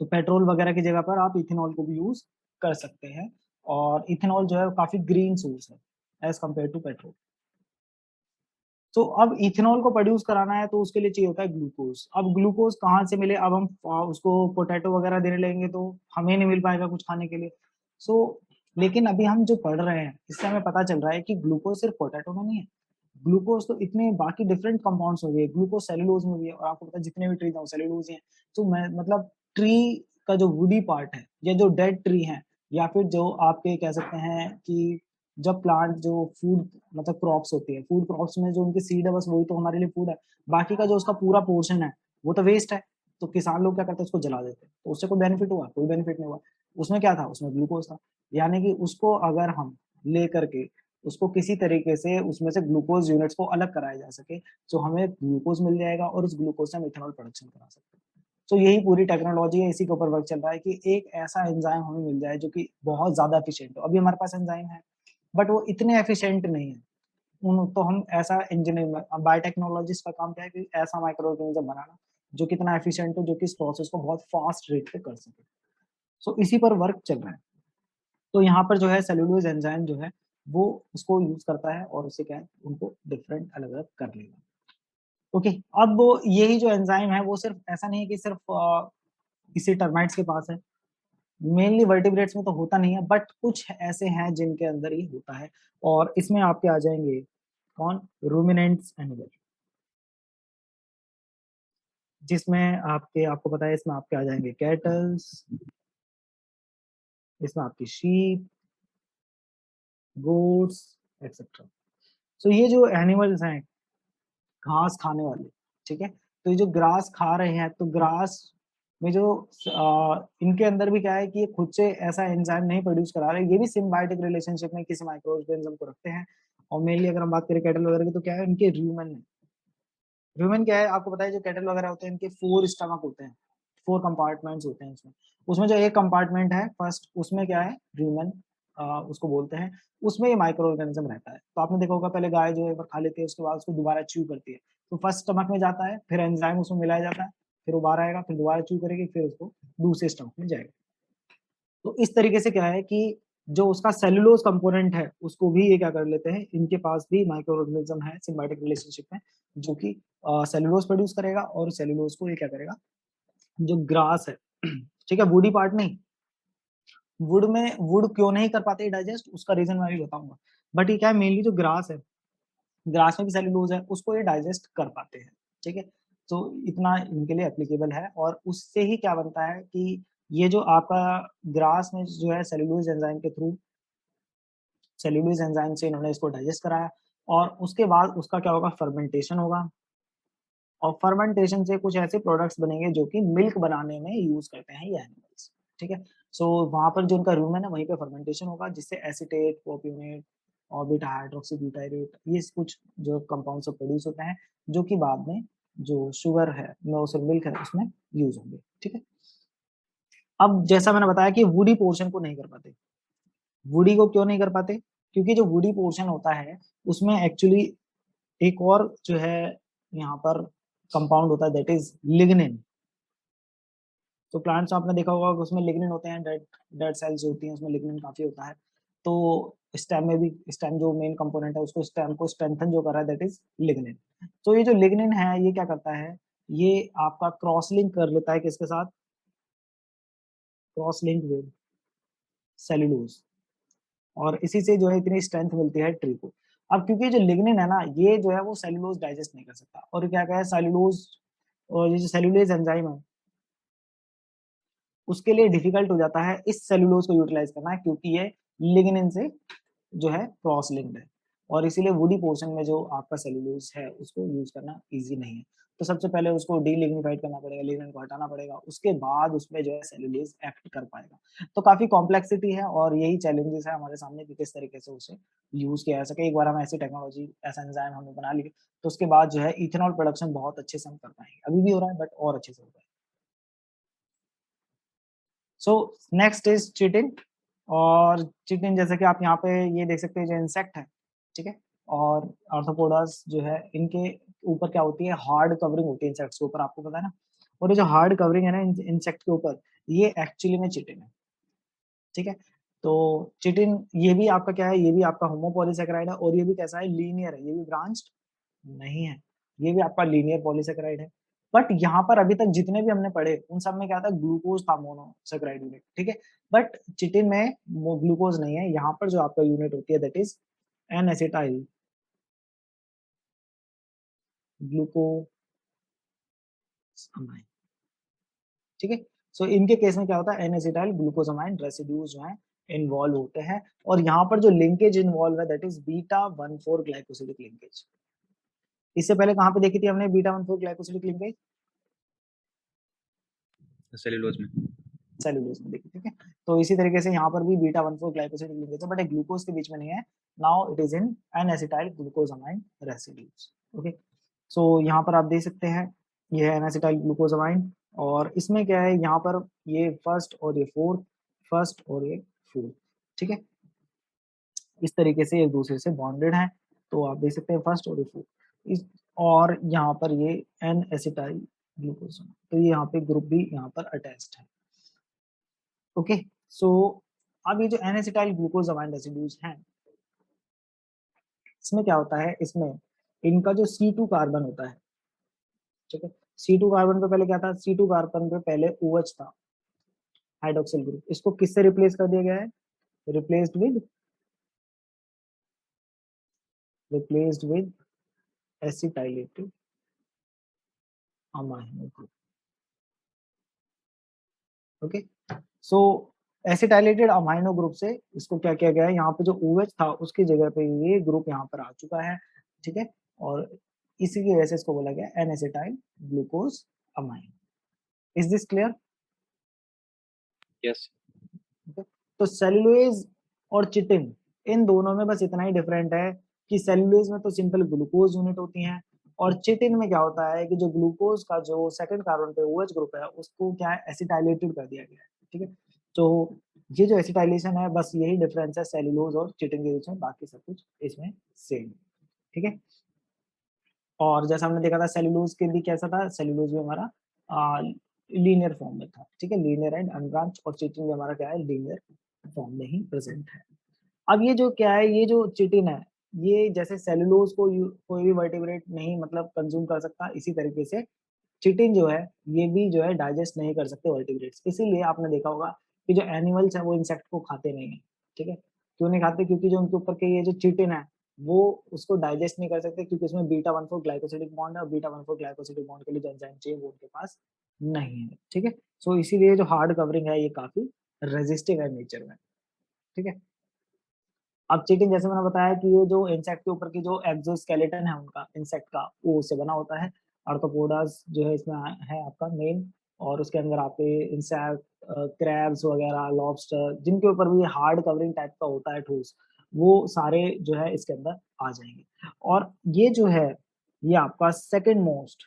तो पेट्रोल वगैरह की जगह पर आप इथेनॉल को भी यूज कर सकते हैं, और इथेनॉल जो है काफी ग्रीन सोर्स है एज कम्पेयर टू पेट्रोल। तो अब इथेनॉल को प्रोड्यूस कराना है तो उसके लिए चाहिए होता है ग्लूकोज। अब ग्लूकोज कहाँ से मिले, अब हम उसको पोटैटो वगैरह देने लगेंगे तो हमें नहीं मिल पाएगा कुछ खाने के लिए। सो लेकिन अभी हम जो पढ़ रहे हैं इससे हमें पता चल रहा है कि ग्लूकोज सिर्फ पोटैटो में नहीं है, ग्लूकोज तो इतने बाकी डिफरेंट कंपाउंड्स हो गए, ग्लूकोज सेलुलोज में भी है, और आपको पता है जितने भी ट्रीज हैं सेलुलोज ही हैं। तो मैं मतलब ट्री का जो वुडी पार्ट है या जो डेड ट्री है, या फिर जो आपके कह सकते हैं कि जब प्लांट जो फूड मतलब क्रॉप्स होती है, फूड क्रॉप्स में जो उनकी सीड है बस वही तो हमारे लिए फूड है, बाकी का जो उसका पूरा पोर्शन है वो तो वेस्ट है। तो किसान लोग क्या करते हैं, उसको जला देते हैं, तो उससे कोई बेनिफिट हुआ, कोई बेनिफिट नहीं हुआ। उसमें क्या था, उसमें ग्लूकोज था, यानी कि उसको अगर हम ले करके उसको किसी तरीके से उसमें से ग्लूकोज यूनिट्स को अलग कराया जा सके तो हमें ग्लूकोज मिल जाएगा, और उस ग्लूकोज से हम इथेनॉल प्रोडक्शन करा सकते हैं। तो यही पूरी टेक्नोलॉजी है, इसी के ऊपर वर्क चल रहा है कि एक ऐसा एंजाइम हमें मिल जाए जो कि बहुत ज्यादा एफिशिएंट हो। अभी हमारे पास एंजाइम है बट वो इतने एफिशिएंट नहीं है। उन तो हम ऐसा इंजीनियर बायोटेक्नोलॉजिस्ट का काम क्या है कि ऐसा माइक्रो ऑर्गेनिज्म बनाना जो कितना एफिशिएंट हो, जो कि इस प्रोसेस को बहुत फास्ट रेट पे कर सके। सो इसी पर वर्क चल रहा है। तो यहाँ पर जो है सेलुलोज एंजाइम जो है वो उसको यूज करता है, और उससे क्या है उनको डिफरेंट अलग अलग कर लेगा। ओके, अब वो यही जो एंजाइम है वो सिर्फ ऐसा नहीं है कि सिर्फ किसी टर्माइट्स के पास है, मेनली वर्टिब्रेट्स में तो होता नहीं है, बट कुछ ऐसे हैं जिनके अंदर ये होता है। और इसमें आपके आ जाएंगे कौन, रूमिनेंट्स एनिमल, जिसमें आपके आपको पता है इसमें आपके आ जाएंगे कैटल्स, इसमें आपकी शीप, गोट्स, एक्सेट्रा। सो ये जो एनिमल्स हैं घास खाने वाले, ठीक है। तो ये जो ग्रास खा रहे हैं तो ग्रास में जो इनके अंदर भी क्या है कि ये खुद से ऐसा एंजाइम नहीं प्रोड्यूस करा रहे, ये भी सिम्बायोटिक रिलेशनशिप में किसी माइक्रो ऑर्गेनिज्म को रखते हैं। और मेनली अगर हम बात करें कैटल वगैरह की तो क्या है इनके र्यूमन है। ह्यूमन क्या है आपको पता है, जो कैटल वगैरह होते हैं इनके 4 स्टमक होते हैं, 4 कंपार्टमेंट्स होते हैं उसमें। उसमें जो एक कंपार्टमेंट है फर्स्ट, उसमें क्या है ह्यूमन उसको बोलते हैं, उसमें ये माइक्रो ऑर्गेनिज्म रहता है। तो आपने देखा होगा पहले गाय जो है एक बार खा लेती है उसके बाद उसको दोबारा च्यू करती है, तो फर्स्ट स्टमक में जाता है, फिर एंजाइम उसमें मिलाया जाता है, फिर वो बाहर आएगा, फिर दोबारा च्यू करेगी, फिर उसको दूसरे स्टमक में जाएगा। तो इस तरीके से क्या है कि जो उसका सेलुलोज कंपोनेंट है उसको भी ये क्या कर लेते हैं, इनके पास भी माइक्रो ऑर्गेनिज्म है सिम्बायोटिक रिलेशनशिप में, जो कि सेलुलोज प्रोड्यूस करेगा, और सेलुलोज को ये क्या करेगा, जो ग्रास है ठीक है, वुडी पार्ट नहीं, वुड में वुड क्यों नहीं कर पाते डाइजेस्ट उसका रीजन मैं भी बताऊंगा। बट ये क्या है मेनली जो ग्रास है, ग्रास में भी सेलुलोज है, उसको ये डाइजेस्ट कर पाते हैं, ठीक है। तो इतना इनके लिए एप्लीकेबल है, और उससे ही क्या बनता है कि ये जो आपका ग्रास में जो है सेलुलोज एंजाइम के थ्रू, सेल्यूलोज एंजाइम से इन्होंने इसको डाइजेस्ट कराया, और उसके बाद उसका क्या होगा, फर्मेंटेशन होगा, और फर्मेंटेशन से कुछ ऐसे प्रोडक्ट्स बनेंगे जो कि मिल्क बनाने में यूज करते हैं ये एनिमल्स, ठीक है। सो वहां पर जो उनका रूमेन है वहीं पे फर्मेंटेशन होगा, जिससे एसीटेट, प्रोपियोनेट और बीटा हाइड्रोक्सी ब्यूटाइरेट ये कुछ जो कंपाउंड सब प्रोड्यूस होते हैं, जो कि बाद में जो शुगर है सिर्फ मिल्क है उसमें यूज होंगे, ठीक है। अब जैसा मैंने बताया कि वुडी पोर्शन को नहीं कर पाते, वुडी को क्यों नहीं कर पाते, क्योंकि जो वुडी पोर्शन होता है उसमें एक्चुअली एक और जो है यहाँ पर कंपाउंड होता है दैट इज लिग्निन। तो प्लांट्स आपने देखा होगा कि उसमें लिग्निन होते हैं, डेड डेड सेल्स होती हैं उसमें लिग्निन काफी होता है। तो स्टेम में भी, स्टेम जो मेन कंपोनेंट है उसको, स्टेम को स्ट्रेंथन जो कर रहा है दैट इज लिग्निन। तो ये जो लिग्निन है ये क्या करता है, ये आपका क्रॉस लिंक कर लेता है किसके साथ, क्रॉस लिंक विद सेल्यूलोज, और इसी से जो है इतनी स्ट्रेंथ मिलती है ट्री को। अब क्योंकि जो लिग्निन है ना ये जो है वो सेल्यूलोज डाइजेस्ट नहीं कर सकता, और क्या क्या है सेल्यूलोज, और ये जो सेल्यूलेज एंजाइम है उसके लिए डिफिकल्ट हो जाता है इस सेल्यूलोज को यूटिलाइज करना, क्योंकि ये लिग्निन से जो है क्रॉस लिंक्ड है, और इसीलिए वुडी पोर्शन में जो आपका सेल्यूलोज है उसको यूज करना इजी नहीं है। तो सबसे पहले उसको डीलिग्निफाइड करना पड़ेगा, लिग्निन को हटाना पड़ेगा, उसके बाद उसमें जो है सेल्यूलोज एक्ट कर पाएगा। तो काफी कॉम्प्लेक्सिटी है और यही चैलेंजेस है हमारे सामने कि किस तरीके से उसे यूज किया जा सके। एक बार हम ऐसी टेक्नोलॉजी, ऐसा एंजाइम हमने बना लिए तो उसके बाद जो है इथेनॉल प्रोडक्शन बहुत अच्छे से हम कर पाएंगे, अभी भी हो रहा है बट और अच्छे से होगा। सो नेक्स्ट इज चिटिन, और चिटिन जैसे कि आप यहाँ पे ये देख सकते हैं जो इंसेक्ट है, ठीक है, और आर्थ्रोपोडास जो है इनके ऊपर क्या होती है, हार्ड कवरिंग होती है इंसेक्ट्स के ऊपर, आपको पता है ना। और ये जो हार्ड कवरिंग है ना इंसेक्ट के ऊपर, ये एक्चुअली में चिटिन है, ठीक है। तो चिटिन ये भी आपका क्या है, ये भी आपका होमोपॉलीसेकेराइड है, और ये भी कैसा है, लीनियर है, ये भी ब्रांच्ड नहीं है, ये भी आपका लीनियर पॉलीसेकेराइड है। बट यहाँ पर अभी तक जितने भी हमने पढ़े उन सब में क्या था, ग्लूकोज था मोनोसेकेराइड यूनिट, ठीक है। बट चिटिन में वो ग्लूकोज नहीं है, यहाँ पर जो आपका यूनिट होती है that is an acetyl glucosamine, ठीक है। सो इनके केस में क्या होता है, एन एसिटाइल ग्लूकोसामाइन रेसिड्यूज जो है इन्वॉल्व होते हैं, और यहाँ पर जो लिंकेज इन्वॉल्व है that is beta 1,4 glycosidic linkage. इससे पहले कहाँ पे देखी थी हमने बीटा 1,4 ग्लाइकोसिडिक लिंकेज, सेल्यूलोज में। सेल्यूलोज में देखी, ठीक है। तो इसी तरीके से यहाँ पर भी बीटा 1,4 ग्लाइकोसिडिक लिंकेज है, बट एक ग्लूकोज के बीच में नहीं है। Now it is in N acetyl glucosamine residues, okay. So यहाँ पर आप देख सकते हैं ये है एन एसिटाइल ग्लूकोसामाइन, और इसमें क्या है, यहाँ पर ये फर्स्ट और ये फोर्थ, फर्स्ट और ये फोर्थ, ठीक है, इस तरीके से एक दूसरे से बॉन्डेड है। तो आप देख सकते हैं फर्स्ट और ये फोर्थ इस, और यहाँ पर ये एन एसिटाइल ग्लूकोसामाइन, तो ये यहाँ पे ग्रुप भी यहाँ पर अटैच्ड है, ओके। सो अब ये जो एन एसिटाइल ग्लूकोसामाइन रेसिड्यूज हैं, इसमें क्या होता है, इसमें इनका जो C2 कार्बन होता है, ठीक है, C2 कार्बन पे पहले क्या था, C2 कार्बन पे पहले OH था, हाइड्रोक्सिल ग्रुप, इसको किससे रिप्लेस कर दिया गया है, replaced with acetylated amino group, okay. So acetylated amino group से इसको क्या किया गया है, यहाँ पे जो OH था उसकी जगह पे ये ग्रुप यहाँ पर आ चुका है, ठीक है, और इसी की वजह से इसको बोला गया N acetyl glucose amine. Is this clear? Yes. तो सेलुलोज और चिटिन, इन दोनों में बस इतना ही डिफरेंट है कि सेलुलोज में तो सिंपल ग्लूकोज यूनिट होती हैं, और चिटिन में क्या होता है कि जो ग्लूकोज का जो सेकंड कार्बन पे OH ग्रुप है उसको क्या है, एसिटाइलेटेड कर दिया गया है, ठीक है। तो ये जो एसिटाइलेशन है बस यही डिफरेंस है सेलुलोज और चिटिन के बीच में, बाकी सब कुछ इसमें सेम, ठीक है। और जैसा हमने देखा था सेलुलोज के भी कैसा था, सेलुलोज भी हमारा लीनियर फॉर्म में था, ठीक है, लीनियर एंड अनब्रांच, और चिटिन भी हमारा क्या है, लीनियर फॉर्म में ही प्रेजेंट है। अब ये जो क्या है, ये जो चिटिन है, ये जैसे सेलुलोज को कोई भी वर्टिब्रेट नहीं मतलब कंज्यूम कर सकता, इसी तरीके से चिटिन जो है ये भी जो है डाइजेस्ट नहीं कर सकते वर्टिब्रेट्स, इसीलिए आपने देखा होगा कि जो एनिमल्स है वो इंसेक्ट को खाते नहीं है, ठीक है। क्यों नहीं खाते, क्योंकि जो उनके ऊपर के ये जो चिटिन है वो उसको डाइजेस्ट नहीं कर सकते, क्योंकि उसमें बीटा 1,4 ग्लाइकोसिडिक बॉन्ड है, और बीटा 1,4 ग्लाइकोसिडिक बॉन्ड के लिए जो एंजाइम चाहिए वो उनके पास नहीं है, ठीक है। सो इसीलिए जो हार्ड कवरिंग है ये काफी रेजिस्टिव है नेचर में, ठीक है। अब चिटिन जैसे मैंने बताया कि ये जो इंसेक्ट के ऊपर की जो एक्सोस्केलेटन है उनका, इंसेक्ट का, वो उससे बना होता है। आर्थ्रोपोडास जो है इसमें है आपका मेन, और उसके अंदर आपके इंसेक्ट, क्रैब्स वगैरह, लॉबस्टर, जिनके ऊपर भी हार्ड कवरिंग टाइप का होता है ठोस, वो सारे जो है इसके अंदर आ जाएंगे। और ये जो है ये आपका सेकेंड मोस्ट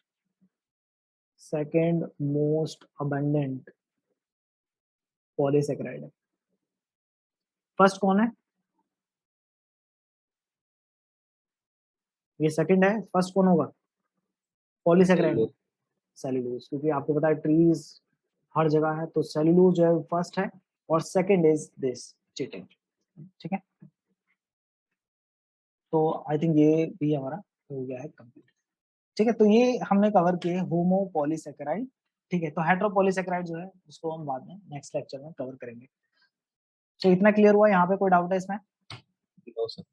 अबंडेंट पॉलीसेकेराइड है। फर्स्ट कौन है, ये सेकंड है, फर्स्ट कौन होगा पॉलीसेकेराइड में, सेल्यूलोज। सेल्यूलोज, क्योंकि आपको पता है ट्रीज हर जगह है, तो सेल्यूलोज जो है फर्स्ट है, और सेकंड इज दिस चिटिन। ठीक है, तो आई थिंक ये भी हमारा हो गया है कंप्लीट। ठीक है, तो ये हमने कवर किए होमो पॉलीसेकेराइड। ठीक है, तो हेट्रोपॉलीसेकेराइड जो है उसको हम बाद में नेक्स्ट लेक्चर में कवर करेंगे। तो इतना क्लियर हुआ, यहाँ पे कोई डाउट है इसमें? No sir.